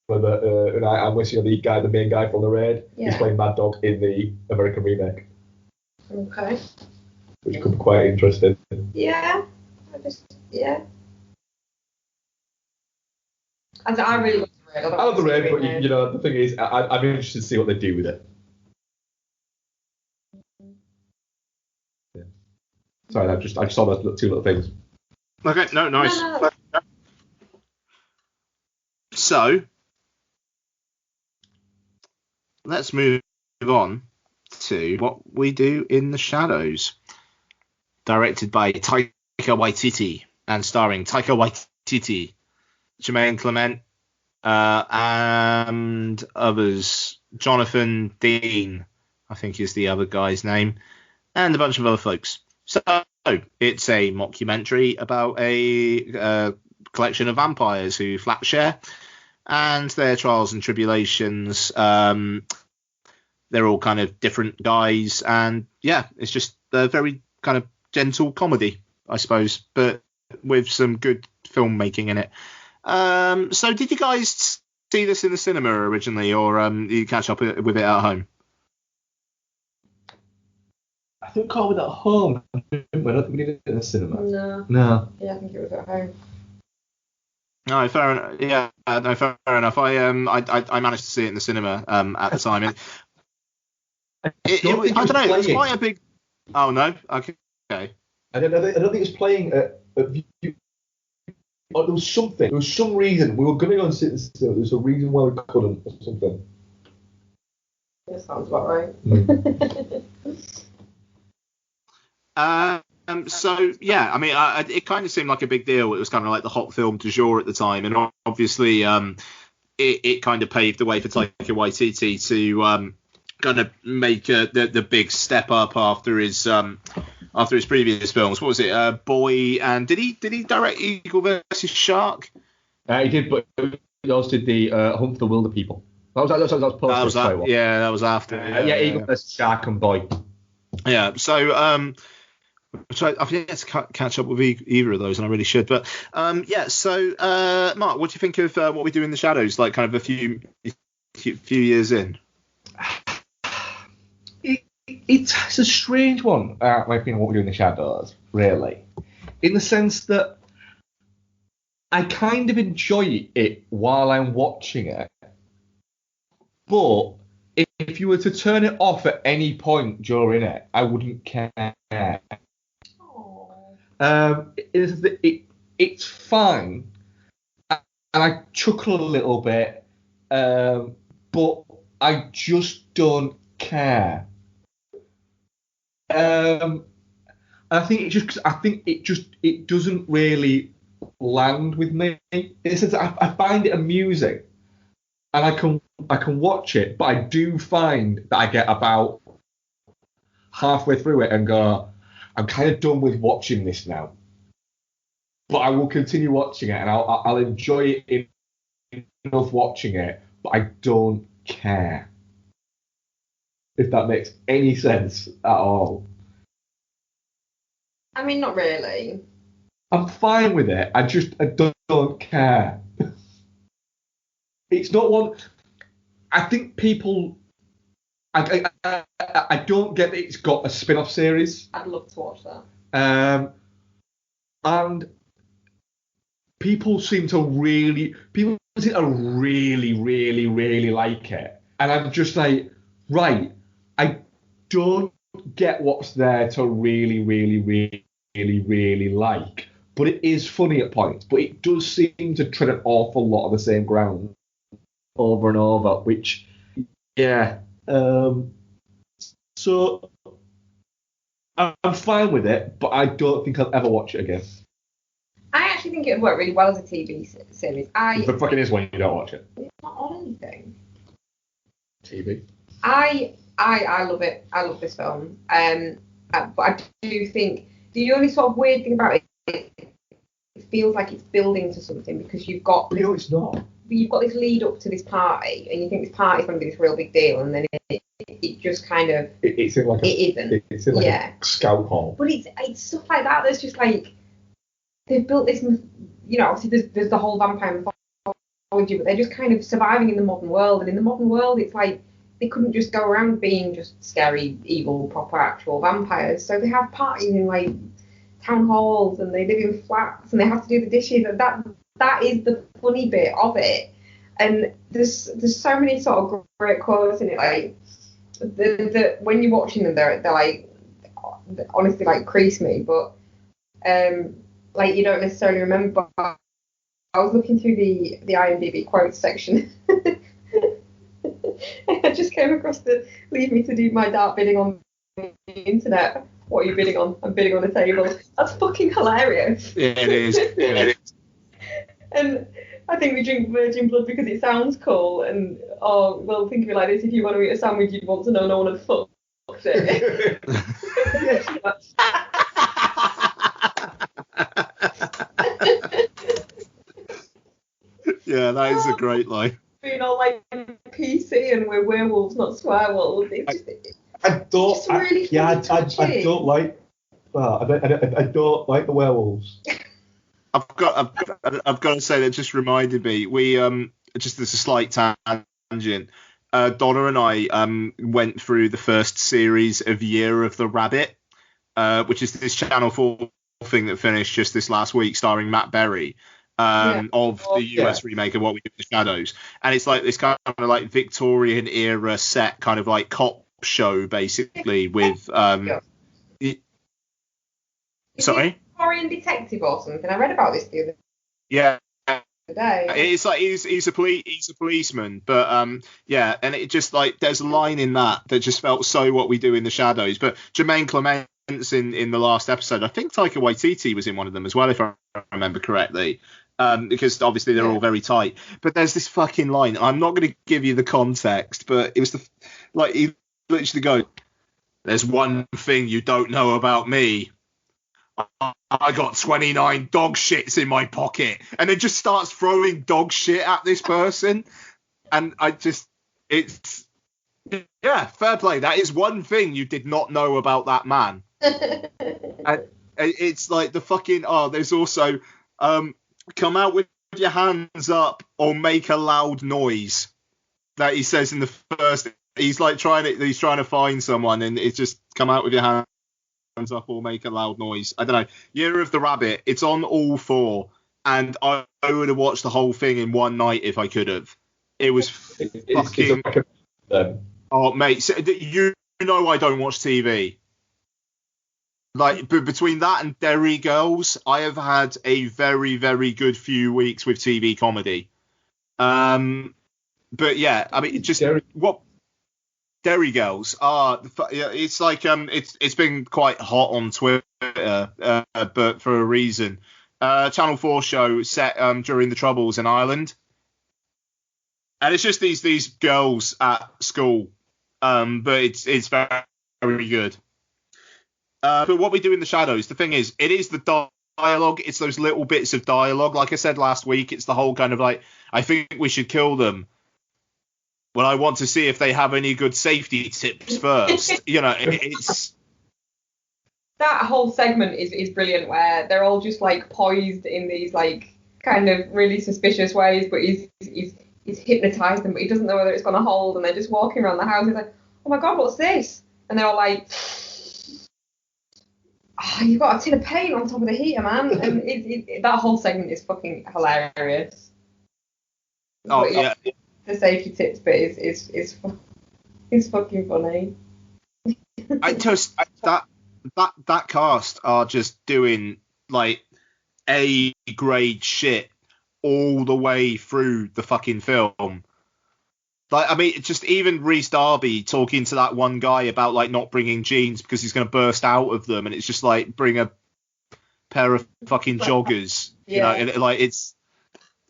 Speaker 4: that and I'm missing the main guy from the Raid, is playing Mad Dog in the American remake.
Speaker 3: Okay.
Speaker 4: Which could be quite interesting.
Speaker 3: Yeah. I really love the Raid.
Speaker 4: I love the Raid, but you know, the thing is, I'm interested to see what they do with it. Yeah. Sorry, I just saw those two little things.
Speaker 2: Okay, no, nice.
Speaker 3: No.
Speaker 2: So, let's move on to What We Do in the Shadows, directed by Taika Waititi and starring Taika Waititi, Jermaine Clement, and others. Jonathan Dean, I think is the other guy's name, and a bunch of other folks. So, it's a mockumentary about a collection of vampires who flat share and their trials and tribulations. They're all kind of different guys, and yeah, it's just a very kind of gentle comedy, I suppose, but with some good filmmaking in it. So did you guys see this in the cinema originally, or did you catch up with it at home?
Speaker 4: I think I was at home. I don't think we did it in the cinema.
Speaker 3: No. Yeah, I think it was at home.
Speaker 2: No, fair enough. Yeah, no, fair enough. I managed to see it in the cinema at the time. I don't know. It was quite a big. Oh no. Okay. I
Speaker 4: don't think it was playing at View. Oh, there was something. There was some reason we were going to go and sit in the cinema. There was a reason why we couldn't, or something.
Speaker 3: That sounds about right.
Speaker 2: So yeah, I mean, it kind of seemed like a big deal. It was kind of like the hot film du jour at the time, and obviously, it kind of paved the way for Taika Waititi to kind of make the big step up after his previous films. What was it? Boy, and did he direct Eagle versus Shark?
Speaker 4: He did, but he also did the Hunt for the Wilder People. That was after. Eagle versus Shark and Boy.
Speaker 2: Yeah, so I've yet to catch up with either of those, and I really should. But so Mark, what do you think of What We Do in the Shadows? Like, kind of a few years in.
Speaker 4: It's a strange one, my opinion, What We Do in the Shadows, really, in the sense that I kind of enjoy it while I'm watching it, but if you were to turn it off at any point during it, I wouldn't care. It's fine, and I chuckle a little bit, but I just don't care. I think it doesn't really land with me. In the sense that I find it amusing, and I can watch it, but I do find that I get about halfway through it and go, I'm kind of done with watching this now. But I will continue watching it, and I'll enjoy it enough watching it, but I don't care. If that makes any sense at all.
Speaker 3: I mean, not really.
Speaker 4: I'm fine with it. I don't care. It's not one. I think people. I don't get that it's got a spin-off series.
Speaker 3: I'd love to watch that.
Speaker 4: And people seem to really like it, and I'm just like, right, I don't get what's there to really, really, really, really, really like. But it is funny at points. But it does seem to tread an awful lot of the same ground over and over, which, yeah. So I'm fine with it, but I don't think I'll ever watch it again.
Speaker 3: I actually think it would work really well as a TV series.
Speaker 4: It fucking is when you don't watch it.
Speaker 3: It's not on anything.
Speaker 4: TV.
Speaker 3: I love it. I love this film. But I do think the only sort of weird thing about it, it feels like it's building to something because you've got.
Speaker 4: But it's not.
Speaker 3: You've got this lead up to this party, and you think this party's going to be this real big deal, and then it just kind of.
Speaker 4: It's in like
Speaker 3: it isn't.
Speaker 4: It's in like a scout hall.
Speaker 3: But it's stuff like that that's just like they've built this. Obviously there's the whole vampire mythology, but they're just kind of surviving in the modern world, and in the modern world, it's like. They couldn't just go around being just scary, evil, proper, actual vampires. So they have parties in like town halls, and they live in flats, and they have to do the dishes. And that is the funny bit of it. And there's so many sort of great quotes in it. Like when you're watching them, they're like honestly like crease me, but like you don't necessarily remember. I was looking through the IMDb quotes section. I just came across the leave me to do my dart bidding on the internet. What are you bidding on? I'm bidding on a table. That's fucking hilarious.
Speaker 2: Yeah, it is.
Speaker 3: And I think we drink virgin blood because it sounds cool. And well, think of it like this: if you want to eat a sandwich, you'd want to know no one had fucked it.
Speaker 2: Yeah, that is a great line.
Speaker 3: Being all like PC and we're werewolves, not swearwolves.
Speaker 4: I don't like the werewolves.
Speaker 2: I've got to say that just reminded me. We just as a slight tangent. Donna and I went through the first series of Year of the Rabbit, which is this Channel 4 thing that finished just this last week, starring Matt Berry. Of the US remake of What We Do in the Shadows, and it's like this kind of like Victorian era set kind of like cop show basically with sorry,
Speaker 3: Victorian detective or something. I read about this the other day.
Speaker 2: It's like he's a policeman, but and it just like there's a line in that just felt so What We Do in the Shadows. But Jermaine Clements in the last episode, I think Taika Waititi was in one of them as well, if I remember correctly. Because obviously they're all very tight. But there's this fucking line. I'm not going to give you the context, but it was he literally goes, "There's one thing you don't know about me. I got 29 dog shits in my pocket," and then just starts throwing dog shit at this person. And fair play. That is one thing you did not know about that man. And it's like the fucking there's also come out with your hands up or make a loud noise. That he says in the first. He's like trying to find someone, and it's just come out with your hands up or make a loud noise. I don't know. Year of the Rabbit. It's on all four, and I would have watched the whole thing in one night if I could have. It was fucking. Oh mate, so, you know I don't watch TV. Like, but between that and Derry Girls, I have had a very, very good few weeks with TV comedy. But yeah, I mean, just Derry Girls are. It's like it's been quite hot on Twitter, but for a reason. Channel 4 show set during the Troubles in Ireland, and it's just these girls at school. But it's very, very good. But What We Do in the Shadows, the thing is, it is the dialogue. It's those little bits of dialogue. Like I said last week, it's the whole kind of like, I think we should kill them. Well, I want to see if they have any good safety tips first. It's...
Speaker 3: That whole segment is brilliant, where they're all just like poised in these like kind of really suspicious ways, but he's hypnotized them, but he doesn't know whether it's going to hold, and they're just walking around the house. He's like, oh my God, what's this? And they're all like... Oh, you've got a tin of paint on top of the heater, man. And that whole segment is fucking hilarious.
Speaker 2: Oh, yeah.
Speaker 3: The safety tips bit is fucking funny.
Speaker 2: That cast are just doing like A grade shit all the way through the fucking film. Like, I mean, just even Rhys Darby talking to that one guy about like not bringing jeans because he's going to burst out of them, and it's just like bring a pair of fucking joggers, you know, and like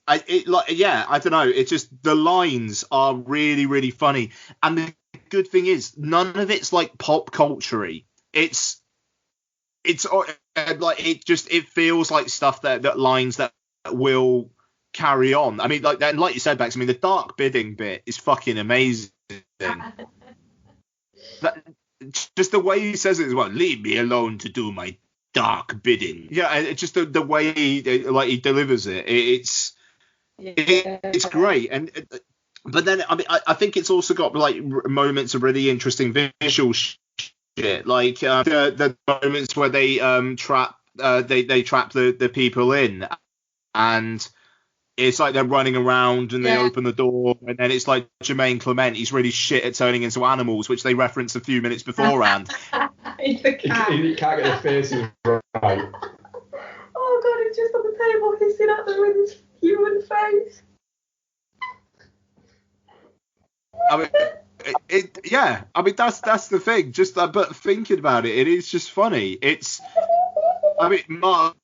Speaker 2: I don't know. It's just the lines are really, really funny, and the good thing is none of it's like pop culture-y. It's like it feels like stuff that lines that will carry on. I mean, like that, like you said, Bex. I mean, the dark bidding bit is fucking amazing. Just the way he says it as well. Leave me alone to do my dark bidding. Yeah, it's just the way he delivers it. It's great. And but then I mean, I think it's also got like moments of really interesting visual shit, like the moments where they trap the people in, and it's like they're running around and they open the door, and then it's like Jermaine Clement. He's really shit at turning into animals, which they referenced a few minutes beforehand.
Speaker 3: It's the cat.
Speaker 4: He can't get their faces right.
Speaker 3: Oh god, it's just on the table hissing at them with his human face.
Speaker 2: I mean, I mean that's the thing. Just but thinking about it, it is just funny. I mean, Mark,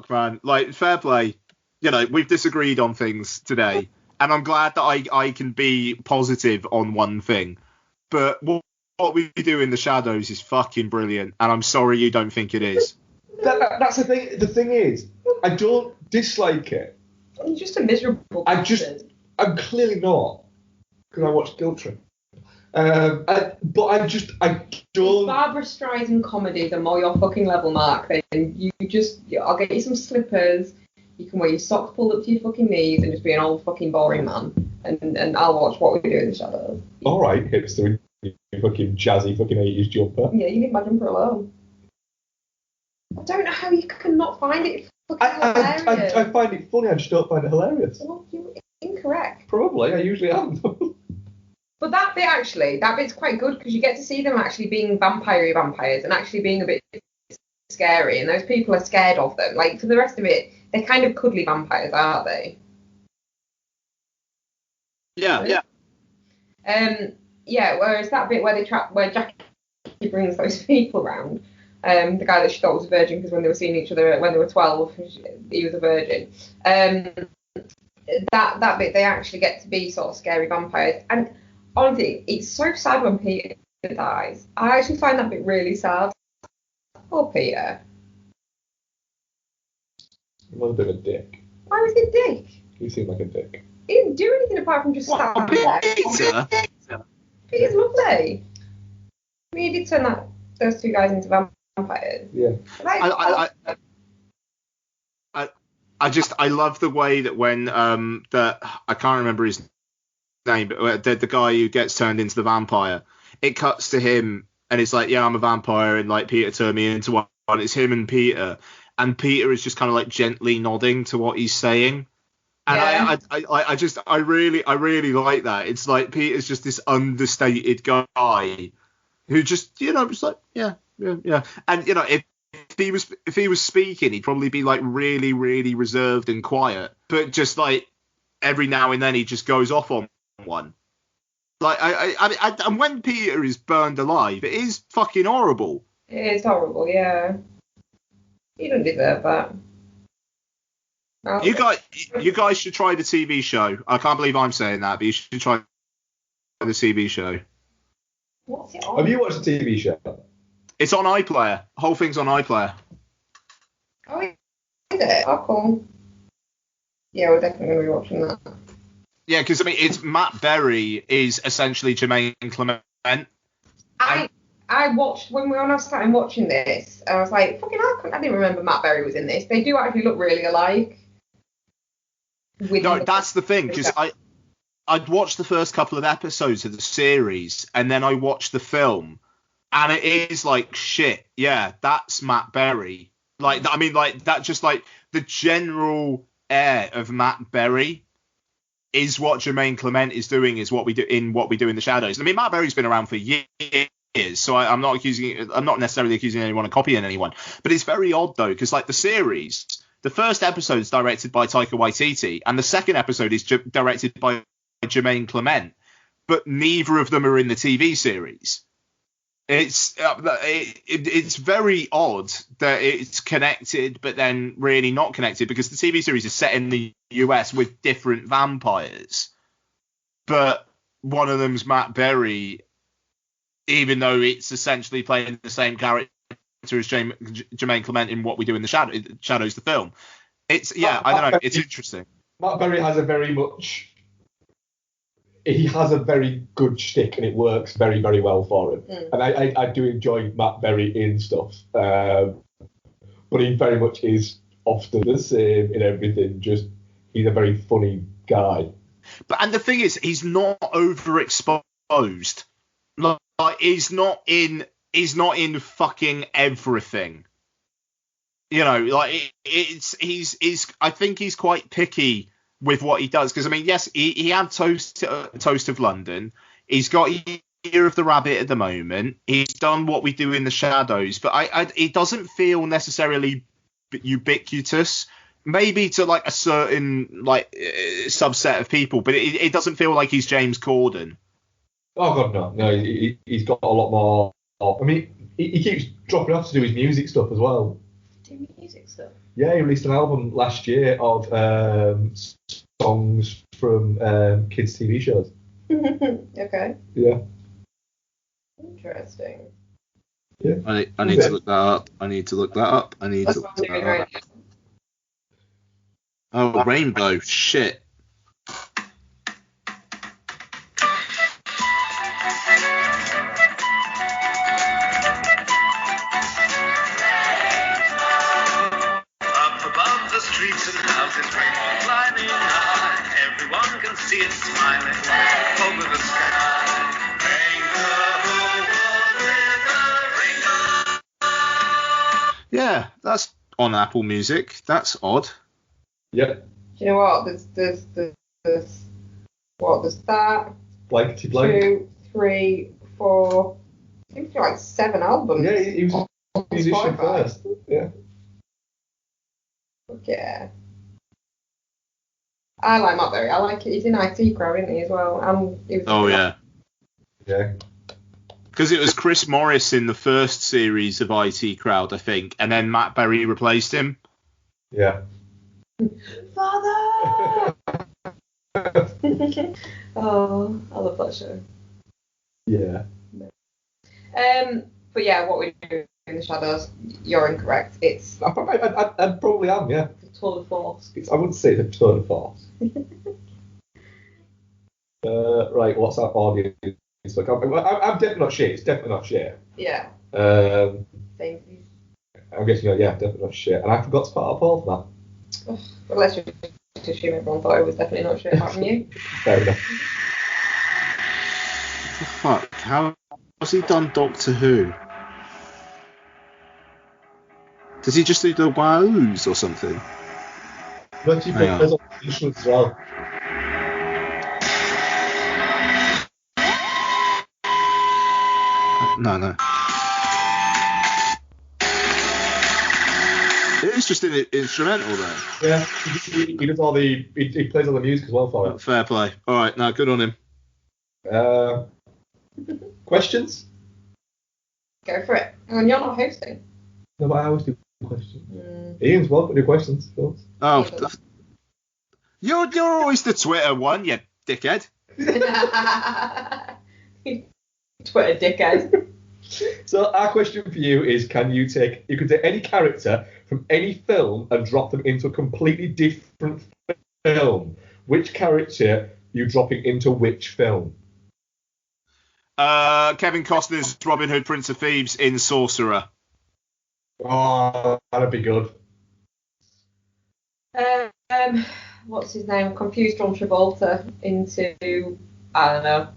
Speaker 2: man, like fair play. You know, we've disagreed on things today, and I'm glad that I can be positive on one thing. But what we do in the shadows is fucking brilliant, and I'm sorry you don't think it is.
Speaker 4: That's the thing. The thing is, I don't dislike it.
Speaker 3: You're just a miserable bastard.
Speaker 4: I'm clearly not, because I watched Guilt Trip. But I don't.
Speaker 3: If Barbara Streisand comedies are more your fucking level, Mark, then I'll get you some slippers. You can wear your socks pulled up to your fucking knees and just be an old fucking boring man. And I'll watch What We Do in the Shadows.
Speaker 4: All right, hipster, your fucking jazzy fucking 80s jumper.
Speaker 3: Yeah, you need my jumper alone. I don't know how you can not find it fucking hilarious.
Speaker 4: I find it funny, I just don't find it hilarious.
Speaker 3: Well, you're incorrect.
Speaker 4: Probably, I usually am.
Speaker 3: But that bit's quite good because you get to see them actually being vampires and actually being a bit scary, and those people are scared of them. Like, for the rest of it, they're kind of cuddly vampires, aren't they?
Speaker 2: Yeah.
Speaker 3: Whereas that bit where Jackie brings those people around, the guy that she thought was a virgin because when they were seeing each other when they were 12, he was a virgin. That bit, they actually get to be sort of scary vampires. And honestly, it's so sad when Peter dies. I actually find that bit really sad. Poor Peter.
Speaker 4: He was a bit of a dick.
Speaker 3: Why was he a dick?
Speaker 4: He seemed like a dick.
Speaker 3: He didn't do anything apart from just stand there.
Speaker 2: Peter?
Speaker 3: He's lovely. I mean, he did turn those two guys into vampires.
Speaker 4: Yeah.
Speaker 2: I love the way that when I can't remember his name, but the guy who gets turned into the vampire, it cuts to him and it's like, yeah, I'm a vampire, and like Peter turned me into one. It's him and Peter, and Peter is just kind of like gently nodding to what he's saying. And yeah. I really like that. It's like Peter's just this understated guy who just, just like, yeah. And, if he was speaking, he'd probably be like really, really reserved and quiet. But just like every now and then he just goes off on one. Like, and when Peter is burned alive, it is fucking horrible.
Speaker 3: It is horrible, yeah. He doesn't deserve that.
Speaker 2: You guys should try the TV show. I can't believe I'm saying that, but you should try the TV show.
Speaker 3: What's it on?
Speaker 4: Have you watched the TV show?
Speaker 2: It's on iPlayer. The whole thing's on iPlayer.
Speaker 3: Oh, is it? Oh, cool. Yeah, we're definitely going to be watching that.
Speaker 2: Yeah, because, I mean, it's Matt Berry is essentially Jermaine Clement.
Speaker 3: I watched, when I started watching this, and I was like, fucking hell, I didn't remember Matt Berry was in this. They do actually look really alike.
Speaker 2: No, that's the thing, because I'd watched the first couple of episodes of the series, and then I watched the film, and it is like, shit, yeah, that's Matt Berry. Like, I mean, like, that just, like, the general air of Matt Berry is what Jermaine Clement is doing, is what we do in the Shadows. I mean, Matt Berry's been around for years. is, so I'm not necessarily accusing anyone of copying anyone, but it's very odd though, because like the series, the first episode is directed by Taika Waititi, and the second episode is directed by Jermaine Clement, but neither of them are in the TV series. It's very odd that it's connected, but then really not connected, because the TV series is set in the US with different vampires, but one of them's Matt Berry, even though it's essentially playing the same character as Jermaine Clement in What We Do in the Shadows, the film. I don't know. It's interesting.
Speaker 4: Matt Berry has a very good shtick, and it works very, very well for him. And I do enjoy Matt Berry in stuff, but he very much is often the same in everything. Just he's a very funny guy.
Speaker 2: And the thing is, he's not overexposed. Like he's not in fucking everything. You know, like he's I think he's quite picky with what he does, because I mean, yes, he had Toast of London. He's got Year of the Rabbit at the moment. He's done What We Do in the Shadows, but it doesn't feel necessarily ubiquitous. Maybe to like a certain subset of people, but it doesn't feel like he's James Corden.
Speaker 4: Oh god, no, he's got a lot more. I mean, he keeps dropping off to do his music stuff as well.
Speaker 3: Do music stuff?
Speaker 4: Yeah, he released an album last year of songs from kids' TV shows.
Speaker 3: Okay.
Speaker 4: Yeah.
Speaker 3: Interesting.
Speaker 4: Yeah.
Speaker 2: I need to look that up.
Speaker 3: Right.
Speaker 2: Oh, Rainbow. Shit. Yeah, that's on Apple Music. That's odd.
Speaker 4: Yeah.
Speaker 3: Do you know what? There's that?
Speaker 4: Blankety blank.
Speaker 3: 2, 3, 4. Seems to be like 7 albums.
Speaker 4: Yeah, he was a musician first. Yeah.
Speaker 3: Yeah. I like Matt Berry. I like it. He's in IT Crowd, isn't he, as well?
Speaker 2: Yeah.
Speaker 4: Yeah.
Speaker 2: Because it was Chris Morris in the first series of IT Crowd, I think, and then Matt Berry replaced him.
Speaker 4: Yeah.
Speaker 3: Father! Oh, I love that show.
Speaker 4: Yeah.
Speaker 3: But yeah, What We Do in the Shadows, you're incorrect. It's
Speaker 4: I probably am, yeah.
Speaker 3: the tour de force.
Speaker 4: I wouldn't say it's a tour de force. Right, what's that audience? Like, I'm definitely not shit. It's definitely not shit.
Speaker 3: Yeah.
Speaker 4: Same. I'm guessing, yeah, definitely not shit. And I forgot to put up all for
Speaker 3: that. Well, let's just assume everyone thought it was definitely not shit apart from you.
Speaker 4: Fair enough.
Speaker 2: What the fuck? How has he done Doctor Who? Does he just do the wows or something?
Speaker 4: But he plays on instruments as well.
Speaker 2: No. It is just an instrumental though.
Speaker 4: Yeah, he does all the he plays all the music as well for it.
Speaker 2: Fair play. All right, now good on him.
Speaker 4: Questions?
Speaker 3: Go for it. And you're not hosting.
Speaker 4: No, but I always do questions. Ian's welcome to do questions, of course.
Speaker 2: Oh, you're always the Twitter one, you dickhead.
Speaker 3: Twitter dickhead.
Speaker 4: So our question for you is: you could take any character from any film and drop them into a completely different film? Which character you dropping into which film?
Speaker 2: Kevin Costner's Robin Hood, Prince of Thieves in Sorcerer.
Speaker 4: Oh, that'd be good.
Speaker 3: What's his name? Confused John Travolta into, I don't know.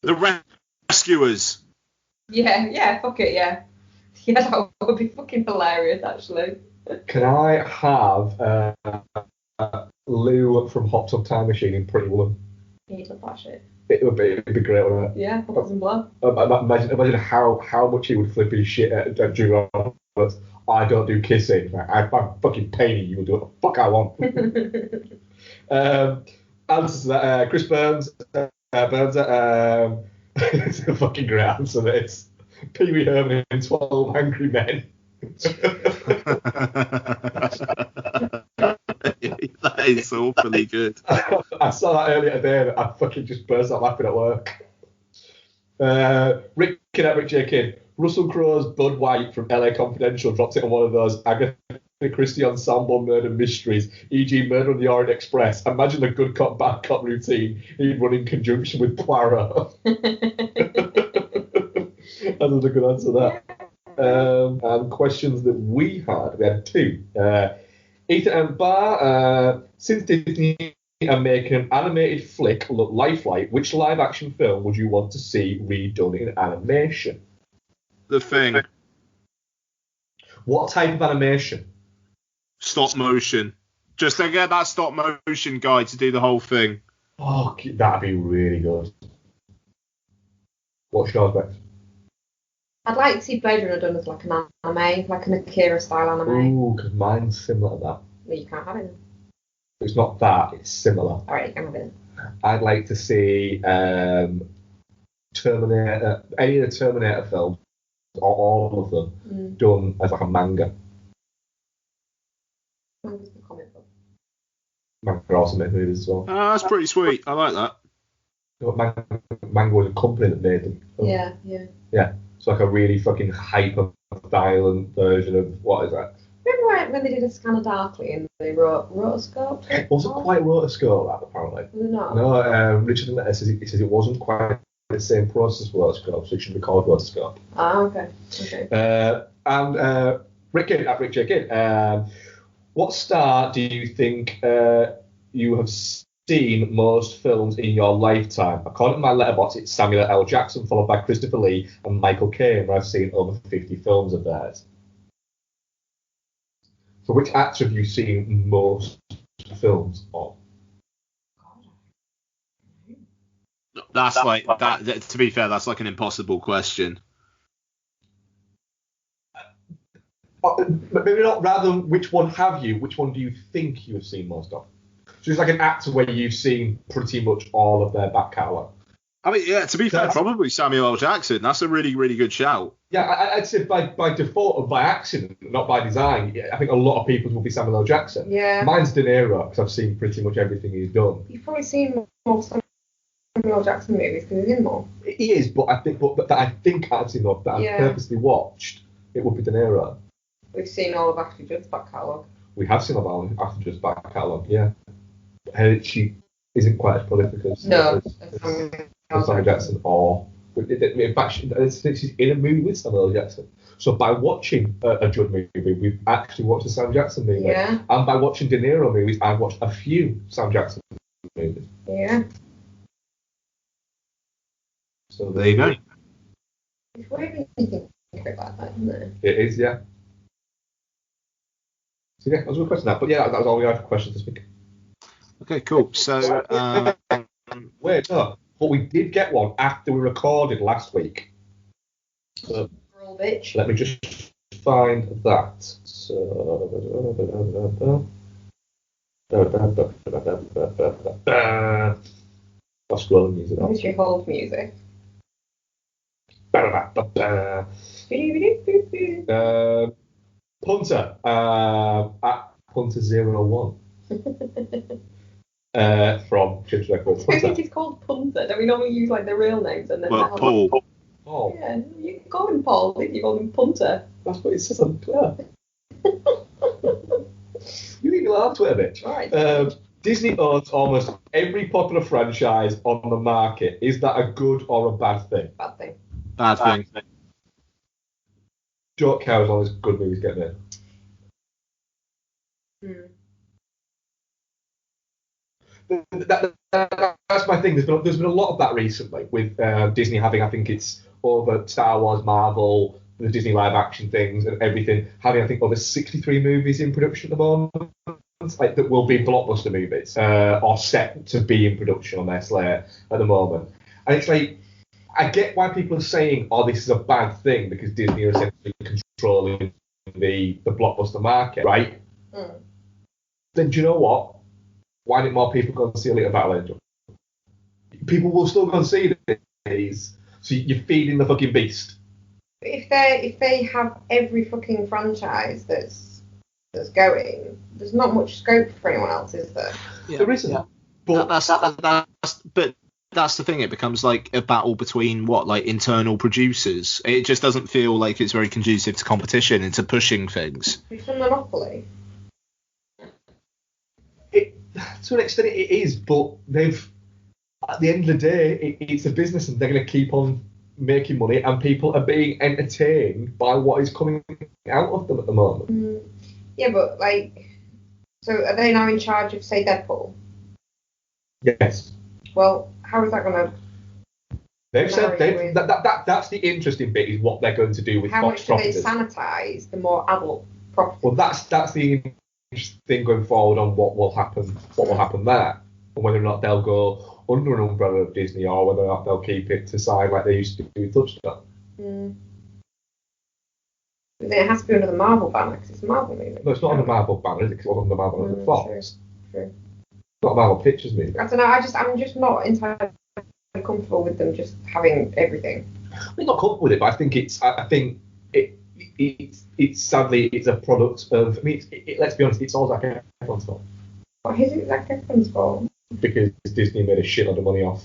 Speaker 2: The Rescuers.
Speaker 3: Yeah, fuck it, yeah. Yeah, that would be fucking hilarious, actually.
Speaker 4: Can I have Lou from Hot Tub Time Machine in Pretty Woman?
Speaker 3: He'd love that shit.
Speaker 4: It'd be great, wouldn't it?
Speaker 3: Yeah, puppets and blood.
Speaker 4: Imagine how much he would flip his shit at Drew Roberts. I don't do kissing. Like, I'm fucking paying you. Do what the fuck I want. Answers to that. Chris Burns. It's a fucking great answer. It's Pee Wee Herman in 12 Angry Men.
Speaker 2: That is awfully good.
Speaker 4: I saw that earlier today and I fucking just burst out laughing at work. Rick J. Kidd. Russell Crowe's Bud White from LA Confidential drops it on one of those Agatha Christie ensemble murder mysteries, e.g. Murder on the Orient Express. Imagine the good cop, bad cop routine he'd run in conjunction with Poirot. That's a good answer to that. And questions that we had two. Ethan and Barr, since Disney are making an animated flick look lifelike, which live action film would you want to see redone in animation?
Speaker 2: The Thing.
Speaker 4: What type of animation?
Speaker 2: Stop motion. Just to get that stop motion guy to do the whole thing.
Speaker 4: Oh, that'd be really good. What's yours, Bex?
Speaker 3: I'd like to see Blade Runner done as like an anime, like an Akira style anime.
Speaker 4: Ooh, because mine's similar to that.
Speaker 3: Well, you can't have it.
Speaker 4: It's not that, it's similar.
Speaker 3: Alright, you can have it.
Speaker 4: I'd like to see Terminator, any of the Terminator films, or all of them, done as like a manga.
Speaker 3: Manga's the comic book.
Speaker 4: Manga also make movies as well.
Speaker 2: That's pretty sweet. I like that.
Speaker 4: Manga was a company that made them.
Speaker 3: Yeah.
Speaker 4: Yeah, it's like a really fucking hyper violent version of, what is that?
Speaker 3: Remember when they did a Scanner Darkly and they wrote rotoscope?
Speaker 4: It wasn't quite rotoscope, that, apparently.
Speaker 3: Was it not?
Speaker 4: No, Richard Linklater says it wasn't quite the same process as rotoscope, so it should be called rotoscope.
Speaker 3: Ah, okay.
Speaker 4: And Rick J. Kidd, what star do you think you have seen most films in your lifetime? According to my letterbox, it's Samuel L. Jackson, followed by Christopher Lee and Michael Caine, where I've seen over 50 films of theirs. So which actor have you seen most films of?
Speaker 2: That's like that. To be fair, that's like an impossible question.
Speaker 4: Maybe not. Rather than which one have you? Which one do you think you have seen most of? So it's like an actor where you've seen pretty much all of their back catalogue.
Speaker 2: I mean, yeah. To be fair, probably Samuel L. Jackson. That's a really, really good shout.
Speaker 4: Yeah, I'd say by default or by accident, not by design. I think a lot of people's will be Samuel L. Jackson.
Speaker 3: Yeah.
Speaker 4: Mine's De Niro because I've seen pretty much everything he's done.
Speaker 3: You've probably seen more Samuel L. Jackson movies because he's in more.
Speaker 4: He is, but I think I've seen more that I've purposely watched. It would be De Niro.
Speaker 3: We've seen all of Ashley Judd's back catalogue.
Speaker 4: We have seen all of Ashley Judd's back catalogue, yeah. She isn't quite as prolific as Samuel Jackson, or in fact, she's in a movie with Samuel L. Jackson. So by watching a Judd movie, we've actually watched a Sam Jackson movie.
Speaker 3: Yeah.
Speaker 4: And by watching De Niro movies, I've watched a few Sam Jackson movies.
Speaker 3: Yeah.
Speaker 4: So
Speaker 2: there you go.
Speaker 3: It's weird when you think about that, isn't it?
Speaker 4: It is, yeah. So yeah, that was a good question. But yeah, that was all we had for questions this week.
Speaker 2: Okay, cool. So
Speaker 4: wait, no. But we did get one after we recorded last week. So
Speaker 3: bitch.
Speaker 4: Let me just find that. So I'll scroll the music.
Speaker 3: What's your hold music?
Speaker 4: Punter at Punter01 from Chips Records.
Speaker 3: I think he's called Punter. Don't we normally use like the real names and then
Speaker 2: Paul.
Speaker 4: Oh.
Speaker 3: Yeah, you can call him Paul if you call him Punter.
Speaker 4: That's what it says on Twitter. You leave me alone on Twitter, bitch.
Speaker 3: Right.
Speaker 4: Disney owns almost every popular franchise on the market. Is that a good or a bad thing?
Speaker 3: Bad thing.
Speaker 2: Bad thing.
Speaker 4: Don't care as long as good movies get made. That's my thing. There's been a lot of that recently with Disney having, I think it's over Star Wars, Marvel, the Disney live action things and everything, having I think over 63 movies in production at the moment, that will be blockbuster movies or set to be in production on their slate at the moment. And it's like, I get why people are saying, oh, this is a bad thing because Disney are essentially controlling the blockbuster market, right? Then do you know what? Why didn't more people go and see a Little Battle Angel? People will still go and see these. So you're feeding the fucking beast.
Speaker 3: If they have every fucking franchise that's going, there's not much scope for anyone else, is there?
Speaker 2: Yeah.
Speaker 4: There isn't.
Speaker 2: Yeah.
Speaker 4: But
Speaker 2: that's the thing. It becomes like a battle between internal producers. It just doesn't feel like it's very conducive to competition and to pushing things.
Speaker 3: It's a monopoly.
Speaker 4: To an extent, it is, but at the end of the day, it's a business, and they're going to keep on making money, and people are being entertained by what is coming out of them at the moment.
Speaker 3: Yeah, but so are they now in charge of, say, Deadpool?
Speaker 4: Yes.
Speaker 3: Well, how is that going to?
Speaker 4: They've said that's the interesting bit, is what they're going to do with
Speaker 3: how
Speaker 4: Fox
Speaker 3: much do they
Speaker 4: properties.
Speaker 3: sanitize the more adult properties?
Speaker 4: Well, that's the interesting thing going forward on what will happen there, and whether or not they'll go under an umbrella of Disney, or whether or not they'll keep it to side like they used to do with Touchstone.
Speaker 3: It has to be under the Marvel banner because it's a Marvel movie.
Speaker 4: No, it's not on the Marvel banner, because it was on the Marvel of the Fox.
Speaker 3: True.
Speaker 4: It's not a Marvel Pictures movie.
Speaker 3: I don't know. I'm just not entirely comfortable with them just having everything.
Speaker 4: I'm not comfortable with it, but I think it's sadly it's a product of. I mean, let's be honest, it's all Zac Efron's fault.
Speaker 3: What is it Zac Efron's fault?
Speaker 4: Because Disney made a shitload of money off.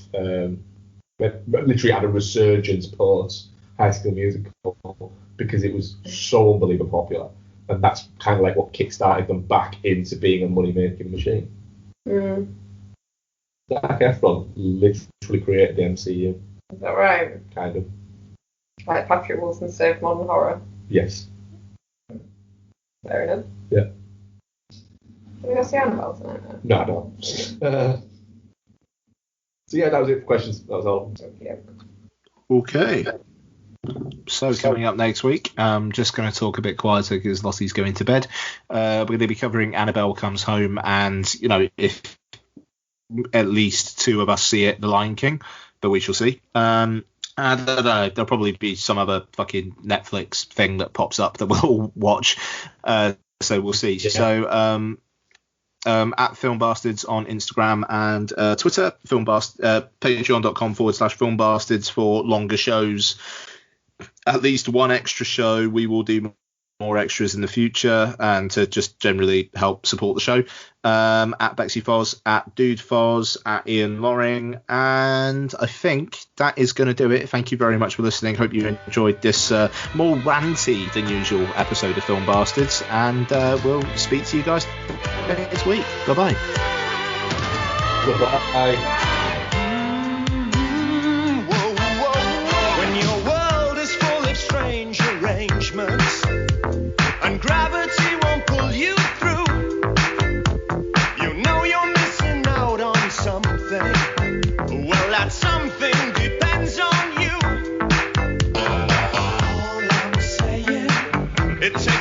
Speaker 4: Literally had a resurgence post High School Musical because it was so unbelievably popular, and that's kind of like what kickstarted them back into being a money-making machine. Zac Efron literally created the MCU.
Speaker 3: Is that right?
Speaker 4: Kind of.
Speaker 3: Like Patrick Wilson saved modern horror.
Speaker 4: Yes.
Speaker 3: Fair enough.
Speaker 4: Yeah.
Speaker 3: Have we got the Annabelle tonight?
Speaker 4: No, I don't. So yeah, that was it for questions. That was all.
Speaker 2: Okay. So coming up next week, I'm just going to talk a bit quieter because Lottie's going to bed. We're going to be covering Annabelle Comes Home, and if at least two of us see it, The Lion King, but we shall see. I don't know, there'll probably be some other fucking Netflix thing that pops up that we'll watch. So we'll see. Yeah. So at Film Bastards on Instagram and Twitter, patreon.com/Film Bastards for longer shows. At least one extra show. We will do more extras in the future, and to just generally help support the show. At Bexy Foz, at Dude Foz, at Ian Loring, and I think that is going to do it. Thank you very much for listening. Hope you enjoyed this more ranty than usual episode of Film Bastards, and we'll speak to you guys next week. Bye-bye.
Speaker 4: Goodbye.
Speaker 1: Arrangements and gravity won't pull you through. You know you're missing out on something. Well, that something depends on you. All I'm saying, it takes